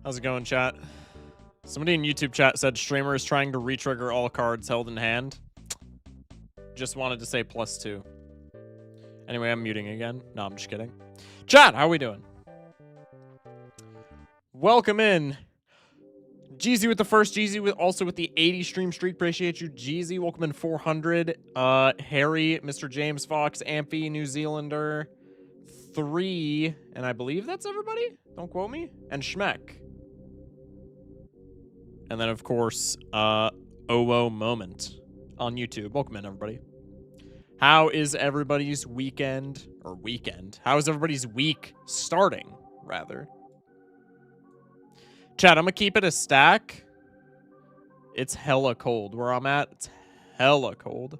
How's it going, chat? Somebody in YouTube chat said streamer is trying to retrigger all cards held in hand. Just wanted to say +2. Anyway, I'm muting again. No, I'm just kidding. Chat, how are we doing? Welcome in. Jeezy with the first. Jeezy also with the 80 stream streak. Appreciate you, Jeezy. Welcome in 400. Harry, Mr. James Fox, Amphi, New Zealander, 3, and I believe that's everybody. Don't quote me. And Schmeck. And then, of course, OWO Moment on YouTube. Welcome in, everybody. How is everybody's weekend? Or weekend? How is everybody's week starting, rather? Chat, I'm going to keep it a stack. It's hella cold where I'm at. It's hella cold.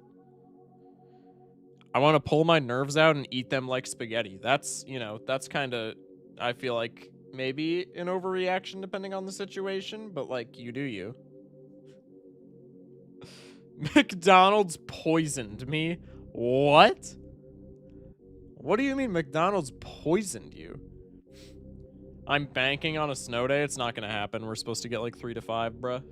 I want to pull my nerves out and eat them like spaghetti. That's, you know, that's kind of, I feel like, maybe an overreaction depending on the situation, but like, you do you. McDonald's poisoned me. What? What do you mean McDonald's poisoned you? I'm banking on a snow day. It's not gonna happen. We're supposed to get like 3 to 5, bruh.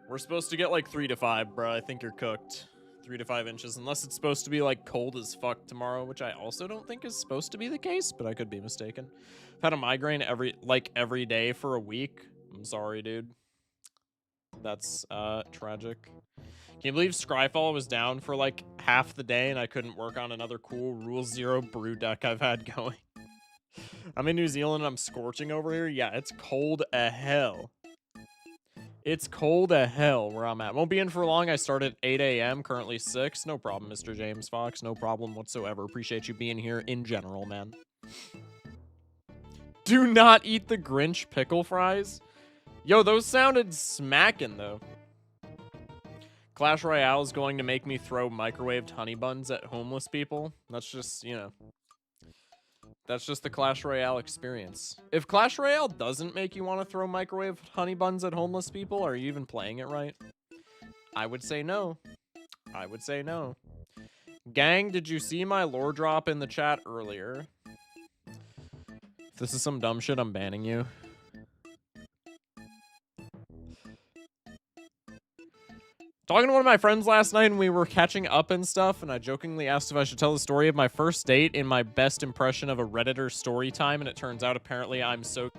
We're supposed to get like 3 to 5, bruh. I think you're cooked. 3 to 5 inches, unless it's supposed to be like cold as fuck tomorrow, which I also don't think is supposed to be the case, but I could be mistaken. I've had a migraine every day for a week. I'm sorry, dude. That's tragic. Can you believe Scryfall was down for like half the day and I couldn't work on another cool Rule 0 brew deck I've had going? I'm in New Zealand and I'm scorching over here. Yeah, it's cold as hell. It's cold as hell where I'm at. Won't be in for long. I start at 8 a.m., currently 6. No problem, Mr. James Fox. No problem whatsoever. Appreciate you being here in general, man. Do not eat the Grinch pickle fries. Yo, those sounded smacking, though. Clash Royale is going to make me throw microwaved honey buns at homeless people. That's just, you know. That's just the Clash Royale experience. If Clash Royale doesn't make you want to throw microwave honey buns at homeless people, are you even playing it right? I would say no. I would say no. Gang, did you see my lore drop in the chat earlier? If this is some dumb shit, I'm banning you. Talking to one of my friends last night and we were catching up and stuff, and I jokingly asked if I should tell the story of my first date in my best impression of a Redditor story time, and it turns out apparently I'm so...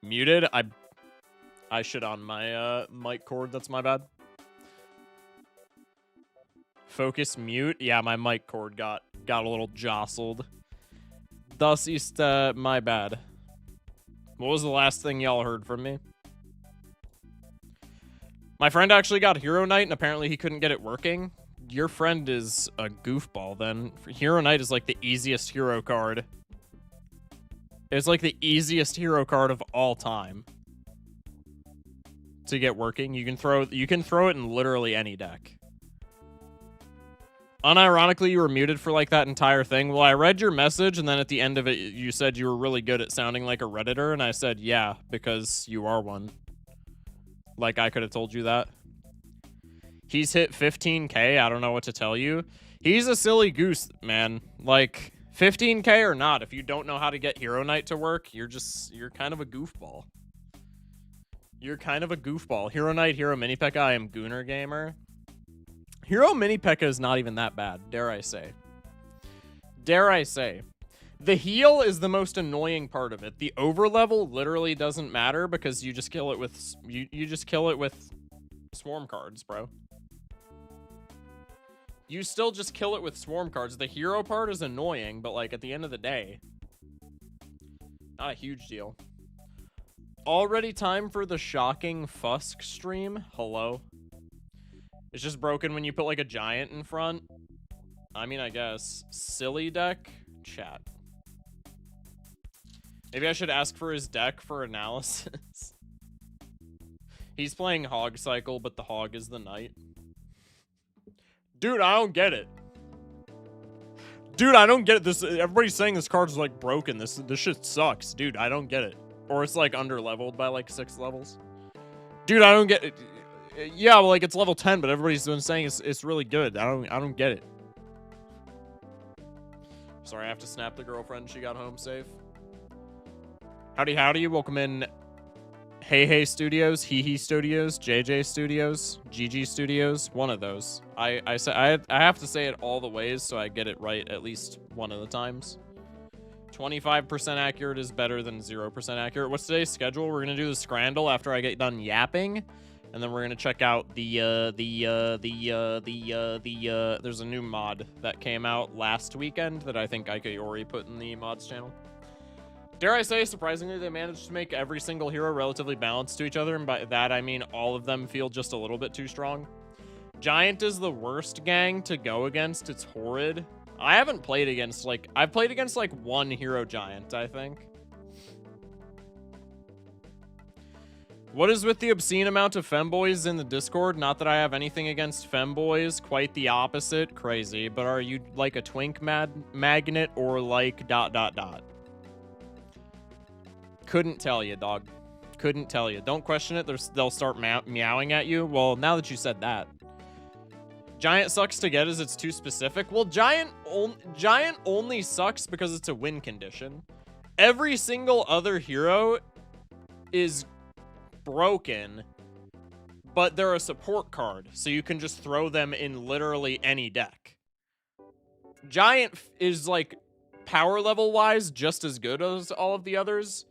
Muted? I shit on my mic cord, that's my bad. Focus mute. Yeah, my mic cord got a little jostled. Thus ist my bad. What was the last thing y'all heard from me? My friend actually got Hero Knight and apparently he couldn't get it working. Your friend is a goofball then. Hero Knight is like the easiest hero card. It's like the easiest hero card of all time to get working. You can throw it in literally any deck. Unironically, you were muted for like that entire thing. Well, I read your message, and then at the end of it, you said you were really good at sounding like a Redditor, and I said, yeah, because you are one. Like, I could have told you that. He's hit 15k, I don't know what to tell you. He's a silly goose, man. Like, 15k or not, if you don't know how to get Hero Knight to work, you're kind of a goofball. You're kind of a goofball. Hero Knight, Hero Mini P.E.K.K.A, I am Gooner Gamer. Hero Mini P.E.K.K.A is not even that bad, dare I say. Dare I say. The heal is the most annoying part of it. The overlevel literally doesn't matter because you just kill it with you just kill it with swarm cards, bro. You still just kill it with swarm cards. The hero part is annoying, but like at the end of the day, not a huge deal. Already time for the shocking Fusk stream? Hello? It's just broken when you put like a giant in front. I mean, I guess. Silly deck? Chat. Maybe I should ask for his deck for analysis. He's playing Hog Cycle, but the Hog is the Knight. Dude, I don't get it. Dude, I don't get it. Everybody's saying this card's like broken. This shit sucks. Dude, I don't get it. Or it's like under leveled by like 6 levels. Dude, I don't get it. Yeah, well, like it's level 10, but everybody's been saying it's really good. I don't get it. Sorry, I have to snap the girlfriend. She got home safe. Howdy, howdy. Welcome in. Hey Studios, Hee Studios, JJ Studios, GG Studios. One of those. I have to say it all the ways so I get it right at least one of the times. 25% accurate is better than 0% accurate. What's today's schedule? We're gonna do the Scrandle after I get done yapping, and then we're gonna check out there's a new mod that came out last weekend that I think Ikayori put in the mods channel. Dare I say, surprisingly, they managed to make every single hero relatively balanced to each other, and by that I mean all of them feel just a little bit too strong. Giant is the worst gang to go against. It's horrid. I haven't played against, like, I've played against, like, one hero Giant, I think. What is with the obscene amount of femboys in the Discord? Not that I have anything against femboys, quite the opposite. Crazy. But are you, like, a twink magnet or, like, ... Couldn't tell you, dog. Couldn't tell you. Don't question it. They'll start meowing at you. Well, now that you said that. Giant sucks to get as it's too specific. Well, Giant only sucks because it's a win condition. Every single other hero is broken, but they're a support card, so you can just throw them in literally any deck. Giant is, like, power level wise just as good as all of the others,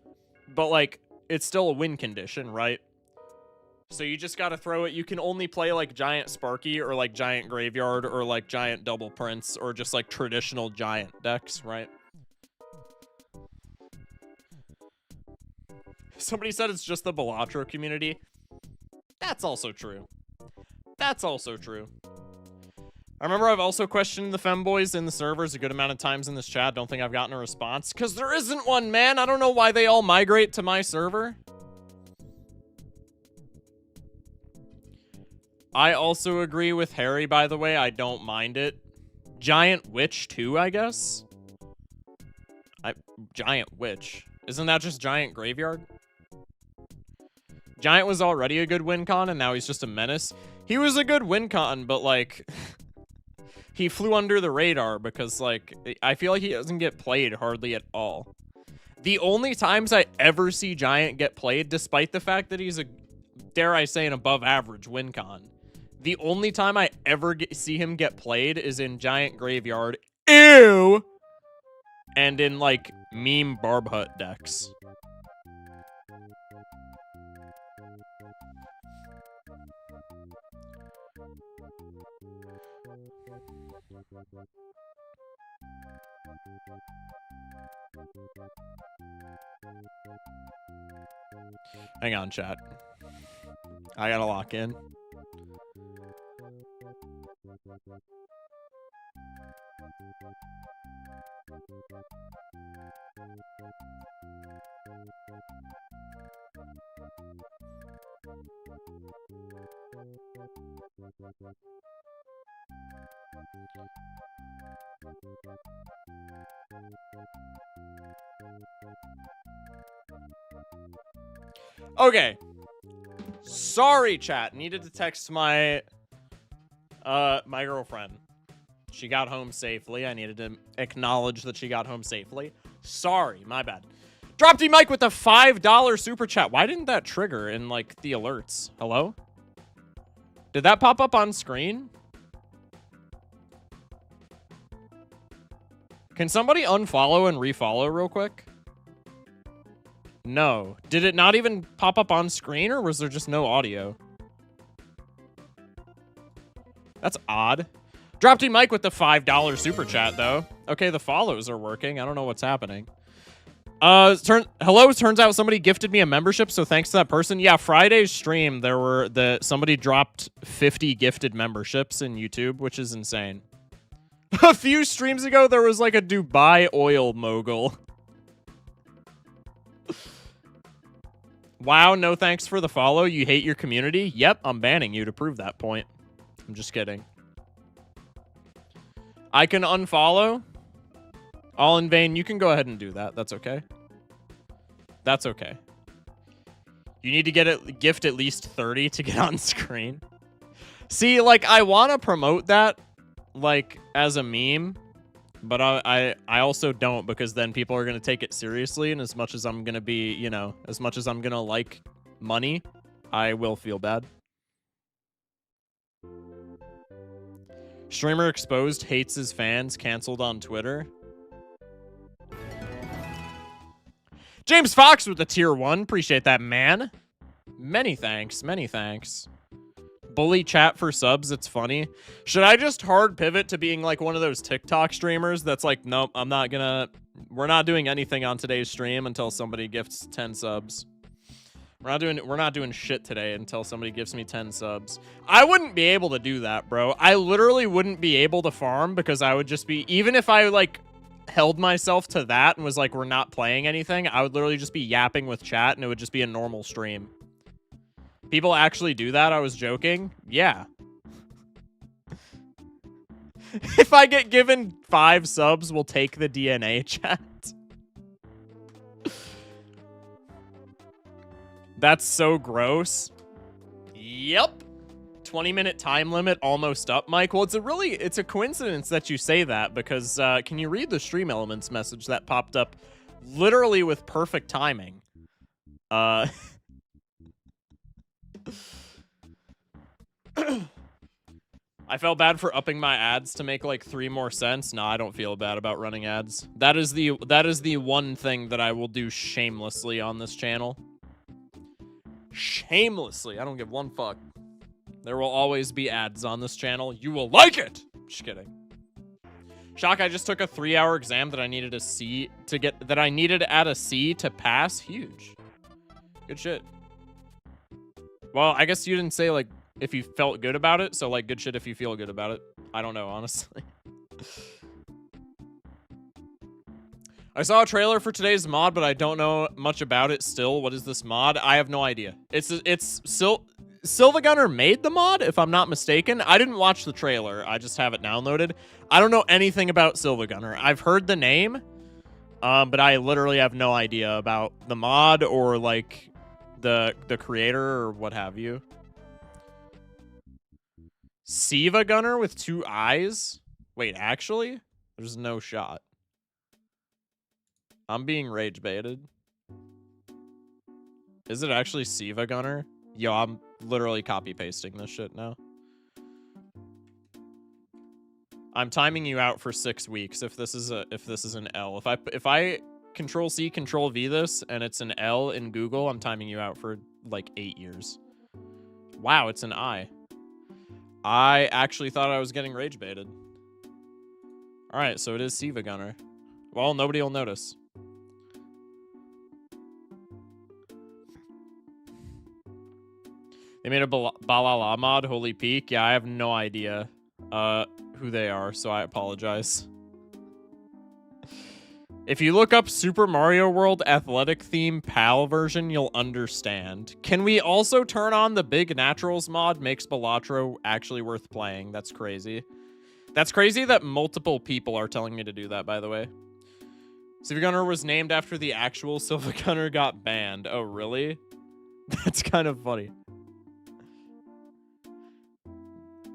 but, like, it's still a win condition, right? So you just gotta throw it. You can only play, like, Giant Sparky or, like, Giant Graveyard or, like, Giant Double Prince or just, like, traditional Giant decks, right? Somebody said it's just the Balatro community. That's also true. That's also true. I remember I've also questioned the femboys in the servers a good amount of times in this chat. Don't think I've gotten a response. Because there isn't one, man. I don't know why they all migrate to my server. I also agree with Harry, by the way. I don't mind it. Giant Witch, too, I guess? Giant Witch. Isn't that just Giant Graveyard? Giant was already a good win con, and now he's just a menace. He was a good win con, but, like... he flew under the radar because, like, I feel like he doesn't get played hardly at all. The only times I ever see Giant get played, despite the fact that he's a, dare I say, an above-average win con, the only time I ever see him get played is in Giant Graveyard, ew, and in, like, meme Barb Hut decks. Hang on, chat. I gotta lock in. Okay. Sorry, chat. Needed to text my my girlfriend. She got home safely. I needed to acknowledge that she got home safely. Sorry, my bad. Drop D Mike with a $5 super chat. Why didn't that trigger in, like, the alerts? Hello? Did that pop up on screen? Can somebody unfollow and refollow real quick? No. Did it not even pop up on screen, or was there just no audio? That's odd. Drop D Mike with the $5 super chat, though. Okay, the follows are working. I don't know what's happening. Hello, turns out somebody gifted me a membership, so thanks to that person. Yeah, Friday's stream, somebody dropped 50 gifted memberships in YouTube, which is insane. A few streams ago, there was, like, a Dubai oil mogul. Wow, no thanks for the follow. You hate your community? Yep, I'm banning you to prove that point. I'm just kidding. I can unfollow. All in vain. You can go ahead and do that. That's okay. That's okay. You need to gift at least 30 to get on screen. See, like, I want to promote that, like, as a meme, but I also don't, because then people are going to take it seriously, and as much as I'm going to be, you know, as much as I'm going to like money, I will feel bad. Streamer exposed, hates his fans, canceled on Twitter. James Fox with the tier 1. Appreciate that, man. Many thanks. Many thanks. Bully chat for subs. It's funny. Should I just hard pivot to being like one of those TikTok streamers that's like, nope, I'm not gonna... We're not doing anything on today's stream until somebody gifts 10 subs. We're not doing shit today until somebody gives me 10 subs. I wouldn't be able to do that, bro. I literally wouldn't be able to farm because I would just be... Even if I, like, held myself to that and was like, we're not playing anything, I would literally just be yapping with chat and it would just be a normal stream. People actually do that? I was joking. Yeah. If I get given 5 subs, we'll take the DNA chat. That's so gross. Yep. 20-minute time limit almost up, Mike. Well, it's a coincidence that you say that because can you read the Stream Elements message that popped up literally with perfect timing? I felt bad for upping my ads to make like 3 more cents. No, I don't feel bad about running ads. That is the one thing that I will do shamelessly on this channel. Shamelessly. I don't give one fuck. There will always be ads on this channel. You will like it. Just kidding. Shock, I just took a 3-hour exam that I needed a C to get, that I needed to add a C to pass. Huge. Good shit. Well, I guess you didn't say like if you felt good about it, so like good shit if you feel good about it. I don't know, honestly. I saw a trailer for today's mod, but I don't know much about it still. What is this mod? I have no idea. It's Silva Gunner made the mod, if I'm not mistaken. I didn't watch the trailer. I just have it downloaded. I don't know anything about Silva Gunner. I've heard the name, but I literally have no idea about the mod or like the creator or what have you. Siva Gunner with 2 eyes? Wait, actually? There's no shot. I'm being rage baited. Is it actually Siva Gunner? Yo, I'm literally copy pasting this shit now. I'm timing you out for 6 weeks if this is an L. If I Control C, Control V this and it's an L in Google, I'm timing you out for like 8 years. Wow, it's an I. I actually thought I was getting rage baited. All right, so it is Siva Gunner. Well, nobody will notice. They made a Balala mod, Holy Peak. Yeah, I have no idea who they are, so I apologize. If you look up Super Mario World athletic theme PAL version, you'll understand. Can we also turn on the Big Naturals mod? Makes Balatro actually worth playing. That's crazy. That's crazy that multiple people are telling me to do that, by the way. Silva Gunner was named after the actual Silva Gunner got banned. Oh, really? That's kind of funny.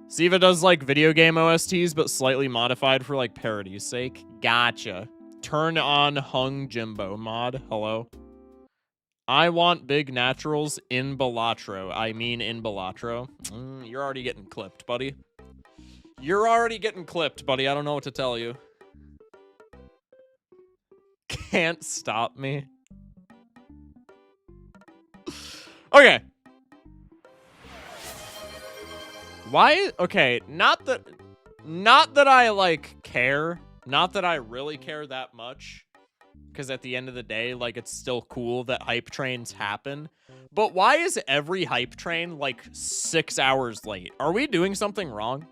Siva does like video game OSTs, but slightly modified for like parody's sake. Gotcha. Turn on Hung Jimbo mod. Hello. I want Big Naturals in Balatro. I mean in Balatro. You're already getting clipped, buddy. You're already getting clipped, buddy. I don't know what to tell you. Can't stop me. Okay. Why? Okay, not that I like care. Not that I really care that much. Because at the end of the day, like, it's still cool that hype trains happen. But why is every hype train like 6 hours late? Are we doing something wrong?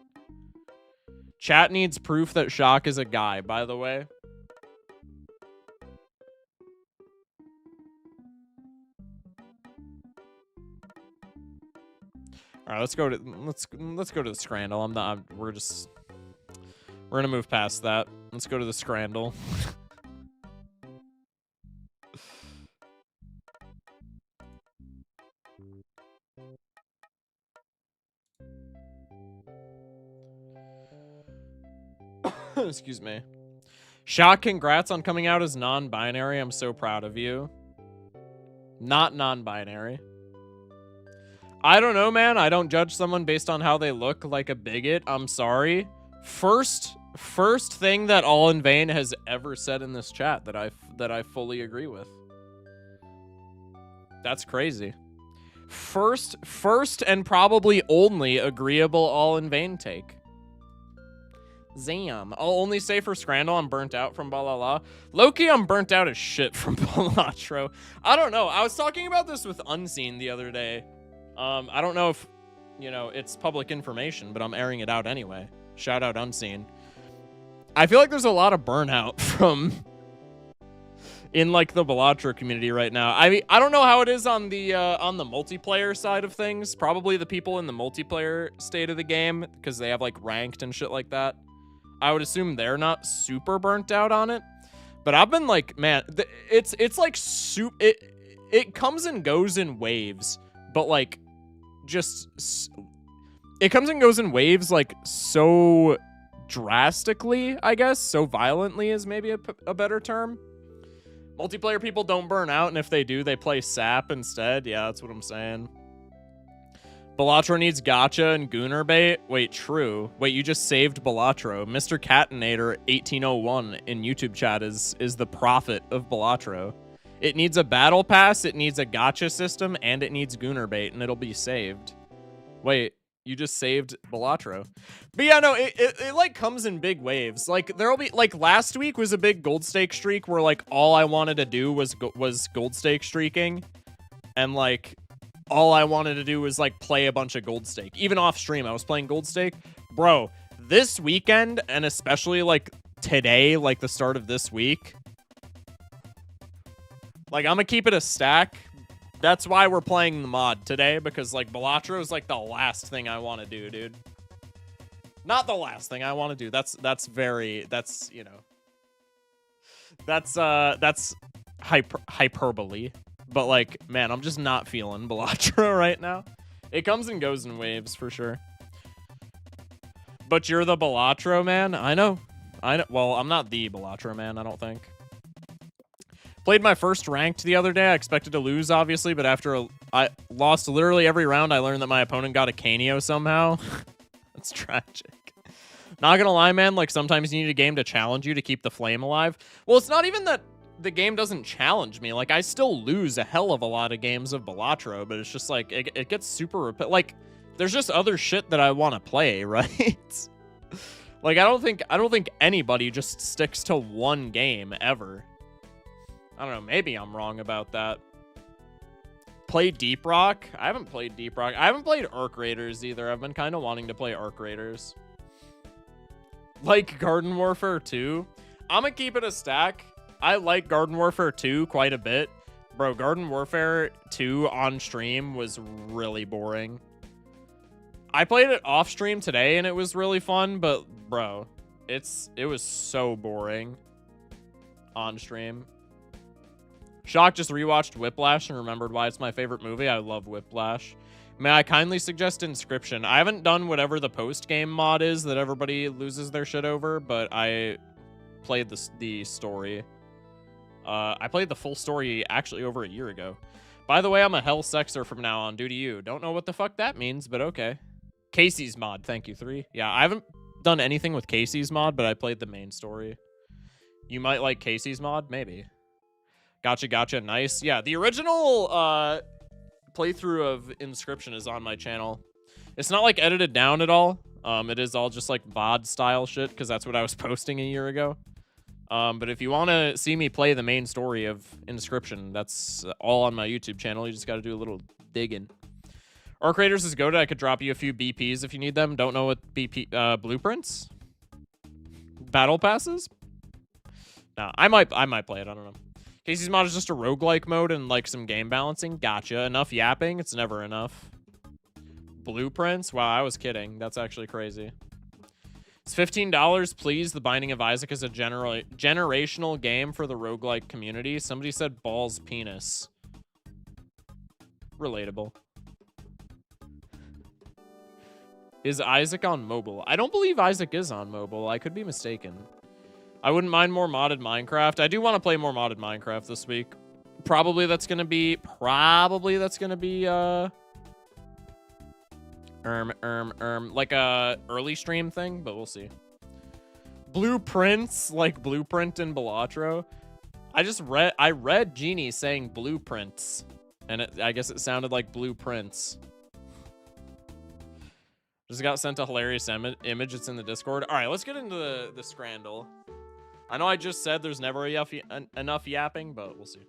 Chat needs proof that Shock is a guy, by the way. All right, let's go to the Scrandle. We're gonna move past that. Let's go to the Scrandle. Excuse me. Shock, congrats on coming out as non-binary. I'm so proud of you. Not non-binary. I don't know, man. I don't judge someone based on how they look like a bigot. I'm sorry. First thing that All in Vain has ever said in this chat that I fully agree with. That's crazy. First and probably only agreeable All in Vain take. Zam. I'll only say for Scrandal, I'm burnt out from Balala. Loki, I'm burnt out as shit from Balatro. I don't know. I was talking about this with Unseen the other day. I don't know if, you know, it's public information, but I'm airing it out anyway. Shout out Unseen. I feel like there's a lot of burnout from in like the Balatro community right now. I mean, I don't know how it is on the multiplayer side of things. Probably the people in the multiplayer state of the game, because they have like ranked and shit like that. I would assume they're not super burnt out on it. But I've been like, man, it's like it comes and goes in waves, but like just it comes and goes in waves like so drastically, I guess. So violently is maybe a better term. Multiplayer people don't burn out, and if they do, they play SAP instead. Yeah, that's what I'm saying. Balatro needs gacha and Gooner bait. Wait, true. Wait, you just saved Balatro. Mr. Catinator 1801 in YouTube chat is the prophet of Balatro. It needs a battle pass, it needs a gacha system, and it needs Gooner bait, and it'll be saved. Wait, you just saved Balatro. But yeah, no, it like comes in big waves. Like there'll be like last week was a big gold stake streak where like all I wanted to do was gold stake streaking, and like all I wanted to do was like play a bunch of gold stake. Even off stream, I was playing gold stake. Bro, this weekend, and especially like today, like the start of this week, like I'm gonna keep it a stack. That's why we're playing the mod today, because like Balatro is like the last thing I want to do, dude. Not the last thing I want to do. That's you know, that's hyperbole. But like, man, I'm just not feeling Balatro right now. It comes and goes in waves for sure. But you're the Balatro man? I know. Well, I'm not the Balatro man, I don't think. Played my first ranked the other day. I expected to lose, obviously, but after I lost literally every round, I learned that my opponent got a Canio somehow. That's tragic. Not gonna lie, man, like sometimes you need a game to challenge you to keep the flame alive. Well, it's not even that the game doesn't challenge me. Like, I still lose a hell of a lot of games of Balatro, but it's just like, it gets super like, there's just other shit that I want to play, right? Like, I don't think anybody just sticks to one game ever. I don't know, maybe I'm wrong about that. Play Deep Rock? I haven't played Deep Rock. I haven't played Arc Raiders either. I've been kind of wanting to play Arc Raiders. Like Garden Warfare 2? I'm gonna keep it a stack. I like Garden Warfare 2 quite a bit. Bro, Garden Warfare 2 on stream was really boring. I played it off stream today and it was really fun, but bro, it was so boring on stream. Shock just rewatched Whiplash and remembered why it's my favorite movie. I love Whiplash. May I kindly suggest Inscription? I haven't done whatever the post-game mod is that everybody loses their shit over, but I played the story. I played the full story actually over a year ago. By the way, I'm a hell sexer from now on due to you. Don't know what the fuck that means, but okay. Casey's mod, thank you, 3. Yeah, I haven't done anything with Casey's mod, but I played the main story. You might like Casey's mod? Maybe. Gotcha, nice. Yeah, the original playthrough of Inscription is on my channel. It's not like edited down at all. It is all just like VOD style shit, because that's what I was posting a year ago. But if you want to see me play the main story of Inscription, that's all on my YouTube channel. You just got to do a little digging. Arc Raiders is goated. I could drop you a few BPs if you need them. Don't know what BP blueprints? Battle passes? No, I might play it. I don't know. Casey's mod is just a roguelike mode and like some game balancing. Gotcha. Enough yapping. It's never enough. Blueprints? Wow, I was kidding. That's actually crazy. It's $15, please. The Binding of Isaac is a generational game for the roguelike community. Somebody said balls penis. Relatable. Is Isaac on mobile? I don't believe Isaac is on mobile. I could be mistaken. I wouldn't mind more modded Minecraft. I do want to play more modded Minecraft this week. Probably that's gonna be like a early stream thing, but we'll see. Blueprints, like Blueprint in Balatro. I read Genie saying blueprints, and I guess it sounded like blueprints. Just got sent a hilarious image. It's in the Discord. All right, let's get into the Scrandle. I know I just said there's never enough yapping, but we'll see.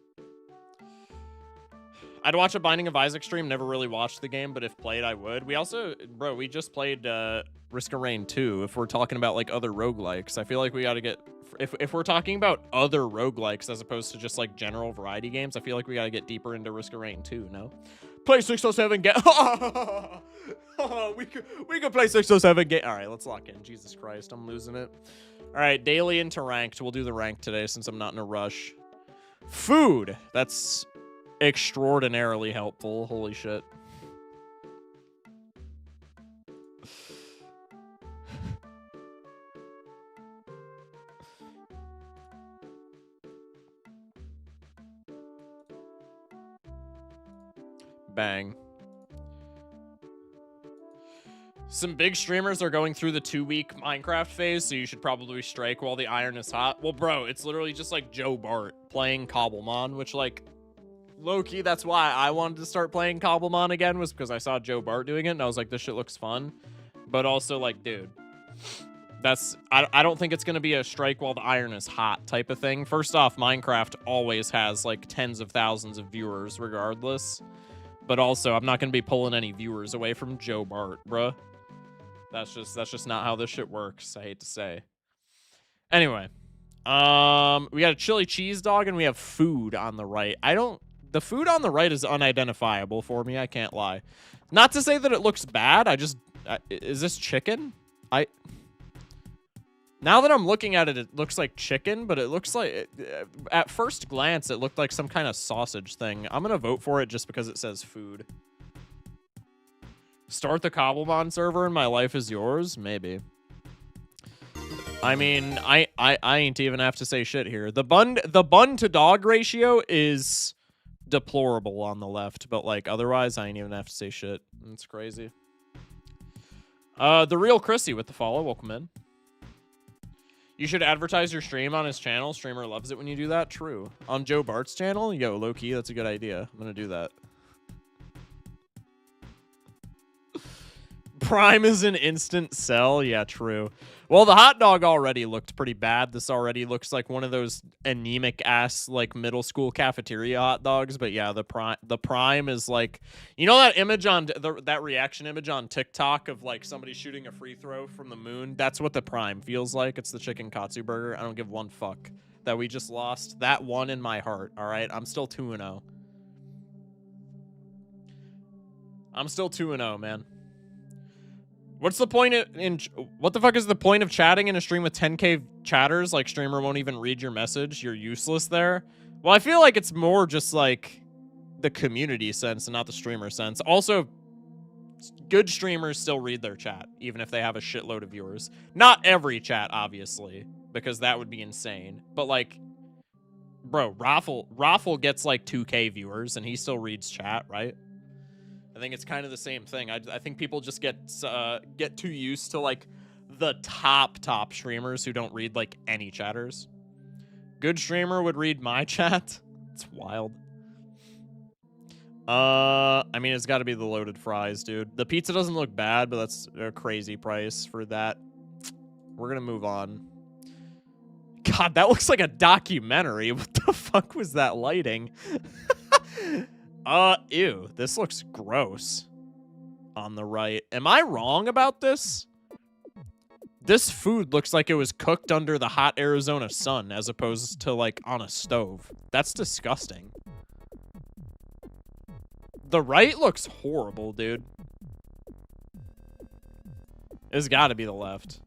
I'd watch a Binding of Isaac stream. Never really watched the game, but if played, I would. We also, bro, we just played Risk of Rain 2. If we're talking about like other roguelikes, I feel like we got to get. If we're talking about other roguelikes as opposed to just like general variety games, I feel like we got to get deeper into Risk of Rain 2. No, play 607. Get. we could play 607. Get. All right, let's lock in. Jesus Christ, I'm losing it. All right, daily into ranked. We'll do the ranked today since I'm not in a rush. Food. That's extraordinarily helpful. Holy shit. Bang. Some big streamers are going through the 2-week Minecraft phase, so you should probably strike while the iron is hot. Well, bro, it's literally just like Joe Bart playing Cobblemon, which, like, low-key, that's why I wanted to start playing Cobblemon again, was because I saw Joe Bart doing it, and I was like, this shit looks fun. But also, like, dude, I don't think it's going to be a strike while the iron is hot type of thing. First off, Minecraft always has, like, tens of thousands of viewers regardless. But also, I'm not going to be pulling any viewers away from Joe Bart, bruh. That's just not how this shit works, I hate to say. Anyway, we got a chili cheese dog and we have food on the right. The food on the right is unidentifiable for me, I can't lie. Not to say that it looks bad, is this chicken? Now that I'm looking at it, it looks like chicken, but it looks like, at first glance, it looked like some kind of sausage thing. I'm gonna vote for it just because it says food. Start the Cobblemon server and my life is yours? Maybe. I mean, I ain't even have to say shit here. The bun to dog ratio is deplorable on the left, but like otherwise I ain't even have to say shit. It's crazy. The real Chrissy with the follow, welcome in. You should advertise your stream on his channel. Streamer loves it when you do that. True. On Joe Bart's channel? Yo, low-key, that's a good idea. I'm gonna do that. Prime is an instant sell. Yeah, true. Well, the hot dog already looked pretty bad. This already looks like one of those anemic ass like middle school cafeteria hot dogs. But yeah, the prime is like, you know that image on that reaction image on TikTok of like somebody shooting a free throw from the moon? That's what the prime feels like. It's the chicken katsu burger. I don't give one fuck that we just lost. That one in my heart. All right, I'm still 2-0. I'm still 2-0, man. What's the point what the fuck is the point of chatting in a stream with 10k chatters? Like, streamer won't even read your message. You're useless there. Well, I feel like it's more just like the community sense and not the streamer sense. Also, good streamers still read their chat, even if they have a shitload of viewers. Not every chat, obviously, because that would be insane. But like, bro, Raffle gets like 2k viewers and he still reads chat, right? I think it's kind of the same thing. I think people just get too used to like the top streamers who don't read like any chatters. Good streamer would read my chat. It's wild. I mean, it's got to be the loaded fries, dude. The pizza doesn't look bad, but that's a crazy price for that. We're gonna move on. God, that looks like a documentary. What the fuck was that lighting? Ew, this looks gross on the right. Am I wrong about this? This food looks like it was cooked under the hot Arizona sun as opposed to like on a stove. That's disgusting. The right looks horrible, dude. It's gotta be the left.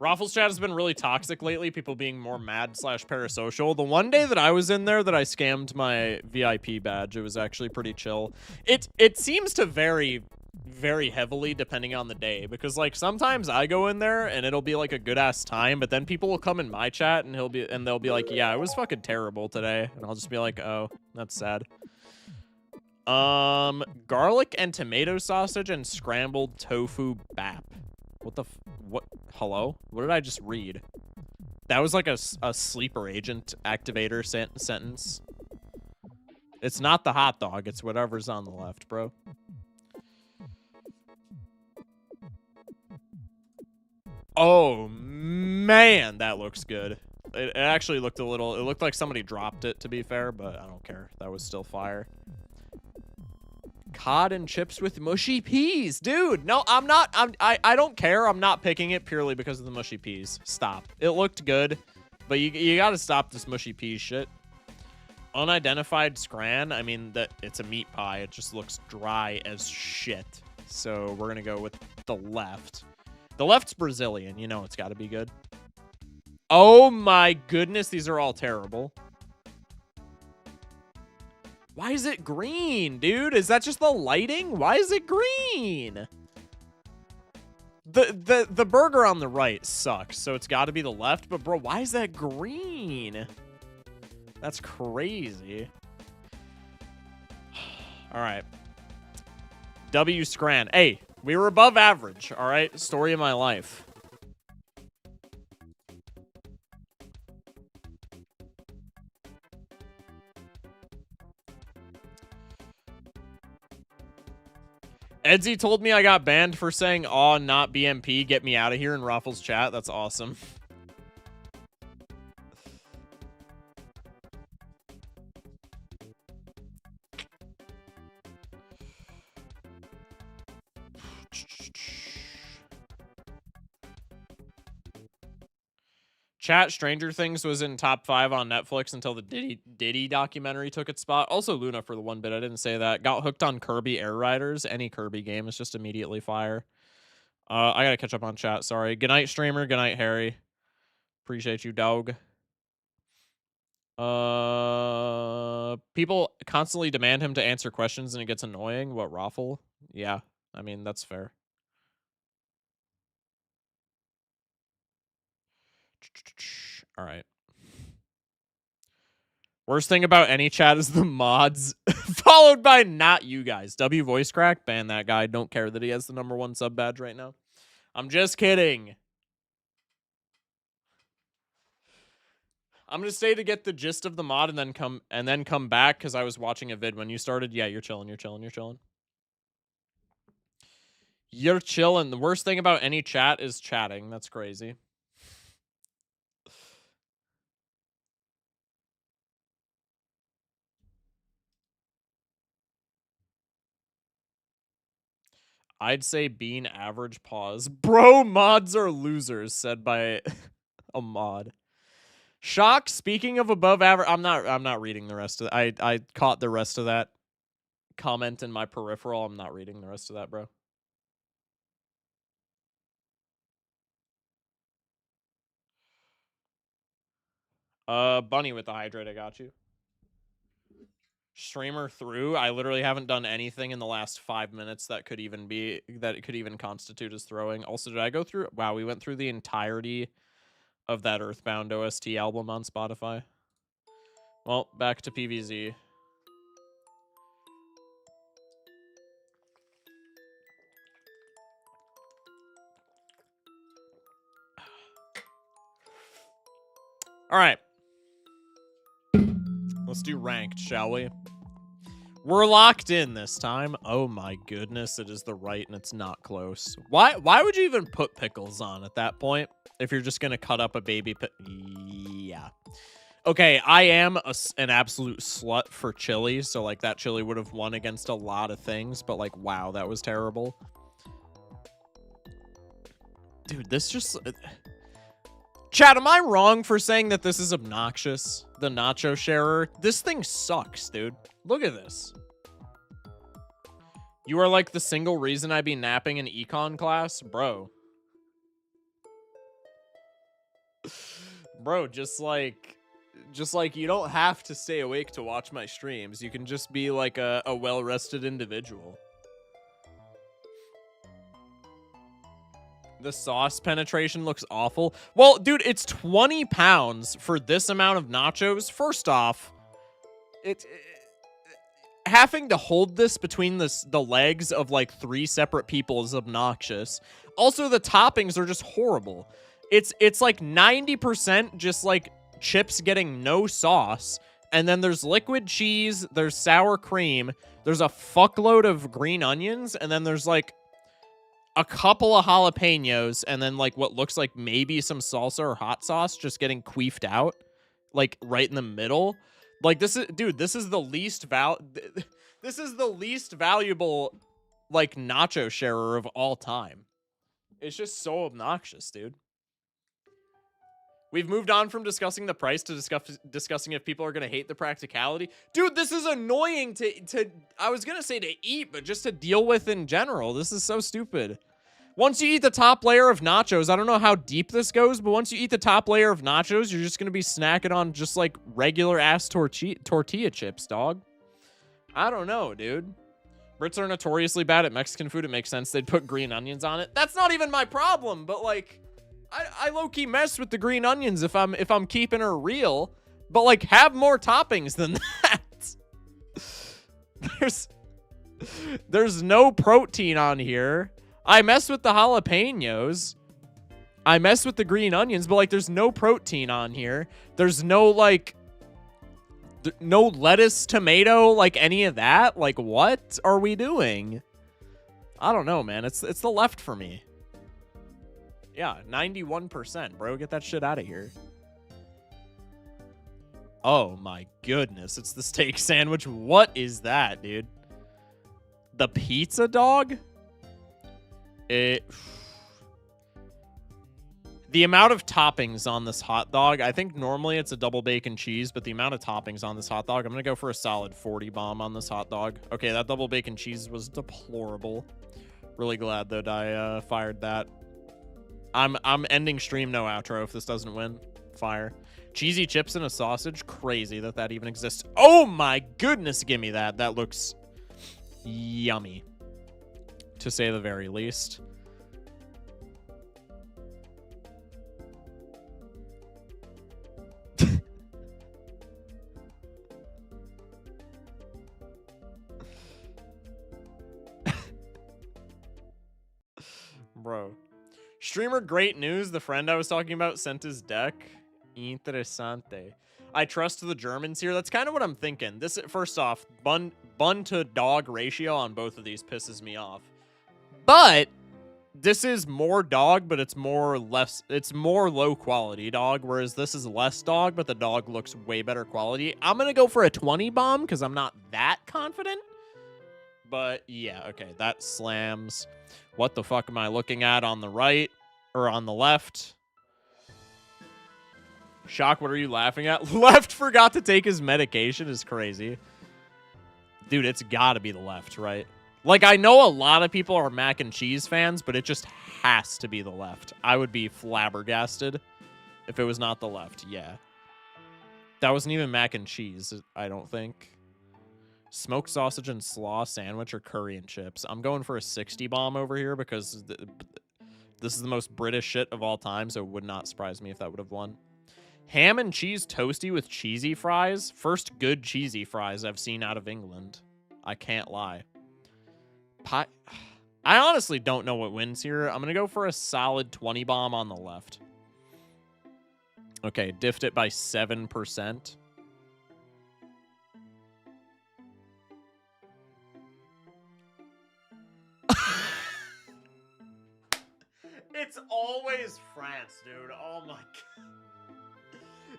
Raffles chat has been really toxic lately, people being more mad/parasocial. The one day that I was in there that I scammed my VIP badge, it was actually pretty chill. It seems to vary very heavily depending on the day, because like sometimes I go in there and it'll be like a good ass time, but then people will come in my chat and they'll be like, yeah, it was fucking terrible today, and I'll just be like, oh, that's sad. Garlic and tomato sausage and scrambled tofu bap. What? Hello? What did I just read? That was like a sleeper agent activator sentence. It's not the hot dog. It's whatever's on the left, bro. Oh, man, that looks good. It actually looked a little... It looked like somebody dropped it, to be fair, but I don't care. That was still fire. Cod and chips with mushy peas. Dude, no, I'm not... I don't care. I'm not picking it purely because of the mushy peas. Stop. It looked good, but you gotta stop this mushy peas shit. Unidentified scran. I mean, that it's a meat pie. It just looks dry as shit. So we're gonna go with the left. The left's Brazilian. You know it's got to be good. Oh my goodness, these are all terrible. Why is it green, dude? Is that just the lighting? Why is it green? The burger on the right sucks, so it's got to be the left. But bro, why is that green? That's crazy. All right. W Scran. Hey, we were above average, all right? Story of my life. Edsy told me I got banned for saying, "Aw, not BMP, get me out of here" in Raffles chat. That's awesome. Chat, Stranger Things was in top 5 on Netflix until the Diddy documentary took its spot. Also Luna for the one bit. I didn't say that. Got hooked on Kirby Air Riders. Any Kirby game is just immediately fire. I gotta catch up on chat. Sorry. Good night, streamer. Good night, Harry. Appreciate you, dog. People constantly demand him to answer questions and it gets annoying. What, Raffle? Yeah, I mean, that's fair. All right. Worst thing about any chat is the mods, followed by not you guys. W voice crack, ban that guy. Don't care that he has the #1 sub badge right now. I'm just kidding. I'm gonna stay to get the gist of the mod and then come back because I was watching a vid when you started. Yeah, you're chilling. You're chilling. You're chilling. You're chilling. The worst thing about any chat is chatting. That's crazy. I'd say being average. Pause. Bro, mods are losers, said by a mod. Shock, speaking of above average, I'm not reading the rest of it. I caught the rest of that comment in my peripheral. I'm not reading the rest of that, bro. Bunny with the hydrate, I got you. Streamer through. I literally haven't done anything in the last 5 minutes that could even constitute as throwing. Also, did I go through? Wow, we went through the entirety of that Earthbound OST album on Spotify. Well, back to PVZ. All right. Let's do ranked, shall we? We're locked in this time. Oh my goodness, it is the right and it's not close. Why would you even put pickles on at that point if you're just going to cut up a baby Yeah. Okay, I am an absolute slut for chili, so like that chili would have won against a lot of things, but like wow, that was terrible. Dude, this just Chat, am I wrong for saying that this is obnoxious? The nacho sharer? This thing sucks, dude. Look at this. You are like the single reason I be napping in econ class? Bro. Bro, just like you don't have to stay awake to watch my streams. You can just be like a well-rested individual. The sauce penetration looks awful. Well, dude, it's 20 pounds for this amount of nachos. First off, having to hold this between the legs of like 3 separate people is obnoxious. Also, the toppings are just horrible. It's like 90% just like chips getting no sauce, and then there's liquid cheese, there's sour cream, there's a fuckload of green onions, and then there's like a couple of jalapenos, and then like what looks like maybe some salsa or hot sauce just getting queefed out, like right in the middle. Like this is, dude, this is the least valuable like nacho sharer of all time. It's just so obnoxious, dude. We've moved on from discussing the price to discussing if people are going to hate the practicality. Dude, this is annoying to I was going to say to eat, but just to deal with in general. This is so stupid. Once you eat the top layer of nachos, I don't know how deep this goes, but once you eat the top layer of nachos, you're just going to be snacking on just like regular ass tortilla chips, dog. I don't know, dude. Brits are notoriously bad at Mexican food. It makes sense they'd put green onions on it. That's not even my problem, but like I low-key mess with the green onions if I'm keeping her real, but like have more toppings than that. There's no protein on here. I mess with the jalapenos. I mess with the green onions, but like there's no protein on here. There's no like no lettuce, tomato, like any of that. Like what are we doing? I don't know, man. It's the left for me. Yeah, 91%, bro. Get that shit out of here. Oh my goodness, it's the steak sandwich. What is that, dude? The pizza dog? The amount of toppings on this hot dog, I think normally it's a double bacon cheese, but the amount of toppings on this hot dog, I'm going to go for a solid 40 bomb on this hot dog. Okay, that double bacon cheese was deplorable. Really glad that I fired that. I'm ending stream no outro if this doesn't win. Fire. Cheesy chips and a sausage? Crazy that even exists. Oh my goodness, give me that. That looks yummy, to say the very least. Bro. Streamer Great News, the friend I was talking about, sent his deck. Interessante. I trust the Germans here. That's kind of what I'm thinking. This, first off, bun to dog ratio on both of these pisses me off. But this is more dog, but it's more low quality dog, whereas this is less dog, but the dog looks way better quality. I'm gonna go for a 20 bomb because I'm not that confident. But yeah, okay, that slams. What the fuck am I looking at on the right or on the left? Shock, what are you laughing at? Left forgot to take his medication is crazy. Dude, it's gotta be the left, right? Like, I know a lot of people are mac and cheese fans, but it just has to be the left. I would be flabbergasted if it was not the left, yeah. That wasn't even mac and cheese, I don't think. Smoked sausage and slaw sandwich or curry and chips. I'm going for a 60 bomb over here because this is the most British shit of all time, so it would not surprise me if that would have won. Ham and cheese toasty with cheesy fries. First good cheesy fries I've seen out of England. I can't lie. Pie. I honestly don't know what wins here. I'm going to go for a solid 20 bomb on the left. Okay, diffed it by 7%. It's always France, dude. Oh my god.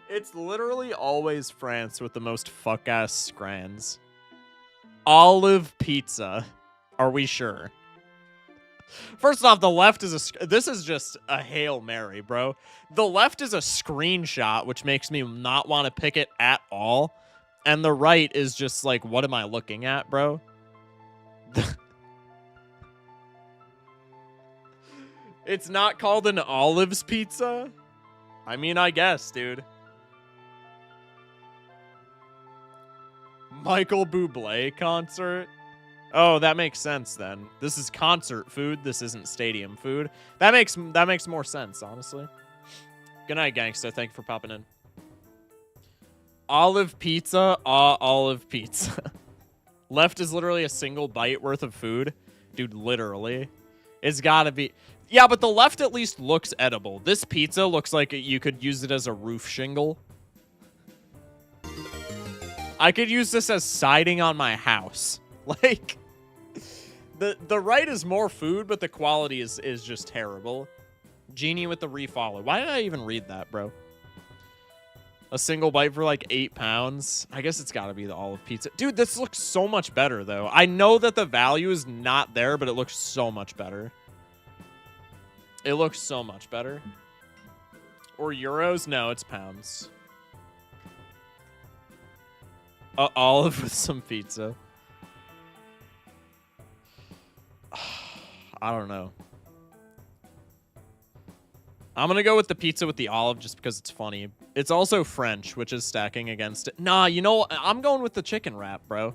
It's literally always France with the most fuck-ass scrans. Olive pizza. Are we sure? First off, the left is this is just a Hail Mary, bro. The left is a screenshot, which makes me not want to pick it at all. And the right is just like, what am I looking at, bro? It's not called an Olives pizza? I mean, I guess, dude. Michael Bublé concert? Oh, that makes sense then. This is concert food. This isn't stadium food. That makes more sense, honestly. Good night, gangsta. Thank you for popping in. Olive pizza, olive pizza. Left is literally a single bite worth of food. Dude, literally. It's gotta be. Yeah, but the left at least looks edible. This pizza looks like you could use it as a roof shingle. I could use this as siding on my house. Like, the right is more food, but the quality is just terrible. Genie with the refollow. Why did I even read that, bro? A single bite for like 8 pounds. I guess it's got to be the olive pizza. Dude, this looks so much better, though. I know that the value is not there, but it looks so much better. It looks so much better. Or euros? No, it's pounds. Olive with some pizza. I don't know. I'm going to go with the pizza with the olive just because it's funny. It's also French, which is stacking against it. Nah, you know, I'm going with the chicken wrap, bro.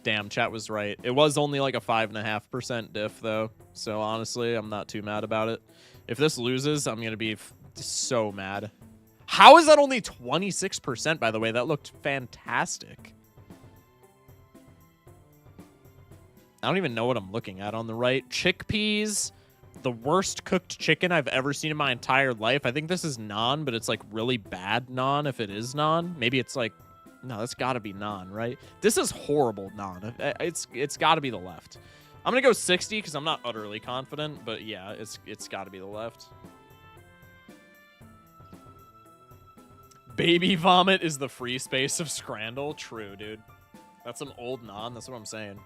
Damn, chat was right. It was only like a 5.5% diff, though. So, honestly, I'm not too mad about it. If this loses, I'm going to be so mad. How is that only 26%, by the way? That looked fantastic. I don't even know what I'm looking at on the right. Chickpeas. The worst cooked chicken I've ever seen in my entire life. I think this is naan, but it's like really bad naan if it is naan. Maybe it's like, no, that's got to be naan, right? This is horrible naan. It's got to be the left. I'm going to go 60 because I'm not utterly confident, but yeah, it's got to be the left. Baby vomit is the free space of Scrandle. True, dude. That's an old naan. That's what I'm saying.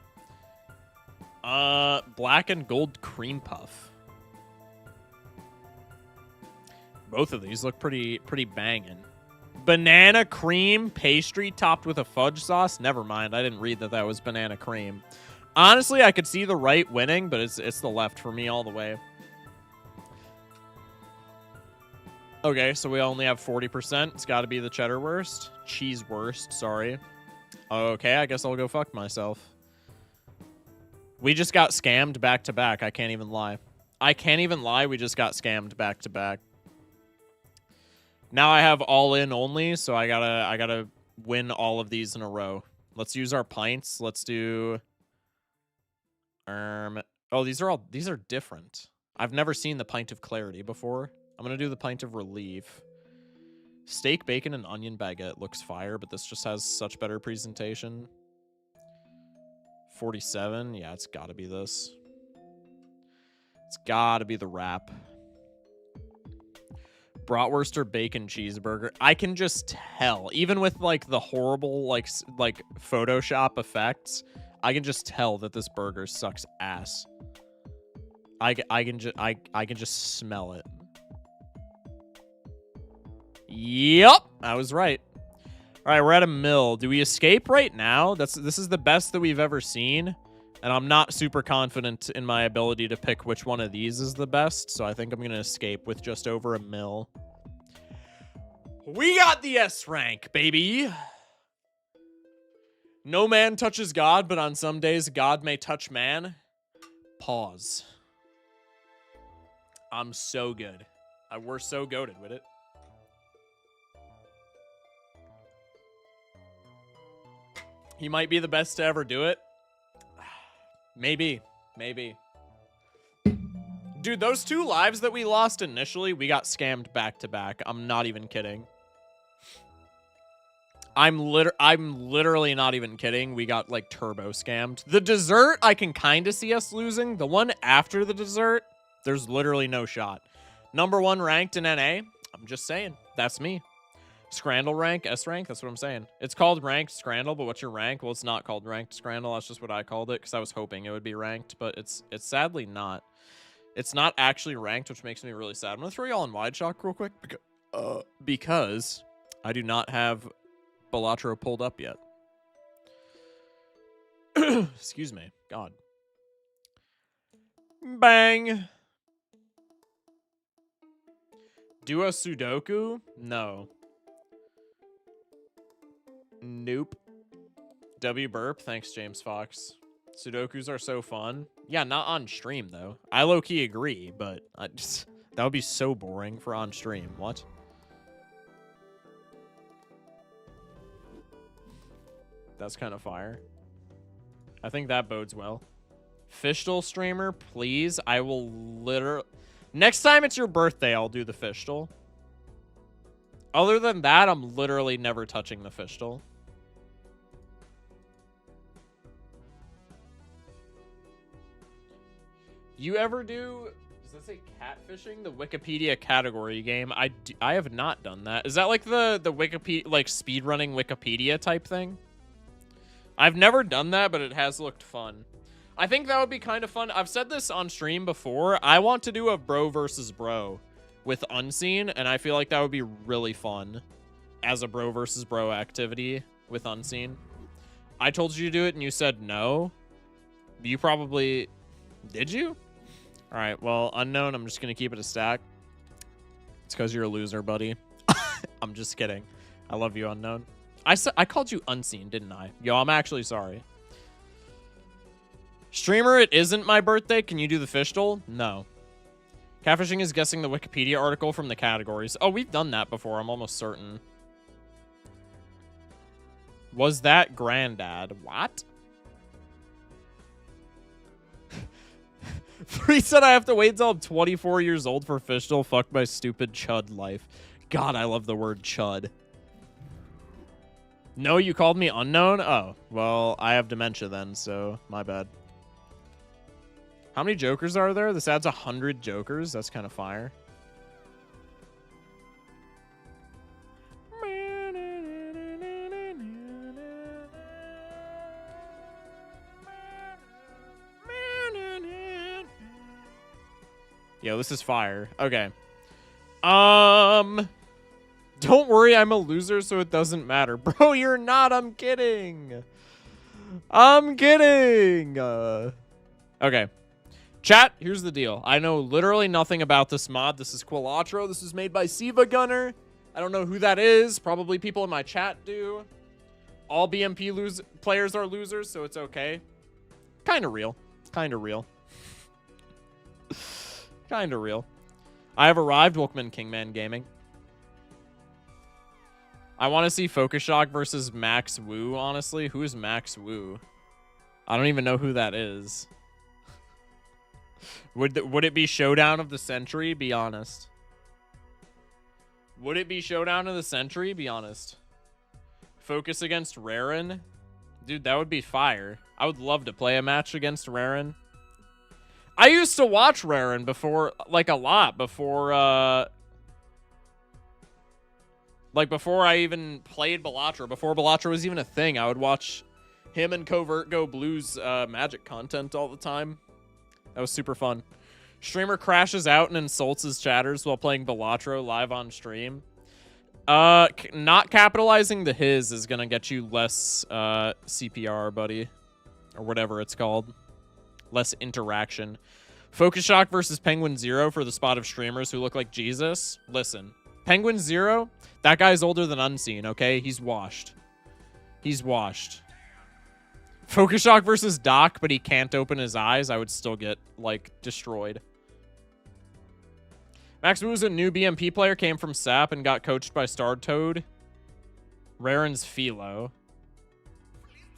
Black and gold cream puff. Both of these look pretty banging. Banana cream pastry topped with a fudge sauce. Never mind. I didn't read that was banana cream. Honestly, I could see the right winning, but it's the left for me all the way. Okay, so we only have 40%. It's got to be the cheddar wurst. Cheese wurst, sorry. Okay, I guess I'll go fuck myself. We just got scammed back to back. I can't even lie. I can't even lie. We just got scammed back to back. Now I have all in only, so I gotta win all of these in a row. Let's use our pints. Let's do oh, these are different. I've never seen the pint of clarity before. I'm gonna do the pint of relief. Steak, bacon, and onion baguette looks fire, but this just has such better presentation. 47. Yeah, it's gotta be this. It's gotta be the wrap. Bratwurst or bacon cheeseburger. I can just tell, even with like the horrible like Photoshop effects, I can just tell that this burger sucks ass. I can just smell it. Yup, I was right. All right, we're at a mill. Do we escape right now? This is the best that we've ever seen. And I'm not super confident in my ability to pick which one of these is the best, so I think I'm going to escape with just over a mil. We got the S rank, baby! No man touches God, but on some days, God may touch man. Pause. I'm so good. We're so goated with it. He might be the best to ever do it. Maybe. Dude, those 2 lives that we lost initially, we got scammed back to back. I'm not even kidding. I'm literally not even kidding. We got like turbo scammed. The dessert, I can kind of see us losing. The one after the dessert, there's literally no shot. Number 1 ranked in NA. I'm just saying. That's me. Scrandle rank, S rank, that's what I'm saying. It's called ranked Scrandle, but what's your rank? Well, it's not called ranked Scrandle. That's just what I called it because I was hoping it would be ranked, but it's sadly not. It's not actually ranked, which makes me really sad. I'm going to throw y'all in wide shock real quick because I do not have Balatro pulled up yet. Excuse me. God. Bang. Do a Sudoku? No. Nope. W burp. Thanks, James Fox. Sudokus are so fun. Yeah, not on stream, though. I low-key agree, but that would be so boring for on stream. What? That's kind of fire. I think that bodes well. Fishtal streamer, please. I will literally... Next time it's your birthday, I'll do the Fishtal. Other than that, I'm literally never touching the Fishtal. You ever do... Does that say catfishing? The Wikipedia category game. I have not done that. Is that like the Wikipedia, like speedrunning Wikipedia type thing? I've never done that, but it has looked fun. I think that would be kind of fun. I've said this on stream before. I want to do a bro versus bro with Unseen, and I feel like that would be really fun as a bro versus bro activity with Unseen. I told you to do it, and you said no. You probably... Did you? All right, well, Unknown, I'm just going to keep it a stack. It's because you're a loser, buddy. I'm just kidding. I love you, Unknown. I called you Unseen, didn't I? Yo, I'm actually sorry. Streamer, it isn't my birthday. Can you do the Fishtal? No. Catfishing is guessing the Wikipedia article from the categories. Oh, we've done that before. I'm almost certain. Was that Granddad? What? Free said I have to wait until I'm 24 years old for Fishtal. Fuck my stupid chud life. God, I love the word chud. No, you called me Unknown? Oh, well, I have dementia then, so my bad. How many Jokers are there? This adds 100 Jokers. That's kind of fire. Yo, this is fire. Okay. Don't worry, I'm a loser, so it doesn't matter. Bro, you're not. I'm kidding. I'm kidding. Okay. Chat, here's the deal. I know literally nothing about this mod. This is Quillatro. This is made by Siva Gunner. I don't know who that is. Probably people in my chat do. All BMP players are losers, so it's okay. Kind of real. Kind of real. Kind of real. I have arrived, Wolfman Kingman Gaming. I want to see Focus Shock versus Max Wu, honestly. Who is Max Wu? I don't even know who that is. Would it be Showdown of the Century? Be honest. Would it be Showdown of the Century? Be honest. Focus against Raren? Dude, that would be fire. I would love to play a match against Raren. I used to watch Raren before, like a lot, before I even played Balatro. Before Balatro was even a thing, I would watch him and Covert Go Blues Magic content all the time. That was super fun. Streamer crashes out and insults his chatters while playing Balatro live on stream. Not capitalizing the his is gonna get you less CPR, buddy. Or whatever it's called. Less interaction. Focus Shock versus Penguin Zero for the spot of streamers who look like Jesus. Listen. Penguin Zero, that guy's older than Unseen, okay? He's washed. He's washed. Focus Shock versus Doc, but he can't open his eyes. I would still get, like, destroyed. Max Wu's a new BMP player, came from SAP and got coached by Star Toad. Raren's Philo.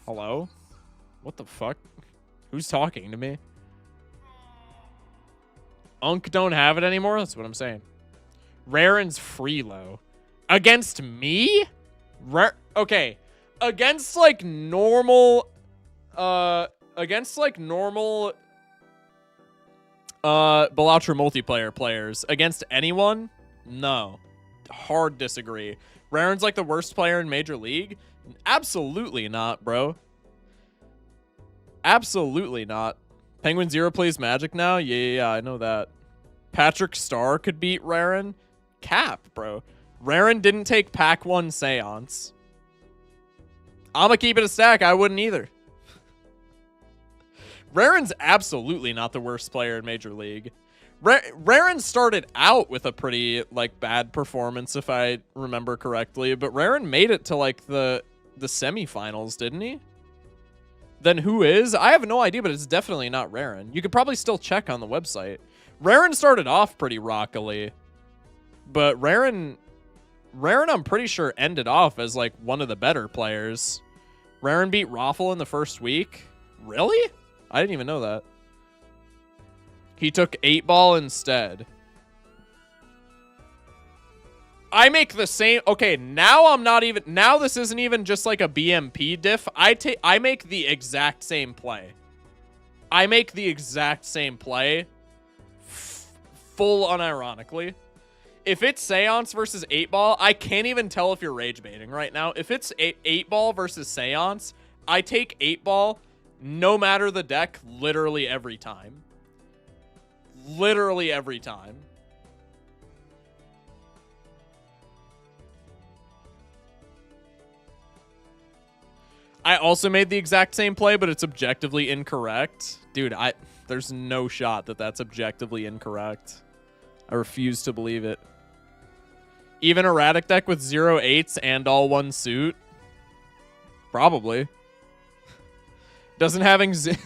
Hello? What the fuck? Who's talking to me? Unk don't have it anymore? That's what I'm saying. Raren's Freelo. Against me? Okay. Against, like, normal... Balatro multiplayer players. Against anyone? No. Hard disagree. Raren's, like, the worst player in Major League? Absolutely not, bro. Absolutely not. Penguin Zero plays Magic now? Yeah, I know that. Patrick Starr could beat Raren? Cap, bro. Raren didn't take Pack 1 Seance. I'ma keep it a stack. I wouldn't either. Raren's absolutely not the worst player in Major League. Raren started out with a pretty, like, bad performance, if I remember correctly. But Raren made it to, like, the semifinals, didn't he? Then who is? I have no idea, but it's definitely not Raren. You could probably still check on the website. Raren started off pretty rockily, but Raren I'm pretty sure ended off as like one of the better players. Raren beat Raffle in the first week. Really? I didn't even know that. He took 8-ball instead. I make the same. Okay, now I'm not even. Now this isn't even just like a BMP diff. I make the exact same play. I make the exact same play. Full unironically. If it's Seance versus 8-ball, I can't even tell if you're rage baiting right now. If it's 8-ball versus Seance, I take 8-ball no matter the deck literally every time. Literally every time. I also made the exact same play, but it's objectively incorrect. Dude, there's no shot that that's objectively incorrect. I refuse to believe it. Even erratic deck with 0 8s and all one suit? Probably. Doesn't having 0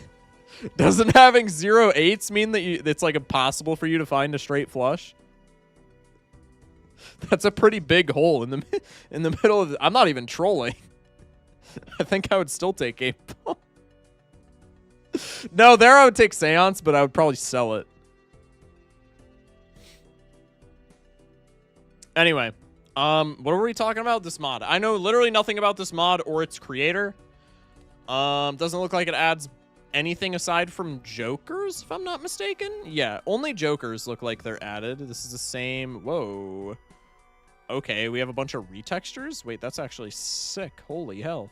8s mean that it's like impossible for you to find a straight flush? That's a pretty big hole in the middle of I'm not even trolling. I think I would still take 8-ball. No, there I would take Seance, but I would probably sell it. Anyway, what were we talking about? This mod. I know literally nothing about this mod or its creator. Doesn't look like it adds anything aside from Jokers, if I'm not mistaken. Yeah, only Jokers look like they're added. This is the same. Whoa. Okay, we have a bunch of retextures. Wait, that's actually sick. Holy hell.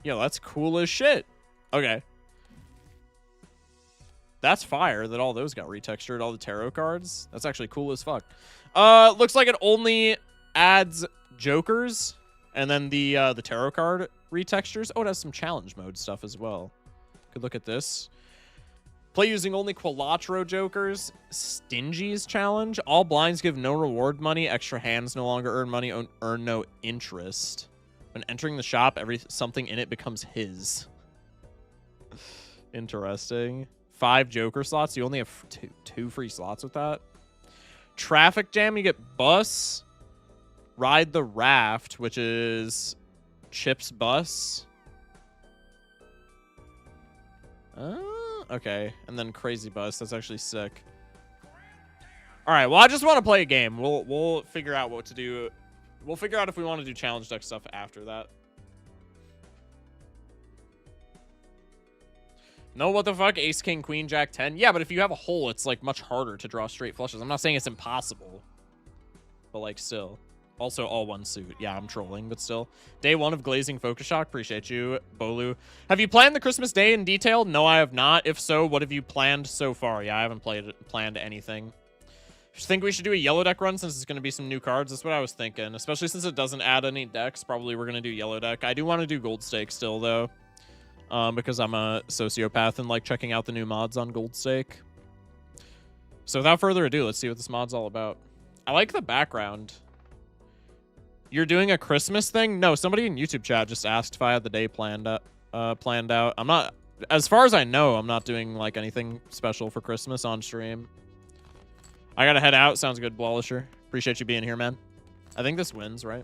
Yo, that's cool as shit. Okay. That's fire that all those got retextured, all the tarot cards. That's actually cool as fuck. Looks like it only adds Jokers and then the tarot card retextures. Oh, it has some challenge mode stuff as well. Could look at this. Play using only Quillatro Jokers. Stingy's challenge. All blinds give no reward money. Extra hands no longer earn money. Earn no interest. When entering the shop, something in it becomes his. Interesting. 5 Joker slots. You only have two free slots with that. Traffic Jam, you get Bus. Ride the Raft, which is Chip's Bus. Okay. And then Crazy Bus. That's actually sick. All right. Well, I just want to play a game. We'll figure out what to do. We'll figure out if we want to do challenge deck stuff after that. No, what the fuck? Ace, King, Queen, Jack, 10. Yeah, but if you have a hole, it's like much harder to draw straight flushes. I'm not saying it's impossible, but like still. Also, all one suit. Yeah, I'm trolling, but still. Day 1 of Glazing Focus Shock. Appreciate you, Bolu. Have you planned the Christmas day in detail? No, I have not. If so, what have you planned so far? Yeah, I haven't planned anything. I think we should do a yellow deck run since it's going to be some new cards. That's what I was thinking, especially since it doesn't add any decks. Probably we're going to do yellow deck. I do want to do Gold Stake still, though, because I'm a sociopath and like checking out the new mods on Gold Stake. So without further ado, let's see what this mod's all about. I like the background. You're doing a Christmas thing? No, somebody in YouTube chat just asked if I had the day planned out. I'm not, as far as I know, I'm not doing like anything special for Christmas on stream. I gotta head out. Sounds good, Blallisher. Appreciate you being here, man. I think this wins, right?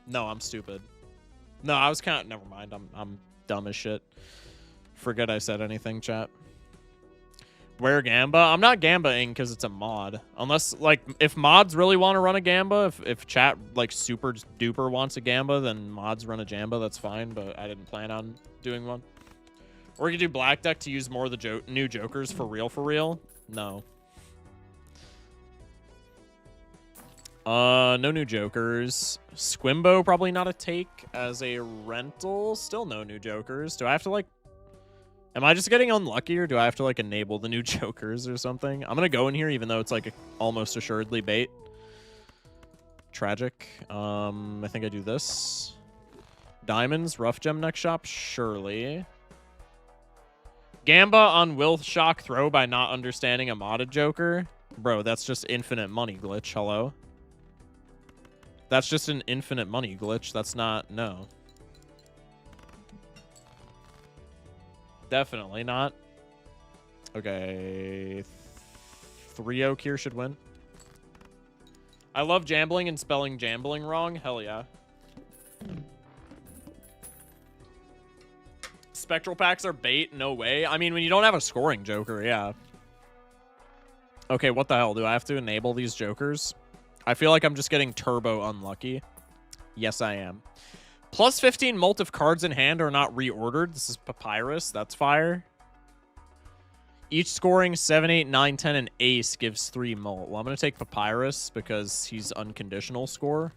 No, I'm stupid. No, I was kind of... Never mind. I'm dumb as shit. Forget I said anything, chat. Where Gamba? I'm not Gambaing because it's a mod. Unless, like, if mods really want to run a Gamba, if chat, like, super duper wants a Gamba, then mods run a Jamba. That's fine, but I didn't plan on doing one. Or you could do black deck to use more of the new Jokers for real. No. No new Jokers. Squimbo, probably not a take as a rental. Still no new Jokers. Do I have to, like... Am I just getting unlucky, or do I have to, like, enable the new Jokers or something? I'm gonna go in here, even though it's, like, almost assuredly bait. Tragic. I think I do this. Diamonds, Rough Gem next shop, surely. Gamba on Will Shock throw by not understanding a modded Joker. Bro, that's just infinite money glitch. Hello? That's just an infinite money glitch. That's not... No. Definitely not. Okay. 3 oak here should win. I love jambling and spelling jambling wrong. Hell yeah. Spectral packs are bait? No way. I mean, when you don't have a scoring joker, yeah. Okay, what the hell? Do I have to enable these jokers? I feel like I'm just getting turbo unlucky. Yes, I am. Plus 15 mult if cards in hand are not reordered. This is Papyrus. That's fire. Each scoring 7, 8, 9, 10, and ace gives 3 mult. Well, I'm going to take Papyrus because he's unconditional score.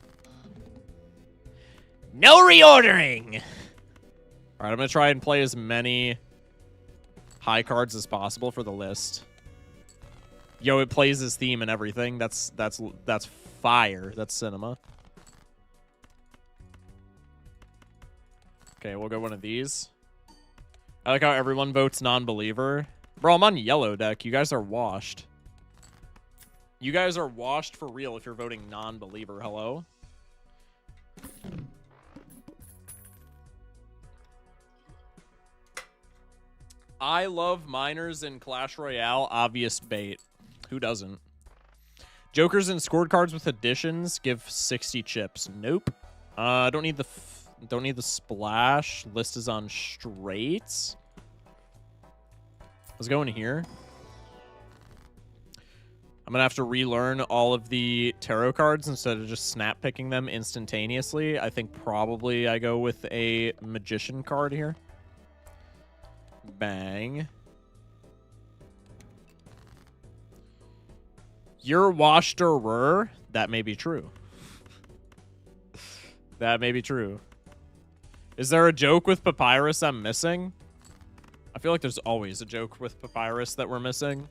No reordering! All right, I'm going to try and play as many high cards as possible for the list. Yo, it plays his theme and everything. That's fire. That's cinema. Okay, we'll go one of these. I like how everyone votes non-believer. Bro, I'm on yellow deck. You guys are washed. You guys are washed for real if you're voting non-believer. Hello? I love miners in Clash Royale. Obvious bait. Who doesn't? Jokers and scored cards with additions give 60 chips. Nope. Don't need the splash. List is on straight. Let's go in here. I'm going to have to relearn all of the tarot cards instead of just snap picking them instantaneously. I think probably I go with a magician card here. Bang. You're washed-er. That may be true. That may be true. Is there a joke with Papyrus I'm missing? I feel like there's always a joke with Papyrus that we're missing.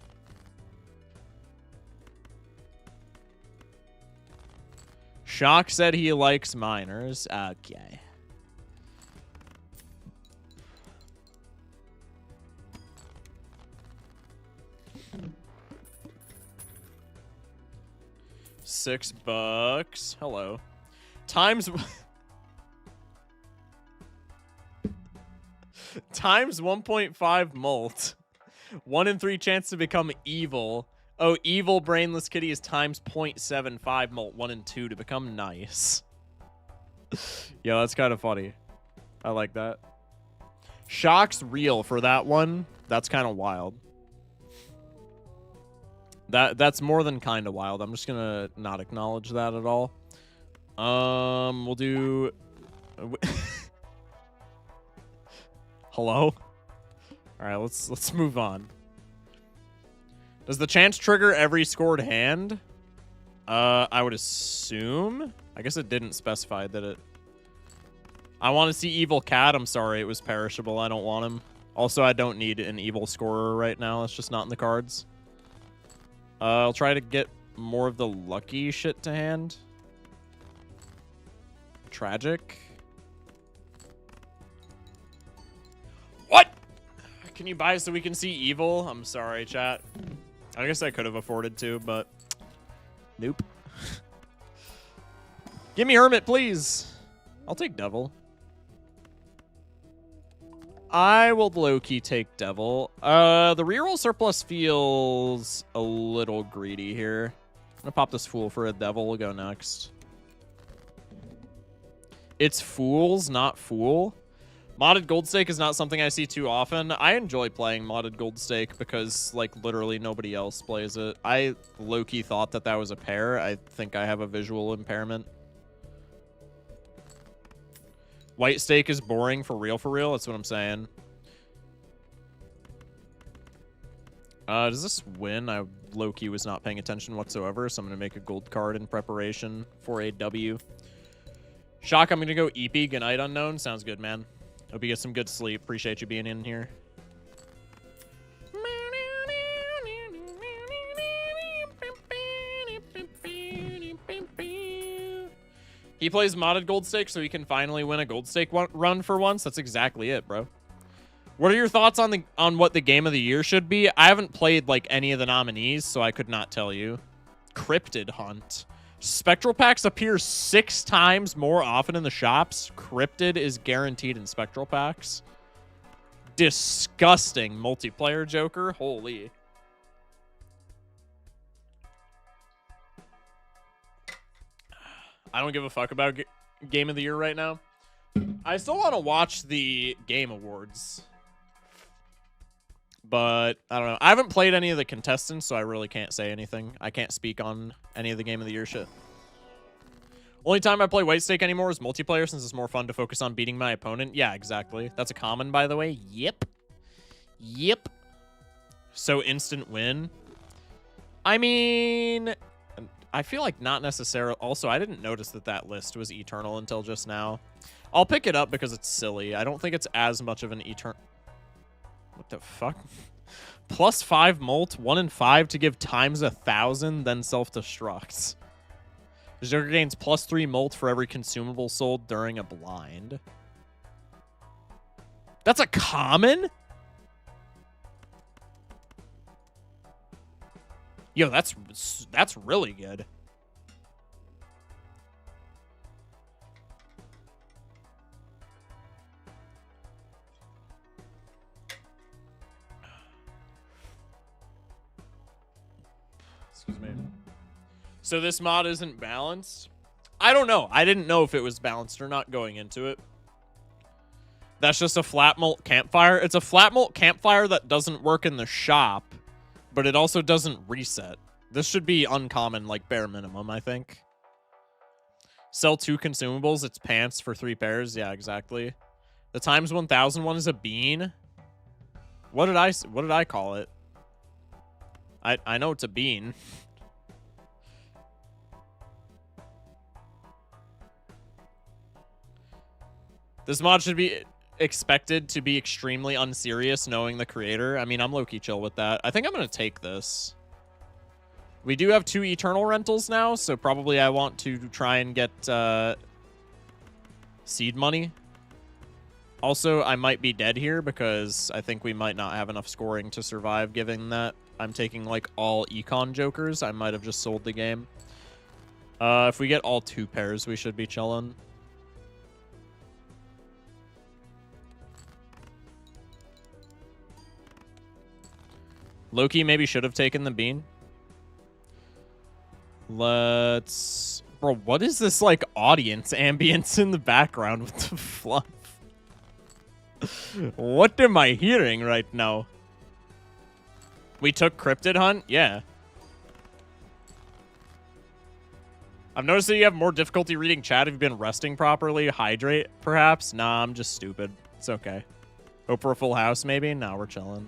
Shock said he likes miners. Okay. $6. Hello. Times 1.5 mult. 1 in 3 chance to become evil. Oh, evil brainless kitty is times 0.75 mult. 1 in 2 to become nice. Yeah, that's kind of funny. I like that. Shock's real for that one. That's kind of wild. That's more than kind of wild. I'm just gonna not acknowledge that at all. We'll do. Hello. All right, let's move on. Does the chance trigger every scored hand? I would assume. I guess it didn't specify that it. I want to see Evil Cat. I'm sorry, it was perishable. I don't want him. Also, I don't need an evil scorer right now. It's just not in the cards. I'll try to get more of the lucky shit to hand. Tragic. What? Can you buy so we can see evil? I'm sorry, chat. I guess I could have afforded to, but nope. Give me Hermit, please. I'll take Devil. I will low-key take Devil. The reroll surplus feels a little greedy here. I'm gonna pop this Fool for a Devil. We'll go next. It's Fools, not Fool. Modded Gold Stake is not something I see too often. I enjoy playing Modded Gold Stake because, like, literally nobody else plays it. I low-key thought that that was a pair. I think I have a visual impairment. White Stake is boring for real, That's what I'm saying. Does this win? I low-key was not paying attention whatsoever, so I'm going to make a gold card in preparation for a W. Shock, I'm going to go EP. Good night, Unknown. Sounds good, man. Hope you get some good sleep. Appreciate you being in here. He plays modded Gold Stake so he can finally win a Gold Stake run for once. That's exactly it, bro. What are your thoughts on what the game of the year should be? I haven't played like any of the nominees, so I could not tell you. Cryptid Hunt. Spectral packs appear 6 times more often in the shops. Cryptid is guaranteed in Spectral packs. disgusting multiplayer Joker. Holy. I don't give a fuck about Game of the Year right now. I still want to watch the Game Awards. But, I don't know. I haven't played any of the contestants, so I really can't say anything. I can't speak on any of the Game of the Year shit. Only time I play White Stake anymore is multiplayer, since it's more fun to focus on beating my opponent. Yeah, exactly. That's a common, by the way. Yep. Yep. So instant win. I mean, I feel like not necessarily. Also, I didn't notice that that list was eternal until just now. I'll pick it up because it's silly. I don't think it's as much of an eternal. What the fuck? +5 molt, 1 in 5 to give times 1,000, then self-destructs. The Joker gains +3 molt for every consumable sold during a blind. That's a common? Yo, that's really good. Excuse me. So this mod isn't balanced? I don't know. I didn't know if it was balanced or not going into it. That's just a flat molt campfire. It's a flat molt campfire that doesn't work in the shop, but it also doesn't reset. This should be uncommon, like bare minimum, I think. Sell 2 consumables. It's pants for 3 pairs. Yeah, exactly. The times 1,000 one is a bean. What did I call it? I know it's a bean. This mod should be expected to be extremely unserious, knowing the creator. I mean, I'm low-key chill with that. I think I'm going to take this. We do have 2 Eternal rentals now, so probably I want to try and get seed money. Also, I might be dead here because I think we might not have enough scoring to survive, given that I'm taking, like, all Econ Jokers. I might have just sold the game. If we get all 2 pairs, we should be chilling. Loki maybe should have taken the bean. Let's... Bro, what is this, like, audience ambience in the background with the fluff? What am I hearing right now? We took Cryptid Hunt? Yeah. I've noticed that you have more difficulty reading chat if you've been resting properly. Hydrate, perhaps? Nah, I'm just stupid. It's okay. Hope for a full house, maybe? Nah, we're chilling.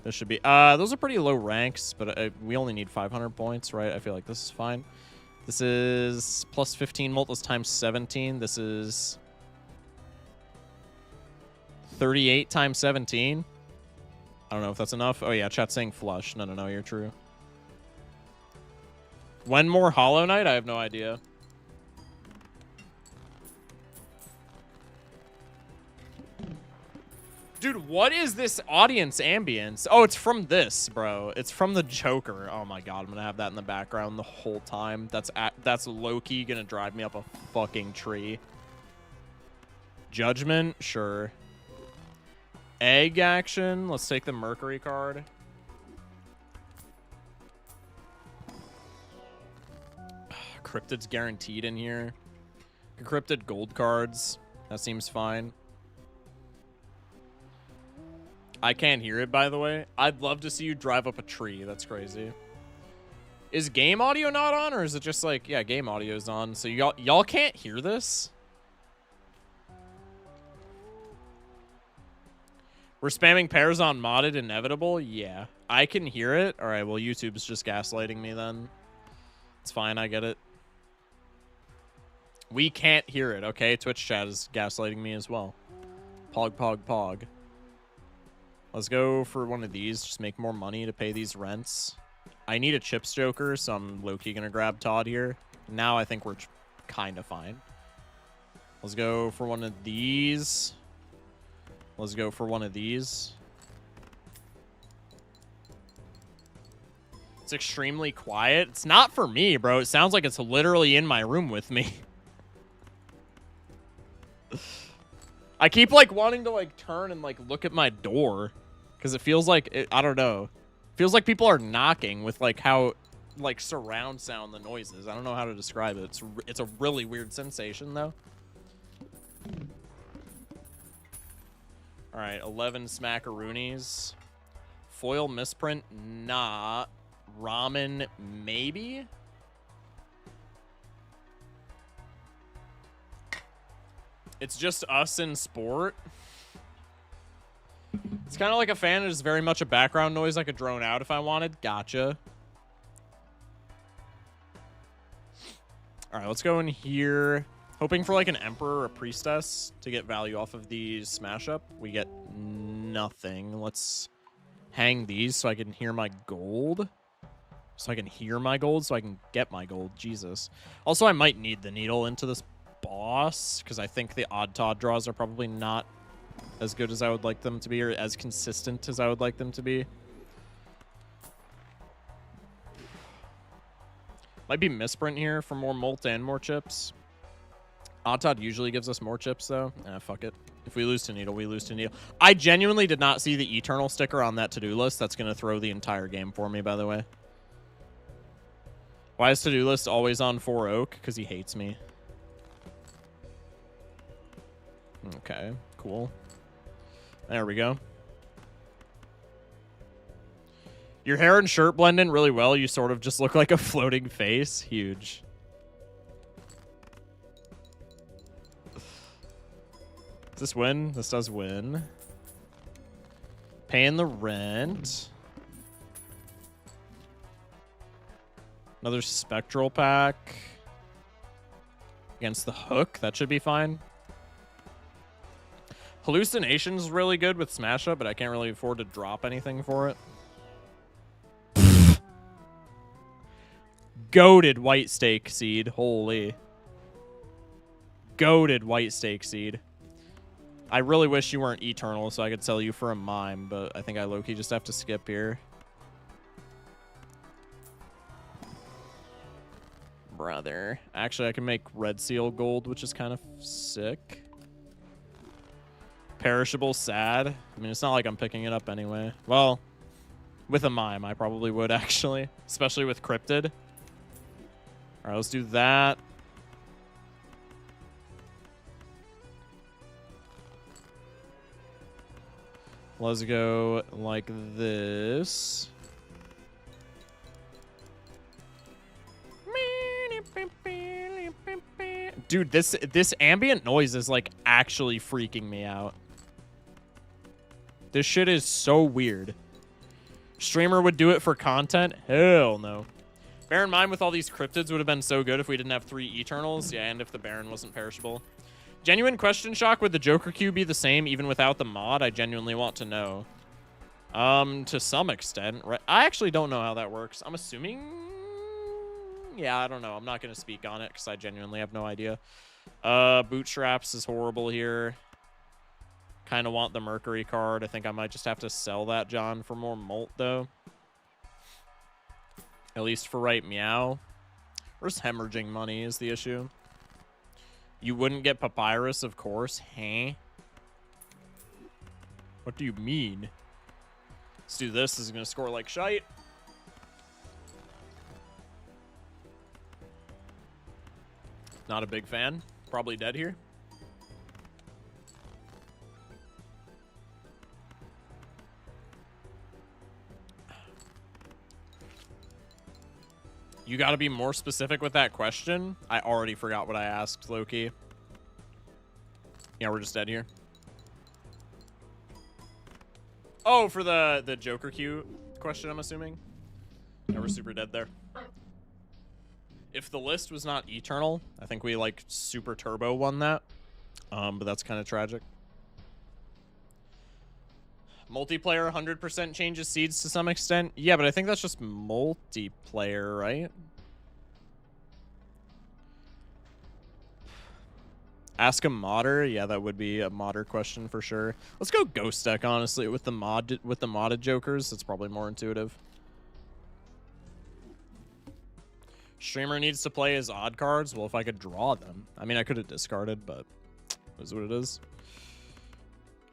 This should be... those are pretty low ranks, but we only need 500 points, right? I feel like this is fine. This is plus 15 molt. This times 17. This is 38 times 17. I don't know if that's enough. Oh, yeah, chat's saying flush. No, you're true. When more Hollow Knight? I have no idea. Dude, what is this audience ambience? Oh, it's from this, bro. It's from the Joker. Oh my god, I'm gonna have that in the background the whole time. That's low-key gonna drive me up a fucking tree. Judgment? Sure. Egg action. Let's take the Mercury card. Cryptid's guaranteed in here. Cryptid gold cards. That seems fine. I can't hear it, by the way. I'd love to see you drive up a tree. That's crazy. Is game audio not on, or is it just like, yeah, game audio's on, so y'all can't hear this? We're spamming pairs on modded inevitable? Yeah. I can hear it. All right, well, YouTube's just gaslighting me then. It's fine, I get it. We can't hear it, okay? Twitch chat is gaslighting me as well. Pog, pog, pog. Let's go for one of these. Just make more money to pay these rents. I need a Chips Joker, so I'm low-key going to grab Todd here. Now I think we're kind of fine. Let's go for one of these. Let's go for one of these. It's extremely quiet. It's not for me, bro. It sounds like it's literally in my room with me. I keep like wanting to like turn and like look at my door because it feels like I don't know. It feels like people are knocking with like how like surround sound the noises. I don't know how to describe it. It's a really weird sensation though. All right, 11 smackaroonies. Foil misprint, nah. Ramen, maybe. It's just us in sport. It's kind of like a fan. It's very much a background noise I could drone out if I wanted. Gotcha. All right, let's go in here. Hoping for like an emperor or a priestess to get value off of these smash up. We get nothing. Let's hang these so I can hear my gold. So I can hear my gold so I can get my gold. Jesus. Also, I might need the needle into this boss because I think the odd Todd draws are probably not as good as I would like them to be or as consistent as I would like them to be. Might be misprint here for more molt and more chips. Odd Todd usually gives us more chips though. Fuck it. If we lose to needle, we lose to needle. I genuinely did not see the eternal sticker on that to-do list. That's going to throw the entire game for me, by the way. Why is to-do list always on 4 oak? Because he hates me. Okay, cool. There we go. Your hair and shirt blend in really well. You sort of just look like a floating face. Huge. Does this win? This does win. Paying the rent. Another spectral pack. Against the hook. That should be fine. Hallucination's really good with Smash Up, but I can't really afford to drop anything for it. Goated white stake seed. Holy. Goated white stake seed. I really wish you weren't eternal so I could sell you for a mime, but I think I low-key just have to skip here. Brother. Actually, I can make red seal gold, which is kind of sick. Perishable sad. I mean, it's not like I'm picking it up anyway. Well, with a mime, I probably would, actually. Especially with cryptid. All right, let's do that. Let's go like this. Dude, this ambient noise is like actually freaking me out. This shit is so weird. Streamer would do it for content? Hell no. Bear in mind, with all these cryptids, would have been so good if we didn't have 3 Eternals. Yeah, and if the Baron wasn't perishable. Genuine question, Shock. Would the Joker Q be the same even without the mod? I genuinely want to know. To some extent. Right? I actually don't know how that works. I'm assuming... Yeah, I don't know. I'm not going to speak on it because I genuinely have no idea. Bootstraps is horrible here. Kind of want the Mercury card. I think I might just have to sell that, John, for more molt, though. At least for right meow. Where's hemorrhaging money is the issue. You wouldn't get Papyrus, of course. Huh? What do you mean? Let's do this. This is going to score like shite. Not a big fan. Probably dead here. You got to be more specific with that question. I already forgot what I asked, Loki. Yeah, we're just dead here. Oh, for the Joker Q question, I'm assuming. Yeah, we're super dead there. If the list was not eternal, I think we like super turbo won that. But that's kind of tragic. Multiplayer 100% changes seeds to some extent. Yeah, but I think that's just multiplayer, right? Ask a modder. Yeah, that would be a modder question for sure. Let's go ghost deck, honestly, with the modded jokers. It's probably more intuitive. Streamer needs to play his odd cards. Well, if I could draw them. I mean, I could have discarded, but it is what it is.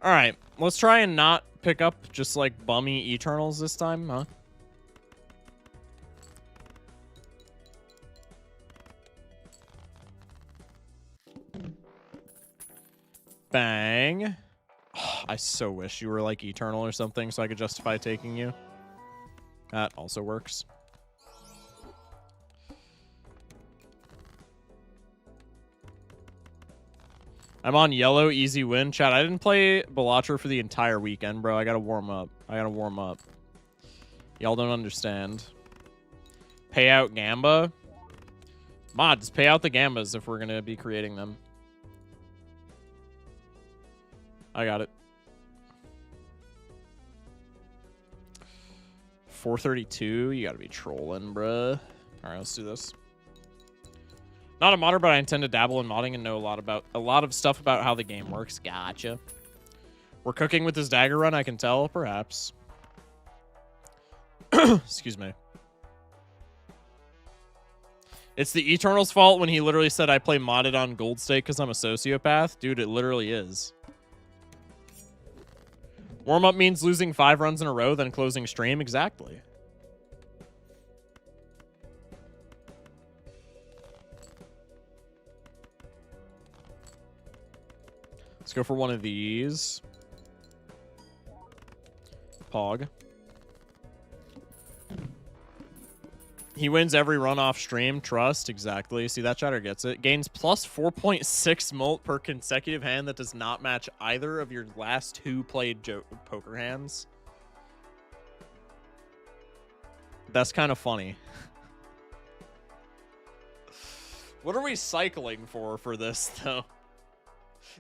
All right, let's try and not pick up just like bummy Eternals this time, huh? Bang. Oh, I so wish you were like Eternal or something so I could justify taking you. That also works. I'm on yellow, easy win. Chat, I didn't play Balatro for the entire weekend, bro. I gotta warm up. Y'all don't understand. Pay out Gamba. Mods, pay out the Gambas if we're gonna be creating them. I got it. 432. You gotta be trolling, bruh. All right, let's do this. Not a modder, but I intend to dabble in modding and know a lot of stuff about how the game works. Gotcha. We're cooking with this dagger run, I can tell, perhaps. Excuse me. It's the Eternal's fault when he literally said I play modded on Gold Stake because I'm a sociopath. Dude, it literally is. Warm-up means losing 5 runs in a row, then closing stream. Exactly. Let's go for one of these. Pog. He wins every run off stream. Trust. Exactly. See, that chatter gets it. Gains plus 4.6 mult per consecutive hand that does not match either of your last 2 played poker hands. That's kind of funny. What are we cycling for this, though?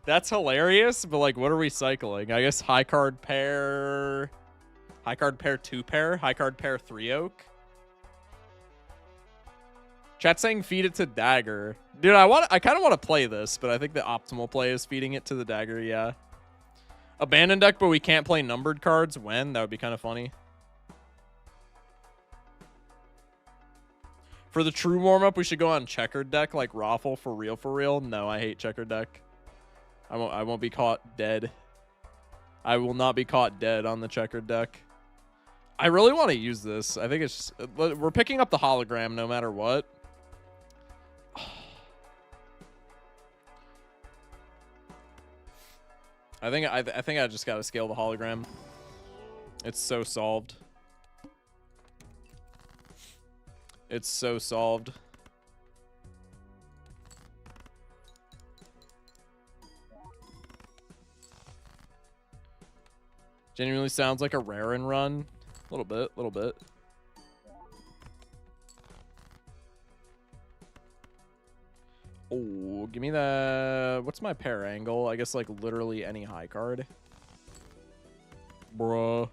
That's hilarious, but, like, what are we cycling? I guess high card pair 2 pair, high card pair 3 oak. Chat saying feed it to dagger. Dude, I kind of want to play this, but I think the optimal play is feeding it to the dagger, yeah. Abandon deck, but we can't play numbered cards when? That would be kind of funny. For the true warm-up, we should go on checkered deck like Raffle for real. No, I hate checkered deck. I won't be caught dead. I will not be caught dead on the checkered deck. I really want to use this. I think it's we're picking up the hologram no matter what. I think I just got to scale the hologram. It's so solved. It's so solved. Genuinely sounds like a rare and run. A little bit. Oh, give me the... What's my pair angle? I guess, like, literally any high card. Bruh.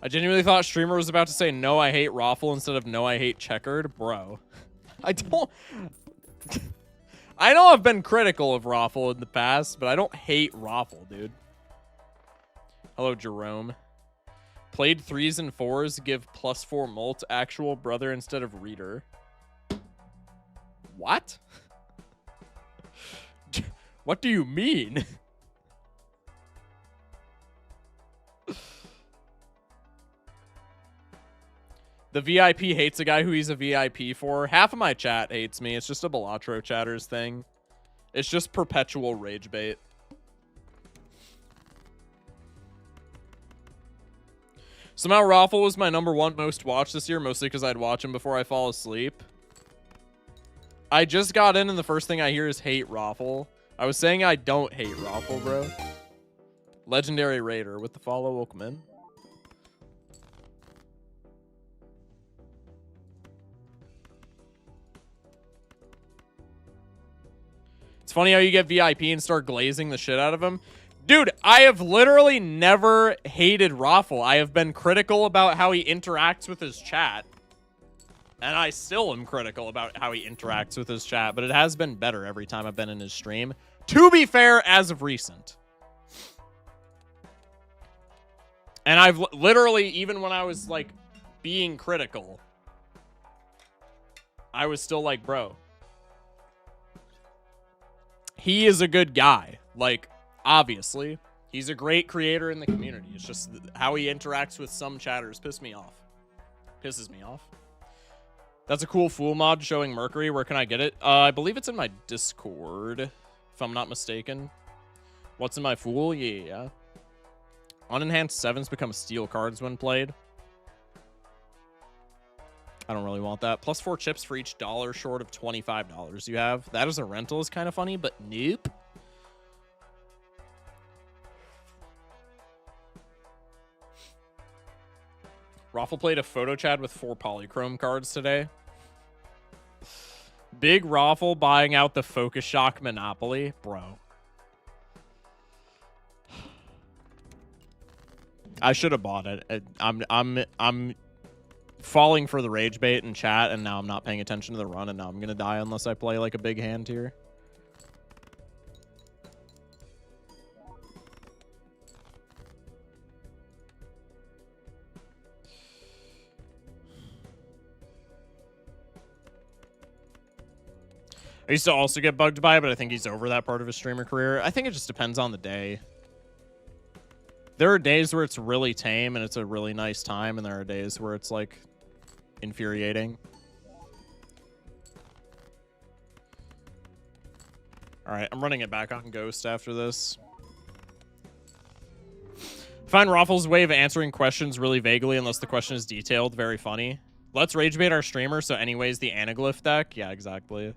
I genuinely thought streamer was about to say, no, I hate Raffle instead of no, I hate checkered. Bro. I don't... I know I've been critical of Raffle in the past, but I don't hate Raffle, dude. Hello, Jerome. Played 3s and 4s, give +4 mult, actual brother instead of reader. What? What do you mean? The VIP hates a guy who he's a VIP for. Half of my chat hates me. It's just a Balatro chatters thing. It's just perpetual rage bait. Somehow Raffle was my #1 most watched this year, mostly because I'd watch him before I fall asleep. I just got in and the first thing I hear is hate Raffle. I was saying I don't hate Raffle, bro. Legendary Raider with the follow. Welcome in. It's funny how you get VIP and start glazing the shit out of him. Dude, I have literally never hated Raffle. I have been critical about how he interacts with his chat. And I still am critical about how he interacts with his chat, but it has been better every time I've been in his stream. To be fair, as of recent. And I've literally, even when I was, like, being critical, I was still like, bro, he is a good guy. Like, obviously. He's a great creator in the community. It's just how he interacts with some chatters pisses me off. That's a cool Fool mod showing Mercury. Where can I get it? I believe it's in my Discord, if I'm not mistaken. What's in my Fool? Yeah. Unenhanced 7s become steel cards when played. I don't really want that. Plus 4 chips for each dollar short of $25 you have. That as a rental is kind of funny, but nope. Raffle played a photo chat with 4 polychrome cards today. Big Raffle buying out the Focus Shock Monopoly. Bro. I should have bought it. I'm falling for the rage bait in chat, and now I'm not paying attention to the run, and now I'm gonna die unless I play like a big hand here. I used to also get bugged by it, but I think he's over that part of his streamer career. I think it just depends on the day. There are days where it's really tame and it's a really nice time, and there are days where it's, like, infuriating. Alright, I'm running it back on Ghost after this. I find Raffle's way of answering questions really vaguely unless the question is detailed very funny. Let's rage bait our streamer, so anyways, the Anaglyph deck? Yeah, exactly.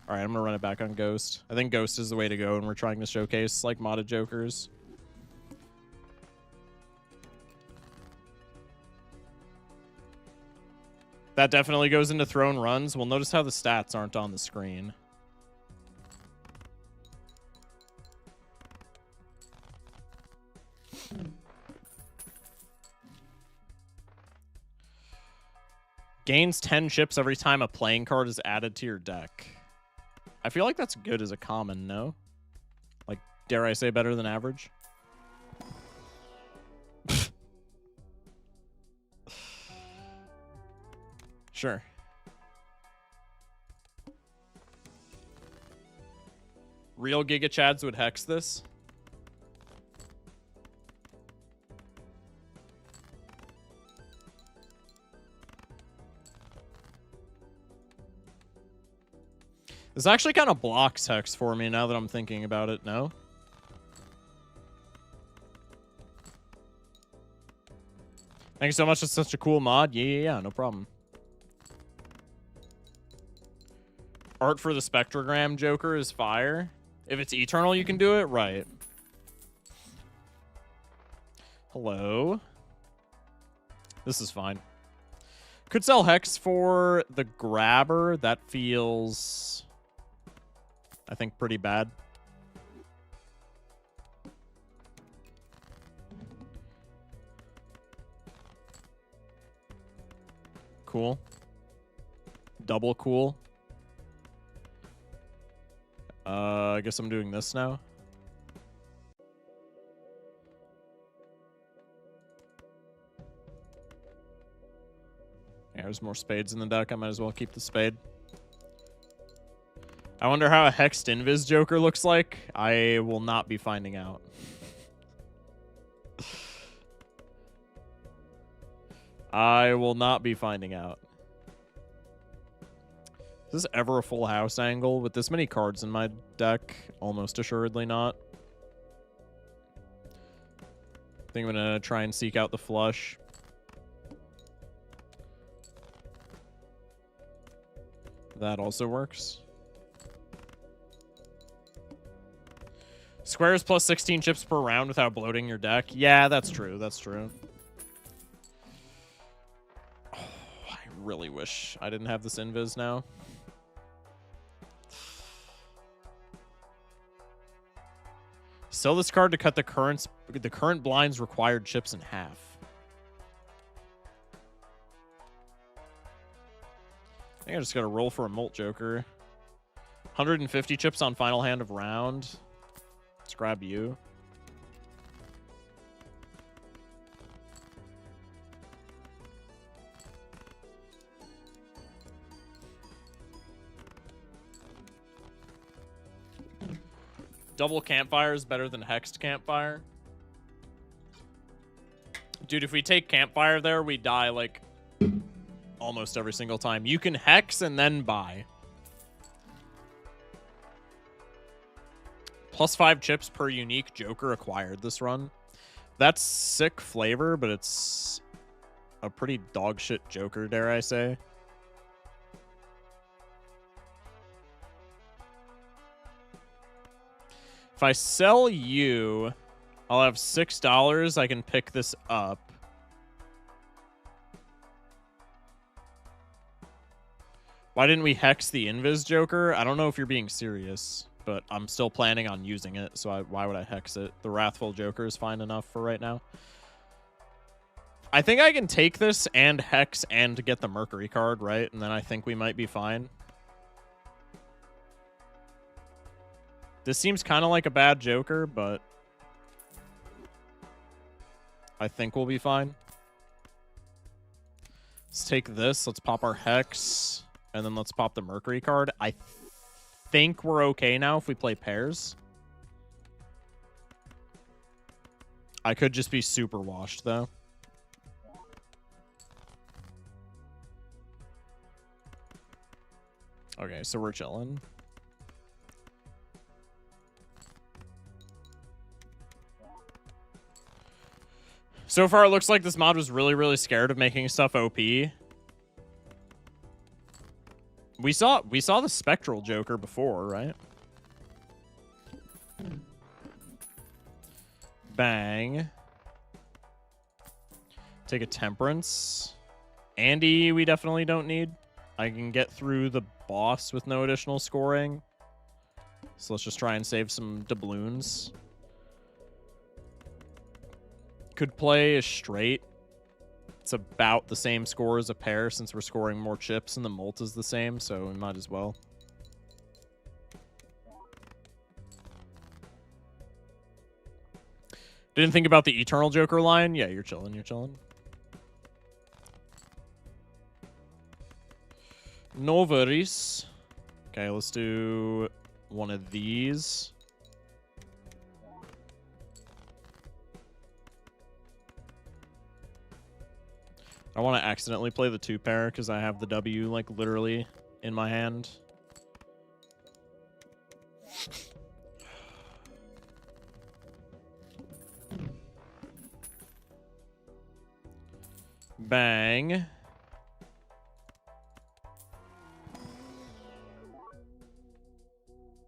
Alright, I'm gonna run it back on Ghost. I think Ghost is the way to go, and we're trying to showcase, like, modded jokers. That definitely goes into throne runs. Well, notice how the stats aren't on the screen. Gains 10 chips every time a playing card is added to your deck. I feel like that's good as a common, no? Like, dare I say better than average? Sure. Real Giga Chads would hex this. This actually kind of blocks hex for me now that I'm thinking about it, no? Thank you so much. It's such a cool mod. Yeah, no problem. Art for the Spectrogram Joker is fire. If it's eternal, you can do it? Right. Hello. This is fine. Could sell Hex for the Grabber. That feels, I think, pretty bad. Cool. Double cool. I guess I'm doing this now. Yeah, there's more spades in the deck. I might as well keep the spade. I wonder how a Hexed Invis Joker looks like. I will not be finding out. I will not be finding out. Is this ever a full house angle? With this many cards in my deck, almost assuredly not. I think I'm going to try and seek out the flush. That also works. Squares plus 16 chips per round without bloating your deck. Yeah, that's true. That's true. Oh, I really wish I didn't have this invis now. Sell this card to cut the current blind's required chips in half. I think I just got to roll for a Molt Joker. 150 chips on final hand of round. Let's grab you. Double campfire is better than hexed campfire. Dude, if we take campfire there, we die, like, almost every single time. You can hex and then buy. +5 chips per unique Joker acquired this run. That's sick flavor, but it's a pretty dog shit Joker, dare I say. If I sell you, I'll have $6. I can pick this up. Why didn't we hex the Invis Joker? I don't know if you're being serious, but I'm still planning on using it, so why would I hex it? The Wrathful Joker is fine enough for right now. I think I can take this and hex and get the Mercury card, right? And then I think we might be fine. This seems kind of like a bad Joker, but I think we'll be fine. Let's take this. Let's pop our Hex, and then let's pop the Mercury card. I think we're okay now if we play pairs. I could just be super washed, though. Okay, so we're chilling. So far, it looks like this mod was really, really scared of making stuff OP. We saw the Spectral Joker before, right? Bang. Take a Temperance. Andy, we definitely don't need. I can get through the boss with no additional scoring. So let's just try and save some doubloons. Could play a straight. It's about the same score as a pair since we're scoring more chips and the mult is the same, so we might as well. Didn't think about the Eternal Joker line? Yeah, you're chilling, you're chilling. No worries. Okay, let's do one of these. I want to accidentally play the 2-pair because I have the W, like, literally in my hand. Bang.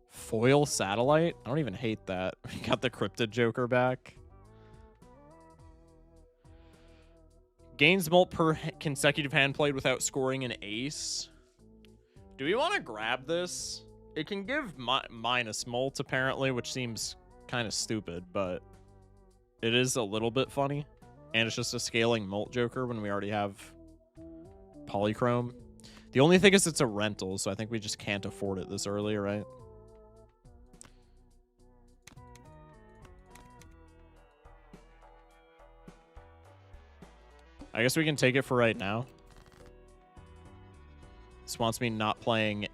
Foil Satellite? I don't even hate that. We got the Cryptid Joker back. Gains mult per consecutive hand played without scoring an ace. Do we want to grab this? It can give minus mult, apparently, which seems kind of stupid, but it is a little bit funny. And it's just a scaling mult Joker when we already have Polychrome. The only thing is it's a rental, so I think we just can't afford it this early, right? I guess we can take it for right now. This wants me not playing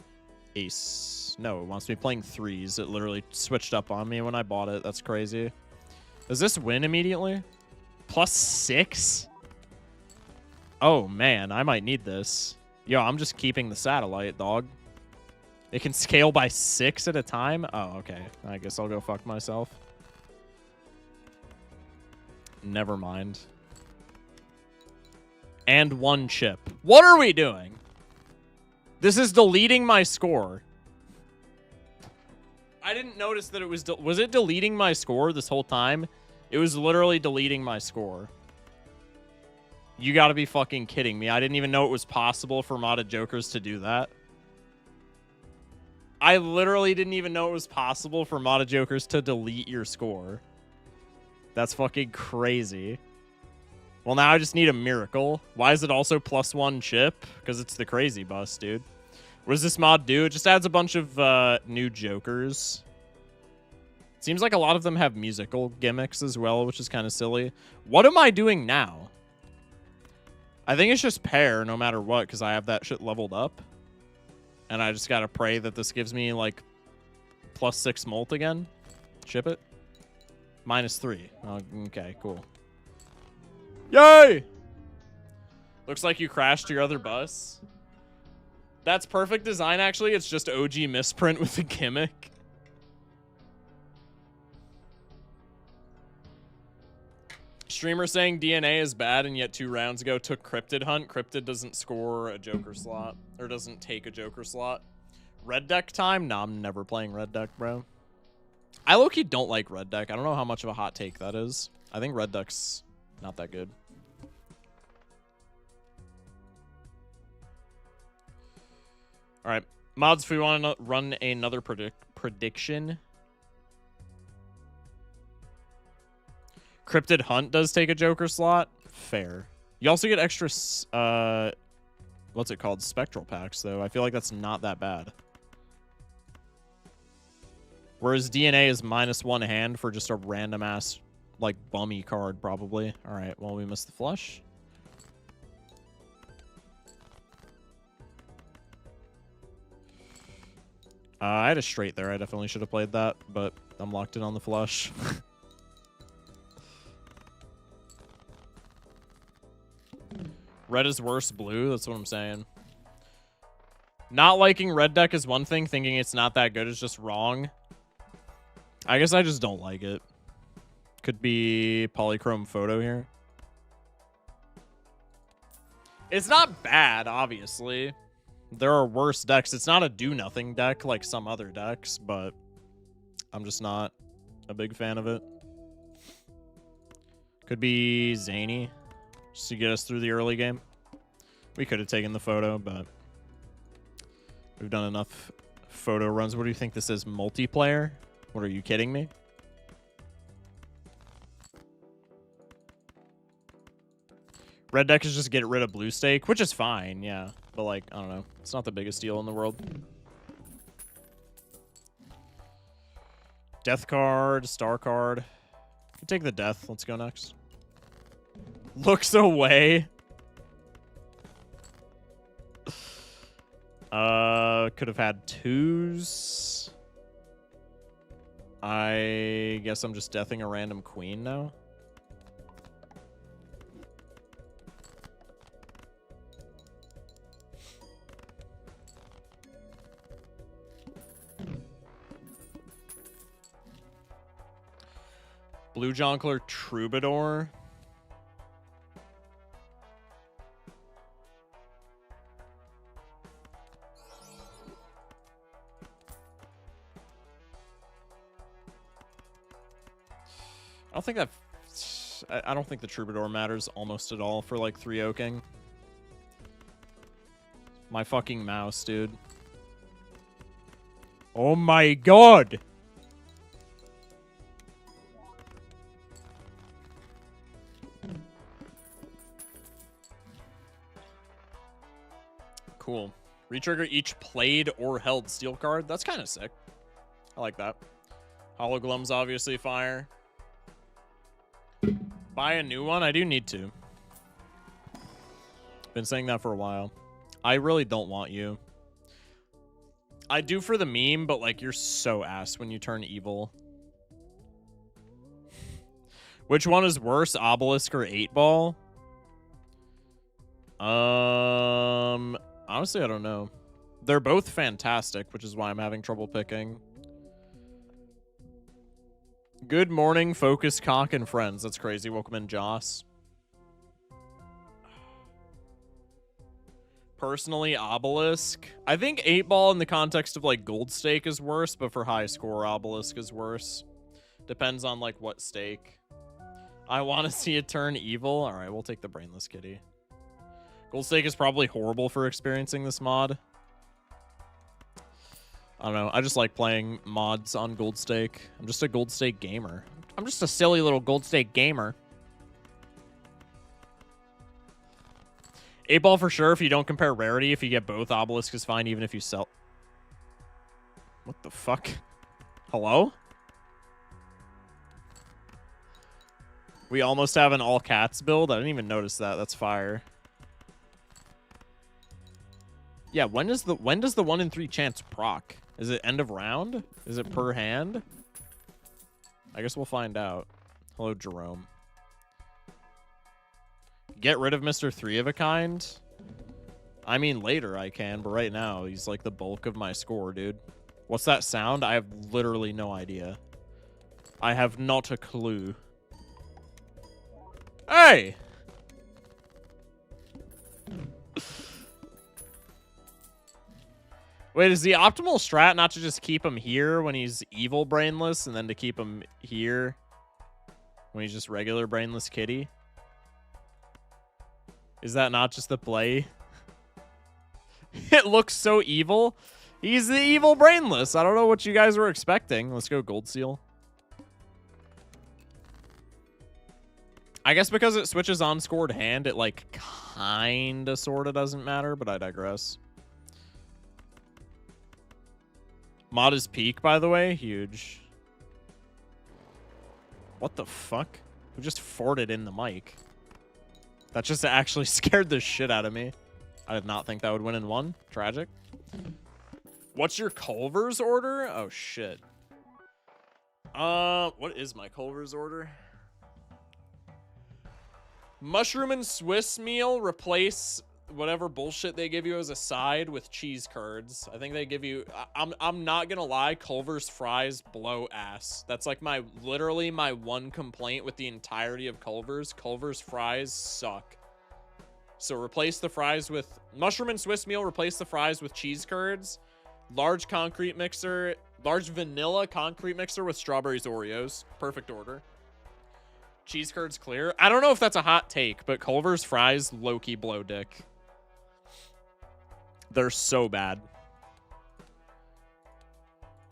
ace. No, it wants me playing threes. It literally switched up on me when I bought it. That's crazy. Does this win immediately? +6? Oh, man. I might need this. Yo, I'm just keeping the satellite, dog. It can scale by 6 at a time? Oh, okay. I guess I'll go fuck myself. Never mind. And 1 chip. What are we doing? This is deleting my score. I didn't notice that it was... Was it deleting my score this whole time? It was literally deleting my score. You gotta be fucking kidding me. I didn't even know it was possible for modded Jokers to do that. I literally didn't even know it was possible for modded Jokers to delete your score. That's fucking crazy. Well, now I just need a miracle. Why is it also +1 chip? Because it's the crazy bus, dude. What does this mod do? It just adds a bunch of new Jokers. Seems like a lot of them have musical gimmicks as well, which is kind of silly. What am I doing now? I think it's just pair no matter what, because I have that shit leveled up. And I just gotta pray that this gives me, like, +6 mult again. Ship it. -3. Oh, okay, cool. Yay! Looks like you crashed your other bus. That's perfect design, actually. It's just OG misprint with a gimmick. Streamer saying DNA is bad, and yet 2 rounds ago took Cryptid Hunt. Cryptid doesn't score a Joker slot, or doesn't take a Joker slot. Red deck time? Nah, I'm never playing red deck, bro. I low-key don't like red deck. I don't know how much of a hot take that is. I think red deck's not that good. All right, mods, if we want to run another prediction. Cryptid Hunt does take a Joker slot. Fair. You also get extra, what's it called? Spectral packs, though. I feel like that's not that bad. Whereas DNA is -1 hand for just a random ass, like, bummy card, probably. All right, well, we missed the flush. I had a straight there. I definitely should have played that, but I'm locked in on the flush. Red is worse blue. That's what I'm saying. Not liking red deck is one thing. Thinking it's not that good is just wrong. I guess I just don't like it. Could be polychrome photo here. It's not bad, obviously. There are worse decks. It's not a do-nothing deck like some other decks, but I'm just not a big fan of it. Could be Zany, just to get us through the early game. We could have taken the photo, but we've done enough photo runs. What do you think this is? Multiplayer? What, are you kidding me? Red deck is just get rid of blue stake, which is fine, yeah. But, like, I don't know. It's not the biggest deal in the world. Death card, star card. Could take the death. Let's go next. Looks away. Could have had 2s. I guess I'm just deathing a random queen now. Blue Jonkler Troubadour. I don't think the Troubadour matters almost at all for like 3-oaking. My fucking mouse, dude. Oh my god! Cool. Retrigger each played or held steel card. That's kind of sick. I like that. Hologlum's obviously fire. Buy a new one? I do need to. Been saying that for a while. I really don't want you. I do for the meme, but like you're so ass when you turn evil. Which one is worse, Obelisk or 8-Ball? Honestly, I don't know. They're both fantastic, which is why I'm having trouble picking. Good morning, Focus, Cock, and friends. That's crazy. Welcome in, Joss. Personally, Obelisk. I think 8-Ball in the context of, like, Gold Stake is worse, but for high score, Obelisk is worse. Depends on, like, what stake. I want to see it turn evil. All right, we'll take the Brainless Kitty. Gold Stake is probably horrible for experiencing this mod. I don't know. I just like playing mods on Gold Stake. I'm just a Gold Stake gamer. I'm just a silly little Gold Stake gamer. 8-Ball for sure if you don't compare rarity. If you get both, Obelisk is fine even if you sell... What the fuck? Hello? We almost have an all cats build. I didn't even notice that. That's fire. Yeah, when does the 1 in 3 chance proc? Is it end of round? Is it per hand? I guess we'll find out. Hello, Jerome. Get rid of Mr. Three of a Kind? I mean, later I can, but right now he's like the bulk of my score, dude. What's that sound? I have literally no idea. I have not a clue. Hey! Wait, is the optimal strat not to just keep him here when he's evil brainless and then to keep him here when he's just regular brainless kitty? Is that not just the play? It looks so evil. He's the evil brainless. I don't know what you guys were expecting. Let's go Gold Seal. I guess because it switches on scored hand, it like kinda sorta doesn't matter, but I digress. Mod is peak, by the way. Huge. What the fuck? Who just farted in the mic? That just actually scared the shit out of me. I did not think that would win in one. Tragic. What's your Culver's order? Oh, shit. What is my Culver's order? Mushroom and Swiss meal, replace whatever bullshit they give you as a side with cheese curds. I think they give you... I'm not gonna lie, Culver's fries blow ass. That's like literally my one complaint with the entirety of Culver's. Culver's fries suck. So replace the fries with... Mushroom and Swiss meal, replace the fries with cheese curds. Large concrete mixer... Large vanilla concrete mixer with strawberries Oreos. Perfect order. Cheese curds clear. I don't know if that's a hot take, but Culver's fries low-key blow dick. They're so bad.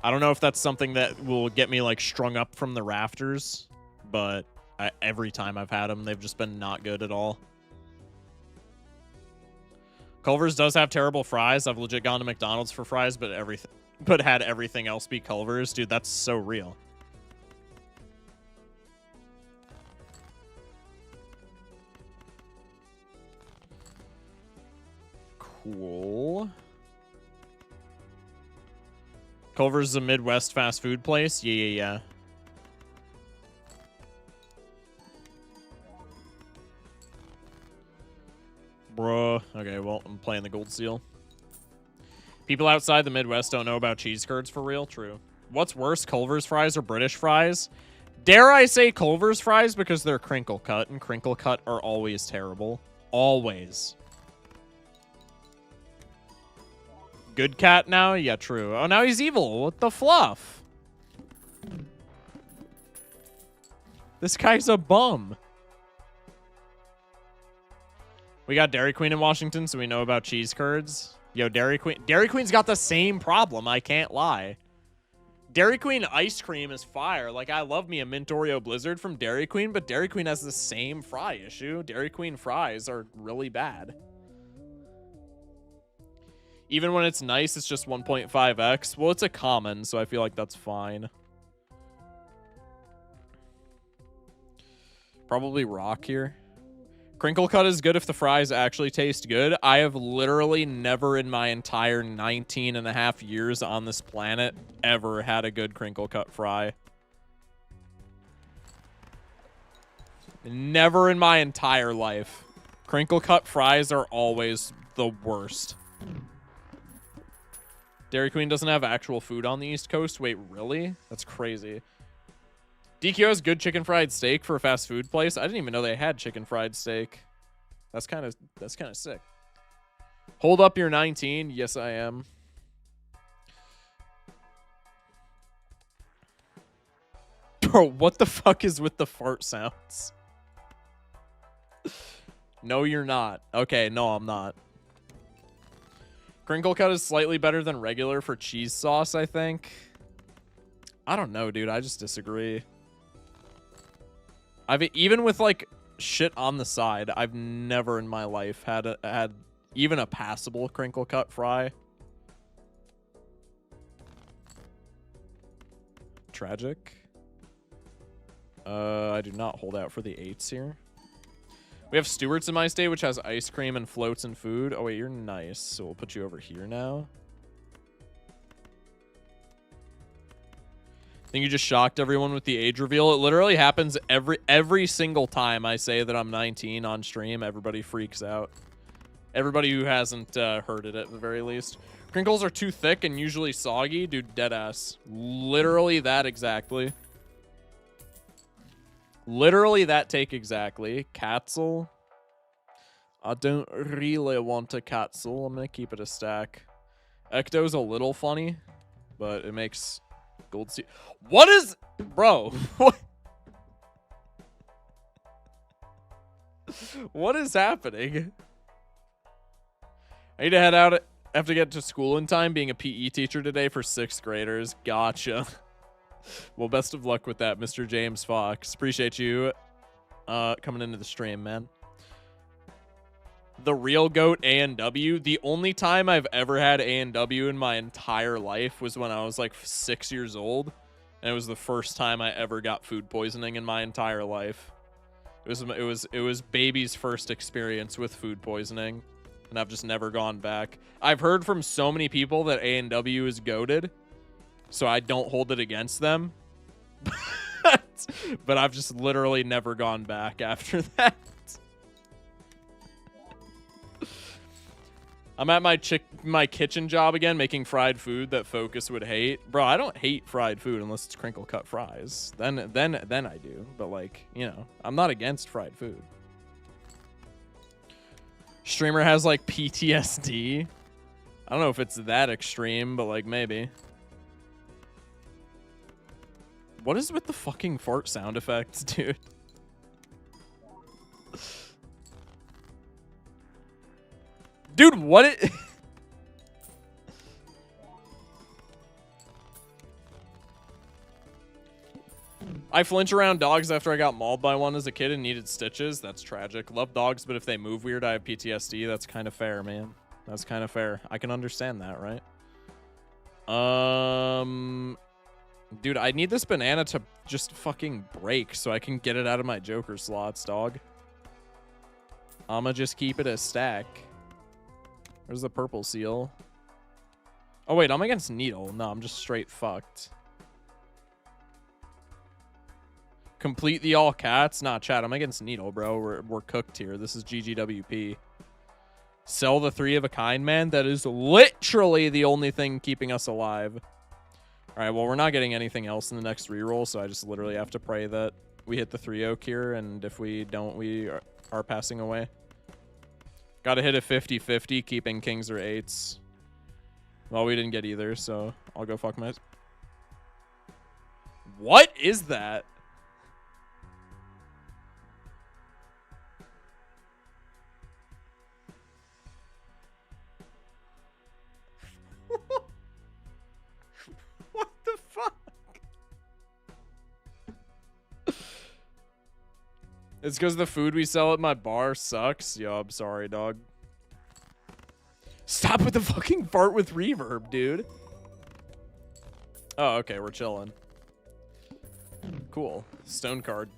I don't know if that's something that will get me like strung up from the rafters, but every time I've had them, they've just been not good at all. Culver's does have terrible fries. I've legit gone to McDonald's for fries, but had everything else be Culver's. Dude, that's so real. Cool. Culver's is a Midwest fast food place? Yeah. Bruh. Okay, well, I'm playing the Gold Seal. People outside the Midwest don't know about cheese curds for real? True. What's worse, Culver's fries or British fries? Dare I say Culver's fries because they're crinkle cut, and crinkle cut are always terrible. Always. Good cat now? Yeah, true. Oh, now he's evil. What the fluff? This guy's a bum. We got Dairy Queen in Washington, so we know about cheese curds. Yo, Dairy Queen. Dairy Queen's got the same problem. I can't lie. Dairy Queen ice cream is fire. Like, I love me a Mint Oreo Blizzard from Dairy Queen, but Dairy Queen has the same fry issue. Dairy Queen fries are really bad. Even when it's nice, it's just 1.5x. Well, it's a common, so I feel like that's fine. Probably rock here. Crinkle cut is good if the fries actually taste good. I have literally never in my entire 19 and a half years on this planet ever had a good crinkle cut fry. Never in my entire life. Crinkle cut fries are always the worst. Dairy Queen doesn't have actual food on the East Coast? Wait, really? That's crazy. DQ has good chicken fried steak for a fast food place. I didn't even know they had chicken fried steak. That's kind of sick. Hold up your 19. Yes, I am. Bro, what the fuck is with the fart sounds? No, you're not. Okay, no, I'm not. Crinkle cut is slightly better than regular for cheese sauce, I think. I don't know, dude. I just disagree. Even with like shit on the side, I've never in my life had even a passable crinkle cut fry. Tragic. I do not hold out for the 8s here. We have Stewart's in my state, which has ice cream and floats and food. Oh, wait, you're nice. So we'll put you over here now. think you just shocked everyone with the age reveal. It literally happens every single time I say that I'm 19 on stream. Everybody freaks out. Everybody who hasn't heard it at the very least. Crinkles are too thick and usually soggy. Dude, deadass. Literally that exactly. Literally that take exactly. Catzel. I don't really want a Catzel. I'm going to keep it a stack. Ecto's a little funny, but it makes gold sea. What is... Bro. What? What is happening? I need to head out. I have to get to school in time, being a PE teacher today for 6th graders. Gotcha. Well, best of luck with that, Mr. James Fox. Appreciate you coming into the stream, man. The real GOAT A&W. The only time I've ever had A&W in my entire life was when I was like 6 years old. And it was the first time I ever got food poisoning in my entire life. It was baby's first experience with food poisoning. And I've just never gone back. I've heard from so many people that A&W is goated, so I don't hold it against them. But I've just literally never gone back after that. I'm at my kitchen job again, making fried food that Focus would hate. Bro, I don't hate fried food unless it's crinkle cut fries. Then I do. But like, you know, I'm not against fried food. Streamer has like PTSD. I don't know if it's that extreme, but like maybe. What is with the fucking fart sound effects, dude? Dude, what it... I flinch around dogs after I got mauled by one as a kid and needed stitches. That's tragic. Love dogs, but if they move weird, I have PTSD. That's kind of fair, man. That's kind of fair. I can understand that, right? Dude, I need this banana to just fucking break so I can get it out of my Joker slots, dog. I'ma just keep it a stack. Where's the purple seal? Oh, wait, I'm against Needle. No, I'm just straight fucked. Complete the all cats? Nah, chat, I'm against Needle, bro. We're cooked here. This is GGWP. Sell the 3 of a kind, man. That is literally the only thing keeping us alive. All right, well, we're not getting anything else in the next reroll, so I just literally have to pray that we hit the 3 oak here, and if we don't, we are passing away. Got to hit a 50-50, keeping kings or 8s. Well, we didn't get either, so I'll go fuck my... What is that? What the fuck? It's because the food we sell at my bar sucks. Yo, I'm sorry, dog. Stop with the fucking fart with reverb, dude. Oh, okay, we're chilling. Cool. Stone card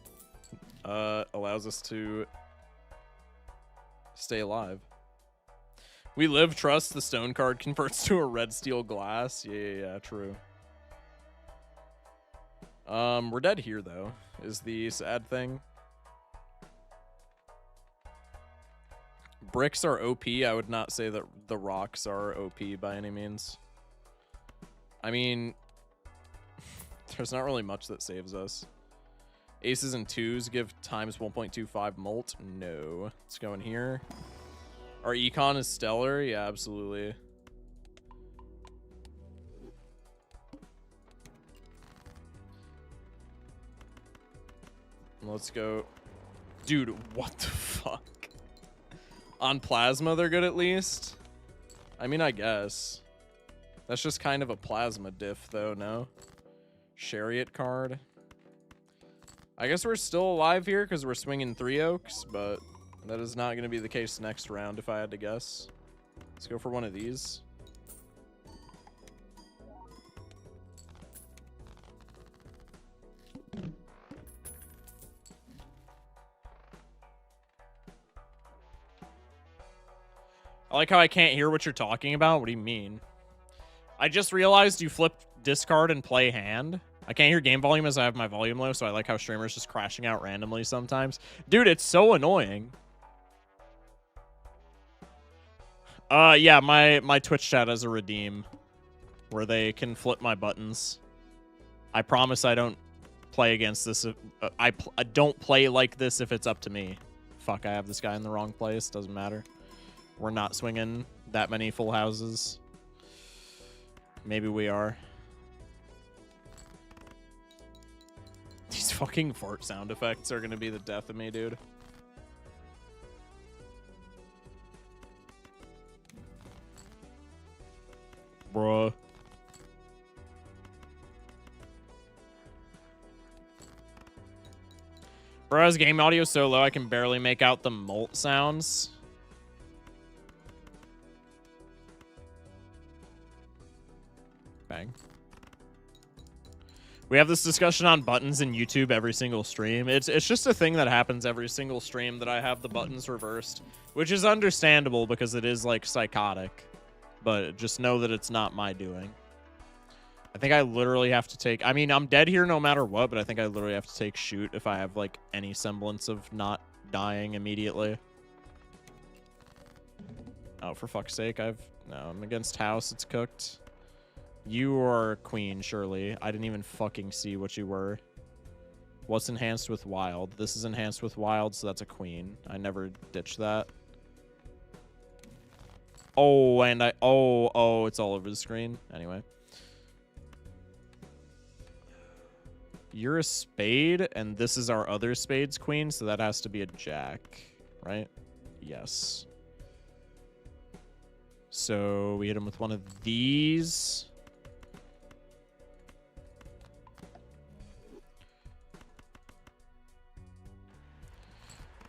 allows us to stay alive. We live, trust, the stone card converts to a red steel glass. Yeah, true. We're dead here, though, is the sad thing. Bricks are OP. I would not say that the rocks are OP by any means. I mean, there's not really much that saves us. Aces and 2s give times 1.25 molt. No. Let's go in here. Our econ is stellar. Yeah, absolutely. Let's go. Dude, what the fuck? On plasma, they're good at least. I mean, I guess. That's just kind of a plasma diff, though, no? Chariot card. I guess we're still alive here because we're swinging 3 oaks, but that is not going to be the case next round if I had to guess. Let's go for one of these. I like how I can't hear what you're talking about. What do you mean? I just realized you flip discard and play hand. I can't hear game volume as I have my volume low, so I like how streamers just crashing out randomly sometimes. Dude, it's so annoying. Yeah, my Twitch chat has a redeem where they can flip my buttons. I promise I don't play against this. I don't play like this if it's up to me. Fuck, I have this guy in the wrong place. Doesn't matter. We're not swinging that many full houses. Maybe we are. These fucking fart sound effects are gonna be the death of me, dude. Bruh. Bros, game audio is so low I can barely make out the molt sounds. Bang. We have this discussion on buttons in YouTube every single stream. It's just a thing that happens every single stream that I have the buttons reversed, which is understandable because it is like psychotic. But just know that it's not my doing. I think I literally have to take... I mean, I'm dead here no matter what, but I think I literally have to take shoot if I have, like, any semblance of not dying immediately. Oh, for fuck's sake, No, I'm against house. It's cooked. You are queen, surely. I didn't even fucking see what you were. What's enhanced with wild? This is enhanced with wild, so that's a queen. I never ditched that. Oh, and Oh, it's all over the screen. Anyway. You're a spade, and this is our other spade's queen, so that has to be a jack, right? Yes. So we hit him with one of these.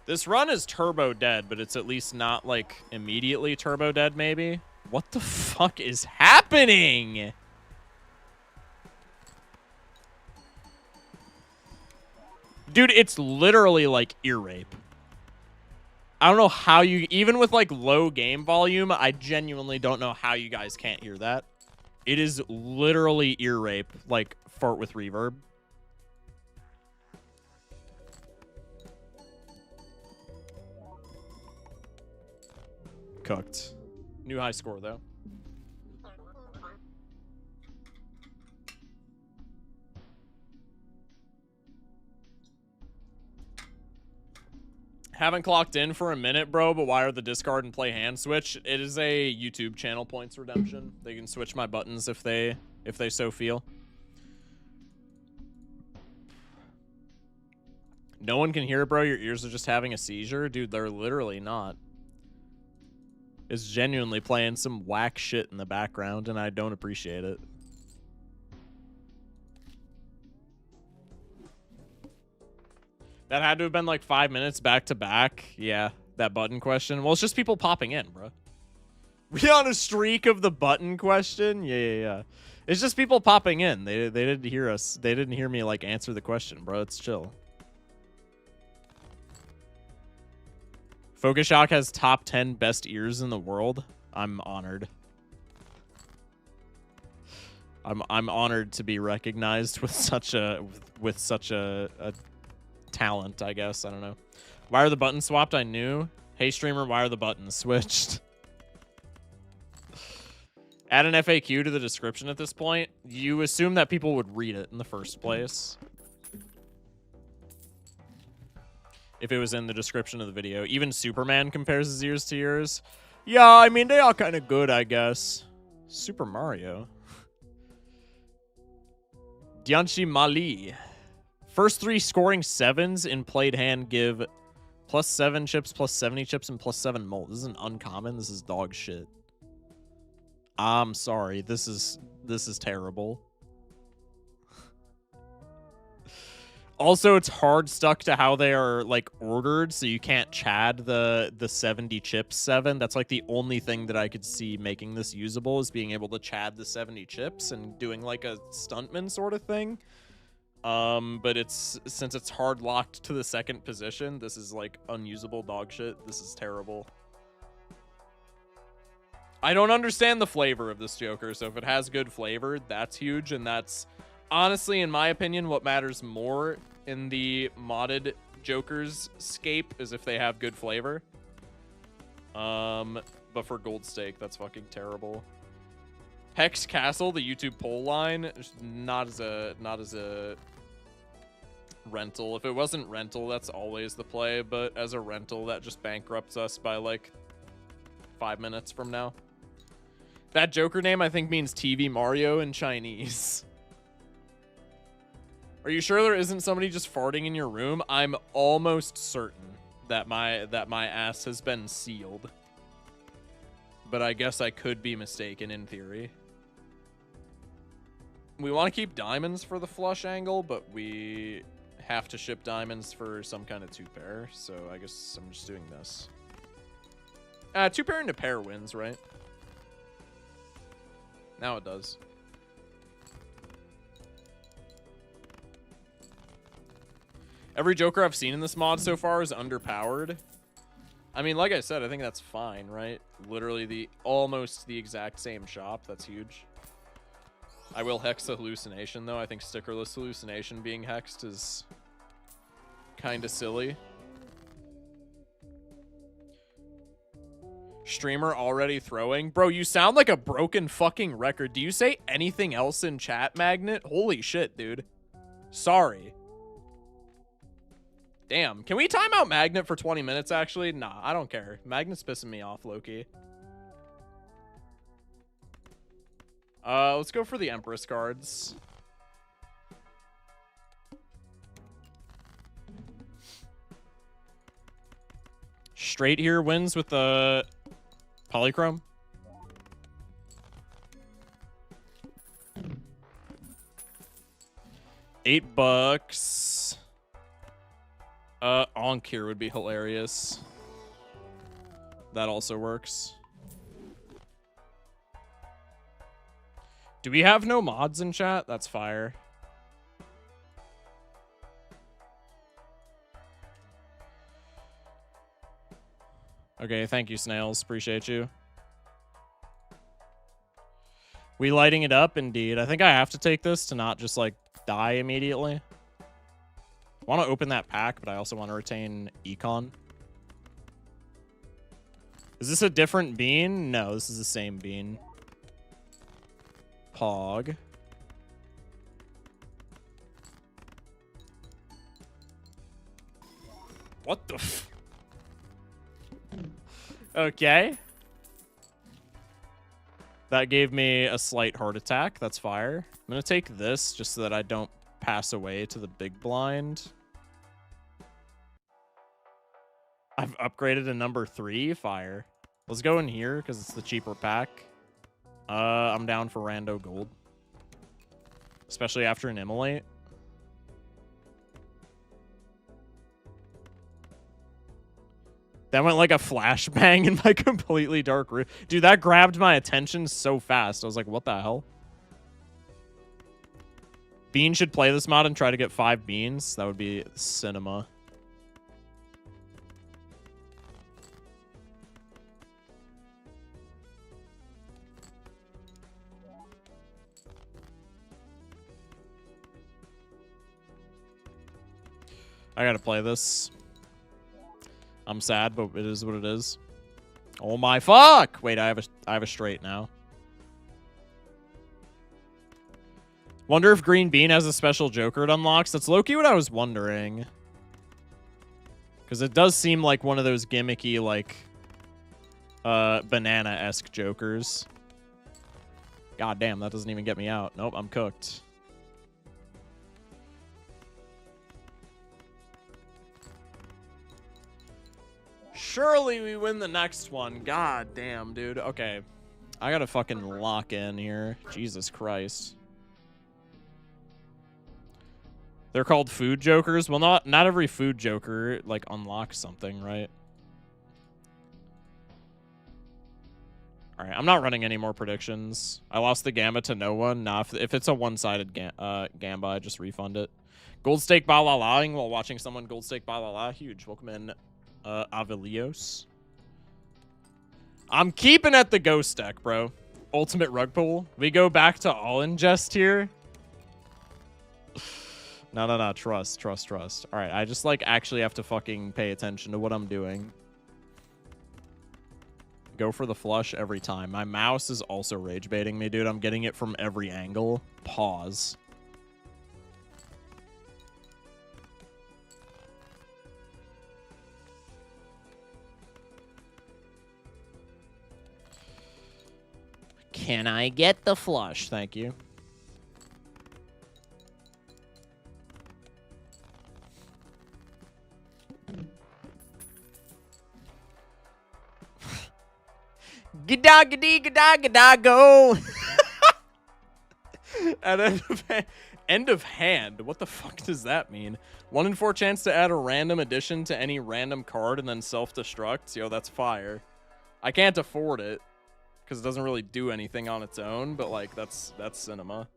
This run is turbo dead, but it's at least not, like, immediately turbo dead, maybe? What the fuck is happening? Dude, it's literally like ear rape. I don't know how you... Even with, like, low game volume, I genuinely don't know how you guys can't hear that. It is literally ear rape, like, fart with reverb. Cooked. New high score, though. Haven't clocked in for a minute, bro, but wire the discard and play hand switch. It is a YouTube channel points redemption. They can switch my buttons if they so feel. No one can hear it, bro. Your ears are just having a seizure. Dude, they're literally not. It's genuinely playing some whack shit in the background, and I don't appreciate it. That had to have been like 5 minutes back to back. Yeah, that button question. Well, it's just people popping in, bro. We on a streak of the button question? Yeah. It's just people popping in. They didn't hear us. They didn't hear me like answer the question, bro. It's chill. Focus Shock has top 10 best ears in the world. I'm honored. I'm honored to be recognized with such a talent, I guess. I don't know. Why are the buttons swapped? I knew. Hey, streamer, why are the buttons switched? Add an FAQ to the description at this point. You assume that people would read it in the first place. If it was in the description of the video. Even Superman compares his ears to yours. Yeah, I mean, they are kind of good, I guess. Super Mario. Dianchi Mali. First 3 scoring 7s in played hand give +7 chips, +70 chips, and +7 molt. This isn't uncommon. This is dog shit. I'm sorry. This is terrible. Also, it's hard stuck to how they are like ordered, so you can't chad the 70 chips 7. That's like the only thing that I could see making this usable is being able to chad the 70 chips and doing like a stuntman sort of thing. But since it's hard locked to the second position, this is like unusable dog shit. This is terrible. I don't understand the flavor of this Joker, so if it has good flavor, that's huge, and that's Honestly, in my opinion, what matters more in the modded Jokers scape is if they have good flavor. But for Gold Stake, that's fucking terrible. Hex Castle, the YouTube poll line, not as a rental. If it wasn't rental, that's always the play, but as a rental, that just bankrupts us by like 5 minutes from now. That Joker name, I think, means TV Mario in Chinese. Are you sure there isn't somebody just farting in your room? I'm almost certain that my ass has been sealed. But I guess I could be mistaken in theory. We want to keep diamonds for the flush angle, but we have to ship diamonds for some kind of 2-pair, so I guess I'm just doing this. 2-pair into pair wins, right? Now it does. Every Joker I've seen in this mod so far is underpowered. I mean, like I said, I think that's fine, right? Literally almost the exact same shop. That's huge. I will hex the hallucination, though. I think stickerless hallucination being hexed is kind of silly. Streamer already throwing. Bro, you sound like a broken fucking record. Do you say anything else in chat, Magnet? Holy shit, dude. Sorry. Damn. Can we time out Magnet for 20 minutes, actually? Nah, I don't care. Magnet's pissing me off, Loki. Let's go for the Empress cards. Straight here wins with the Polychrome. $8. Onk here would be hilarious. That also works. Do we have no mods in chat? That's fire. Okay, thank you, Snails. Appreciate you. We lighting it up? Indeed. I think I have to take this to not just, like, die immediately. I want to open that pack, but I also want to retain Econ. Is this a different bean? No, this is the same bean. Pog. What the f... Okay. That gave me a slight heart attack. That's fire. I'm going to take this just so that I don't pass away to the big blind. I've upgraded to number 3. Fire. Let's go in here because it's the cheaper pack. I'm down for rando gold. Especially after an immolate. That went like a flashbang in my completely dark room. Dude, that grabbed my attention so fast. I was like, what the hell? Bean should play this mod and try to get 5 beans. That would be cinema. I gotta play this. I'm sad, but it is what it is. Oh my fuck! Wait, I have a straight now. Wonder if Green Bean has a special Joker it unlocks. That's low-key what I was wondering. Because it does seem like one of those gimmicky, like, banana-esque Jokers. God damn, that doesn't even get me out. Nope, I'm cooked. Surely we win the next one. God damn, dude. Okay. I gotta fucking lock in here. Jesus Christ. They're called food jokers? Well, not every food joker, like, unlocks something, right? Alright, I'm not running any more predictions. I lost the Gamba to no one. Nah, if it's a one-sided Gamba, I just refund it. Gold Stake Balalaing while watching someone Gold Stake Balala. Huge. Welcome in. Avelios. I'm keeping at the ghost deck, bro. Ultimate rug pull. We go back to all ingest here. No. Trust. All right, I just, like, actually have to fucking pay attention to what I'm doing. Go for the flush every time. My mouse is also rage baiting me, dude. I'm getting it from every angle. Pause. Can I get the flush? Thank you. Gada go. At end of hand. What the fuck does that mean? 1 in 4 chance to add a random addition to any random card and then self-destruct. Yo, that's fire. I can't afford it because it doesn't really do anything on its own, but like that's cinema.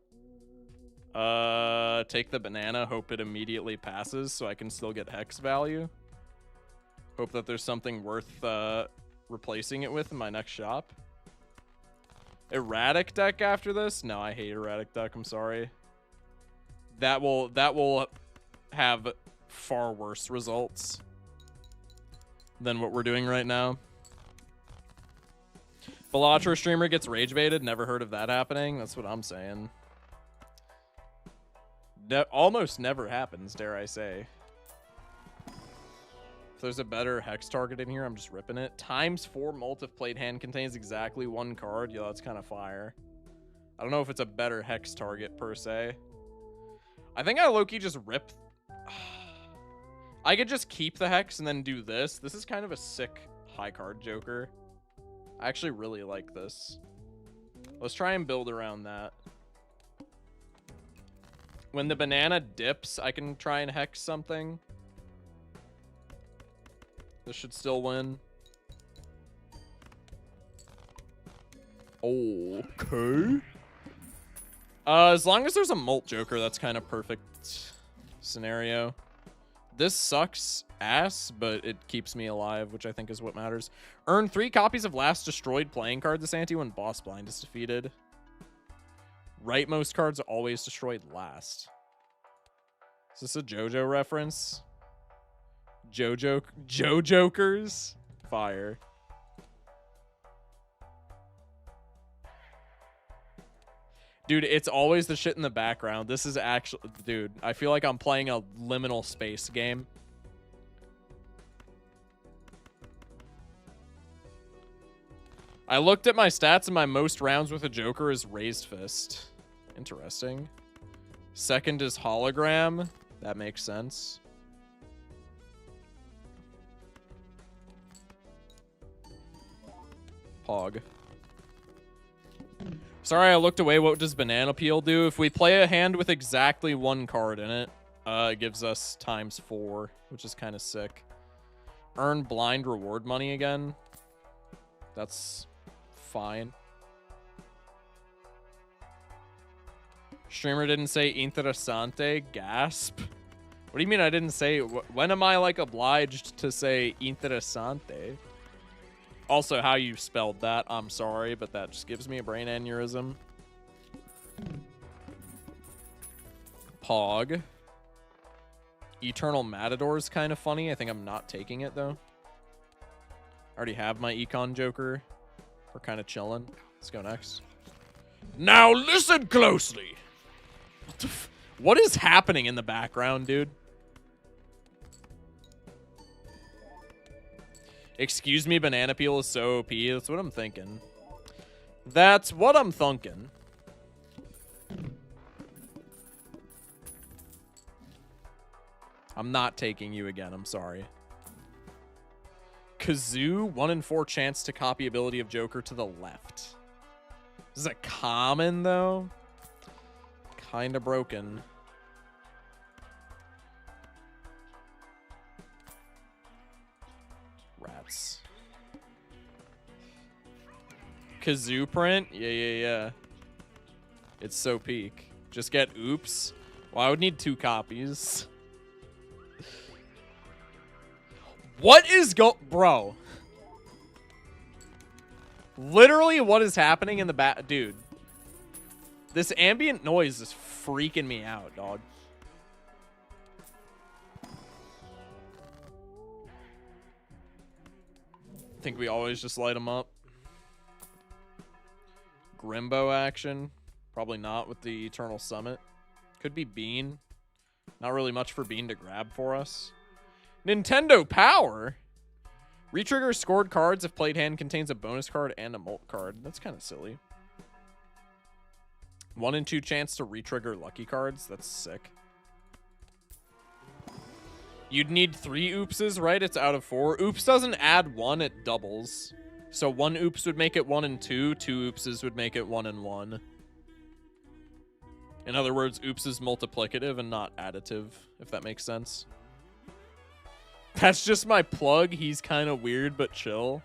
Take the banana, hope it immediately passes so I can still get hex value. Hope that there's something worth replacing it with in my next shop. Erratic deck after this? No, I hate erratic deck. I'm sorry. That will have far worse results than what we're doing right now. Balatro streamer gets rage baited. Never heard of that happening. That's what I'm saying. Almost never happens, dare I say. If there's a better hex target in here, I'm just ripping it. ×4 mult if played hand contains exactly 1 card. Yo, that's kind of fire. I don't know if it's a better hex target per se. I think I low-key just rip. I could just keep the hex and then do this. This is kind of a sick high card joker. I actually really like this. Let's try and build around that. When the banana dips, I can try and hex something. This should still win. Okay. As long as there's a mult joker, that's kind of perfect scenario. This sucks ass, but it keeps me alive, which I think is what matters. Earn 3 copies of last destroyed playing card this ante when boss blind is defeated. Rightmost cards always destroyed last. Is this a JoJo reference? JoJokers? Fire. Dude, it's always the shit in the background. This is actually... Dude, I feel like I'm playing a liminal space game. I looked at my stats and my most rounds with a Joker is Raised Fist. Interesting. Second is Hologram. That makes sense. Pog. Sorry, I looked away. What does Banana Peel do? If we play a hand with exactly 1 card in it, it gives us ×4, which is kind of sick. Earn blind reward money again. That's fine. Streamer didn't say interessante. Gasp. What do you mean I didn't say? When am I like obliged to say interessante? Also, how you spelled that, I'm sorry, but that just gives me a brain aneurysm. Pog. Eternal Matador is kind of funny. I think I'm not taking it, though. I already have my Econ Joker. We're kind of chilling. Let's go next. Now listen closely. What is happening in the background, dude? Excuse me, Banana Peel is so OP. That's what I'm thinking. That's what I'm thinking. I'm not taking you again. I'm sorry. Kazoo, 1 in 4 chance to copy ability of Joker to the left. This is a common, though. Kind of broken. Rats. Kazoo print? Yeah. It's so peak. Just get oops. Well, I would need 2 copies. What is bro? Literally, what is happening in the back? Dude. This ambient noise is freaking me out, dog. think we always just light them up. Grimbo action. Probably not with the Eternal Summit. Could be Bean. Not really much for Bean to grab for us. Nintendo Power? Retrigger scored cards if played hand contains a bonus card and a molt card. That's kind of silly. 1 in 2 chance to retrigger lucky cards. That's sick. You'd need 3 oopses, right? It's out of 4. Oops doesn't add 1, it doubles. So 1 oops would make it 1 and 2. 2 oopses would make it 1 and 1. In other words, oops is multiplicative and not additive, if that makes sense. That's just my plug. He's kind of weird, but chill.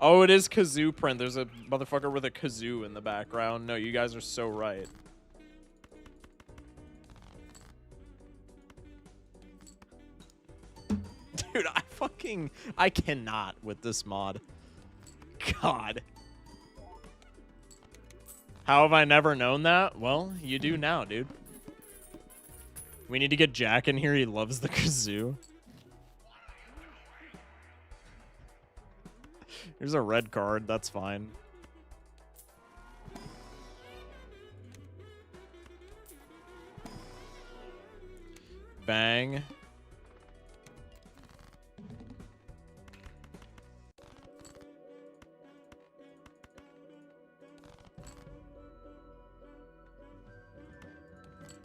Oh, it is kazoo print. There's a motherfucker with a kazoo in the background. No, you guys are so right. Dude, I cannot with this mod. God. How have I never known that? Well, you do now, dude. We need to get Jack in here. He loves the kazoo. Here's a red card. That's fine. Bang.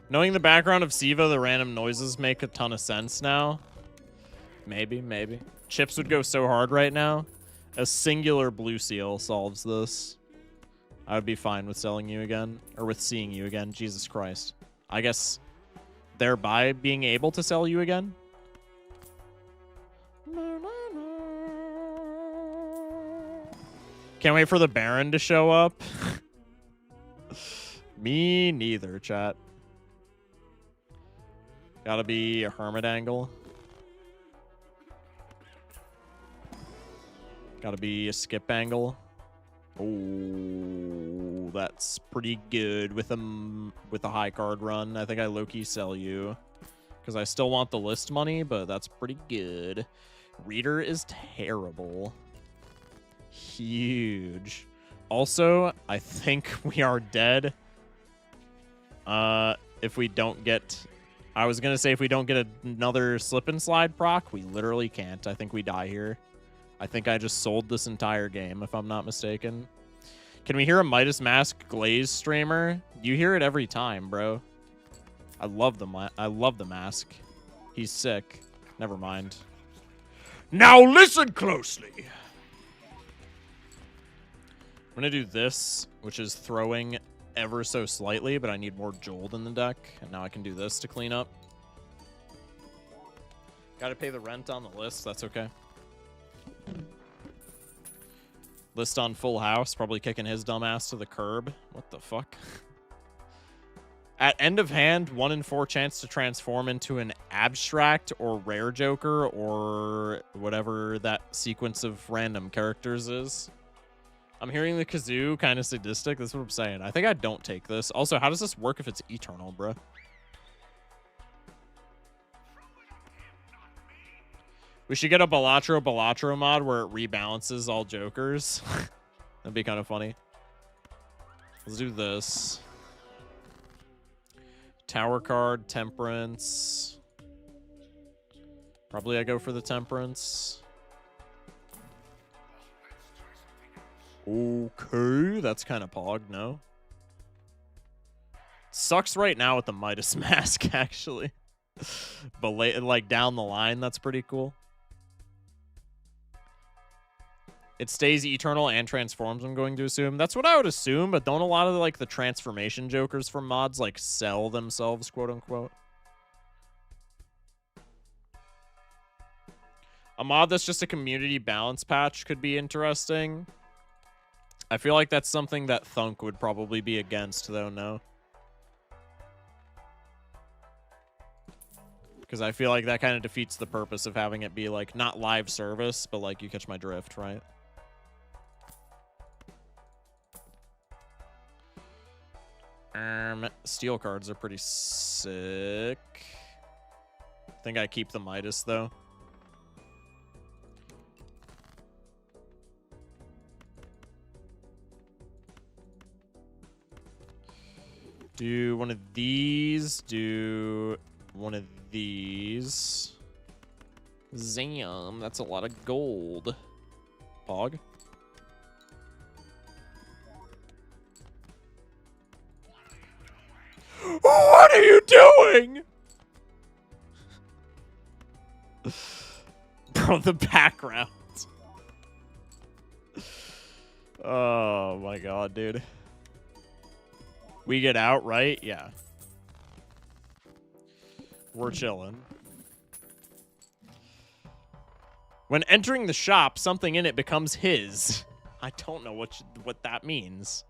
Knowing the background of Siva, the random noises make a ton of sense now. Maybe, maybe. Chips would go so hard right now. A singular blue seal solves this. I would be fine with selling you again. Or with seeing you again. Jesus Christ. I guess thereby being able to sell you again? Can't wait for the Baron to show up. Me neither, chat. Gotta be a Hermit angle. Gotta be a skip angle. Oh, that's pretty good with a high card run. I think I low-key sell you because I still want the list money, but that's pretty good. Reader is terrible. Huge. Also, I think we are dead. If we don't get... I was going to say if we don't get another slip and slide proc, we literally can't. I think we die here. I think I just sold this entire game, if I'm not mistaken. Can we hear a Midas Mask Glaze streamer? You hear it every time, bro. I love the mask. He's sick. Never mind. Now listen closely. I'm going to do this, which is throwing ever so slightly, but I need more Jolt in the deck. And now I can do this to clean up. Gotta pay the rent on the list. That's okay. List on full house. Probably kicking his dumb ass to the curb. What the fuck? At end of hand, 1 in 4 chance to transform into an abstract or rare joker or whatever that sequence of random characters is. I'm hearing the kazoo kind of sadistic. That's what I'm saying. I think I don't take this. Also, how does this work if it's eternal, bro? We should get a Balatro mod where it rebalances all jokers. That'd be kind of funny. Let's do this. Tower card, Temperance. Probably I go for the Temperance. Okay, that's kind of pog, no? Sucks right now with the Midas Mask, actually. But like down the line, that's pretty cool. It stays eternal and transforms, I'm going to assume. That's what I would assume, but don't a lot of like the transformation jokers from mods like sell themselves, quote unquote? A mod that's just a community balance patch could be interesting. I feel like that's something that Thunk would probably be against, though, no? Because I feel like that kind of defeats the purpose of having it be, like, not live service, but, like, you catch my drift, right? Steel cards are pretty sick. I think I keep the Midas, though. Do one of these. Do one of these. Zam, that's a lot of gold. Pog. What are you doing? Bro, the background. Oh my god, dude. We get out, right? Yeah. We're chilling. When entering the shop, something in it becomes his. I don't know what that means.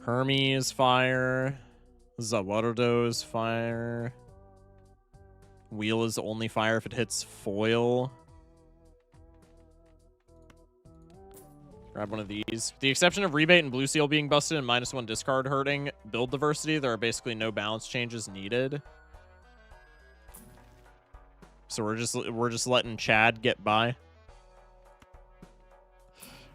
Hermes fire. Zawarudo's fire. Wheel is only fire if it hits foil. Grab one of these. With the exception of rebate and blue seal being busted and -1 discard hurting build diversity, there are basically no balance changes needed. So we're just letting Chad get by.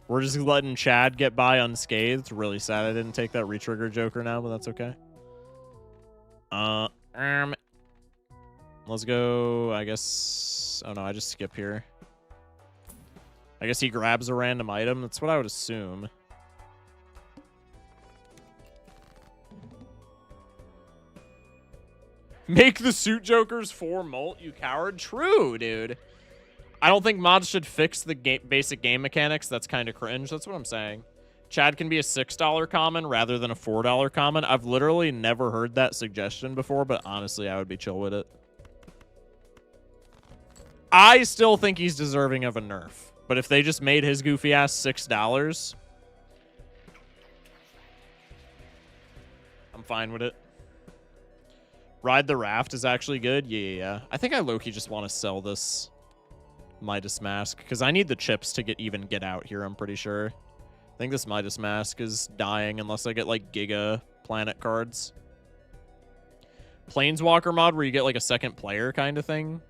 We're just letting Chad get by unscathed. Really sad I didn't take that retrigger Joker now, but that's okay. Let's go, I guess. Oh no, I just skip here. I guess he grabs a random item. That's what I would assume. Make the suit jokers 4 molt, you coward. True, dude. I don't think mods should fix the basic game mechanics. That's kind of cringe. That's what I'm saying. Chad can be a $6 common rather than a $4 common. I've literally never heard that suggestion before, but honestly, I would be chill with it. I still think he's deserving of a nerf. But if they just made his goofy ass $6, I'm fine with it. Ride the Raft is actually good. Yeah. I think I low-key just want to sell this Midas Mask because I need the chips to get out here, I'm pretty sure. I think this Midas Mask is dying unless I get like Giga Planet cards. Planeswalker mod where you get like a second player kind of thing.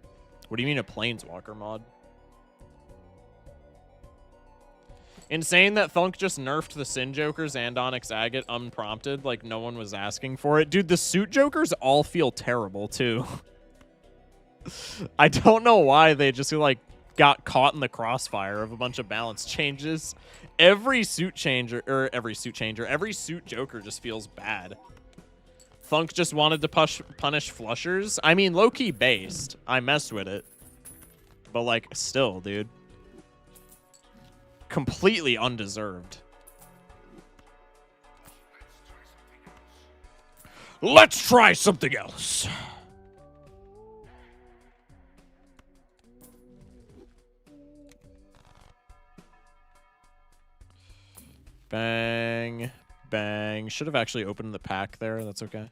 What do you mean a Planeswalker mod? Insane that Thunk just nerfed the Sin Jokers and Onyx Agate unprompted, like no one was asking for it. Dude, the Suit Jokers all feel terrible, too. I don't know why they just, like, got caught in the crossfire of a bunch of balance changes. Every Suit Joker just feels bad. Thunk just wanted to punish flushers. I mean, low-key based. I messed with it. But, like, still, dude. Completely undeserved. Let's try something else. Bang. Bang. Should have actually opened the pack there. That's okay.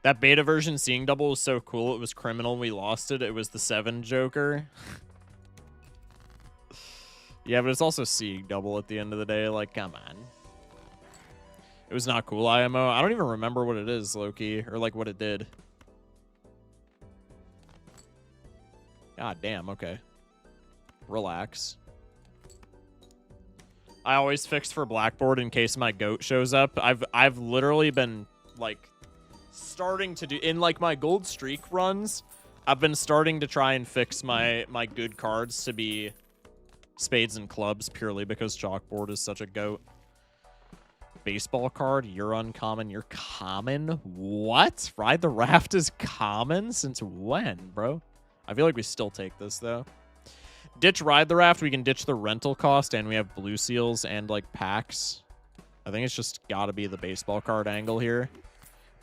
That beta version Seeing Double was so cool. It was criminal. We lost it. It was the 7 Joker. Yeah, but it's also Seeing Double at the end of the day. Like, come on. It was not cool, IMO. I don't even remember what it is, Loki, or like what it did. God damn, okay. Relax. I always fix for Blackboard in case my goat shows up. I've literally been like starting to do in like my gold streak runs. I've been starting to try and fix my good cards to be spades and clubs purely because Chalkboard is such a goat. Baseball card, you're uncommon, you're common. What? Ride the Raft is common? Since when, bro? I feel like we still take this though. Ditch Ride the Raft, we can ditch the rental cost, and we have blue seals and like packs. I think it's just gotta be the baseball card angle here.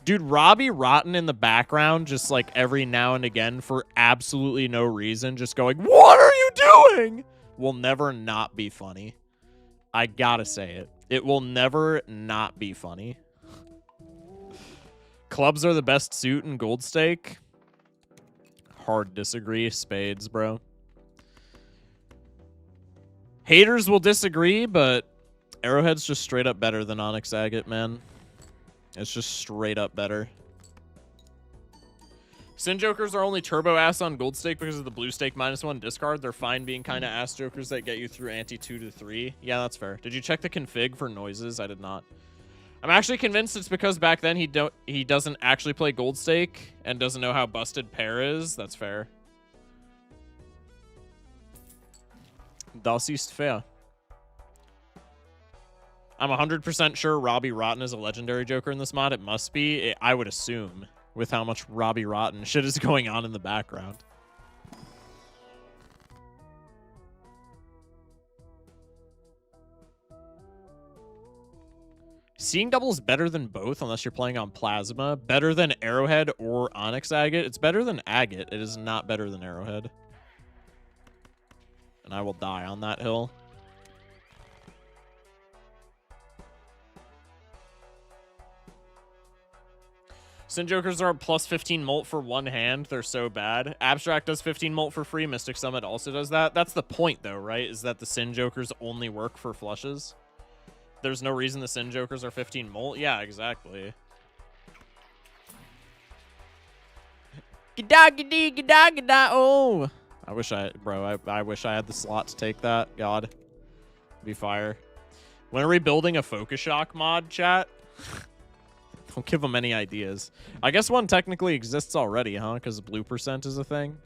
Dude, Robbie Rotten in the background, just like every now and again for absolutely no reason, just going, "What are you doing?" will never not be funny. I gotta say it. It will never not be funny. Clubs are the best suit in Gold Stake. Hard disagree. Spades, bro. Haters will disagree, but Arrowhead's just straight up better than Onyx Agate, man. It's just straight up better. Sin Jokers are only turbo ass on Gold Stake because of the blue stake -1 discard. They're fine being kind of ass jokers that get you through ante 2 to 3. Yeah, that's fair. Did you check the config for noises? I did not. I'm actually convinced it's because back then he doesn't actually play Gold Stake and doesn't know how busted pair is. That's fair. Das ist fair. I'm 100% sure Robbie Rotten is a legendary joker in this mod. It must be. I would assume, with how much Robbie Rotten shit is going on in the background. Seeing Double is better than both unless you're playing on Plasma. Better than Arrowhead or Onyx Agate. It's better than Agate. It is not better than Arrowhead. And I will die on that hill. Sin Jokers are plus 15 molt for one hand. They're so bad. Abstract does 15 molt for free. Mystic Summit also does that. That's the point, though, right? Is that the Sin Jokers only work for flushes? There's no reason the Sin Jokers are 15 molt? Yeah, exactly. Oh! I wish I wish I had the slot to take that. God. Be fire. When are we building a Focus Shock mod, chat? Don't give them any ideas. I guess one technically exists already, huh? Because blue percent is a thing.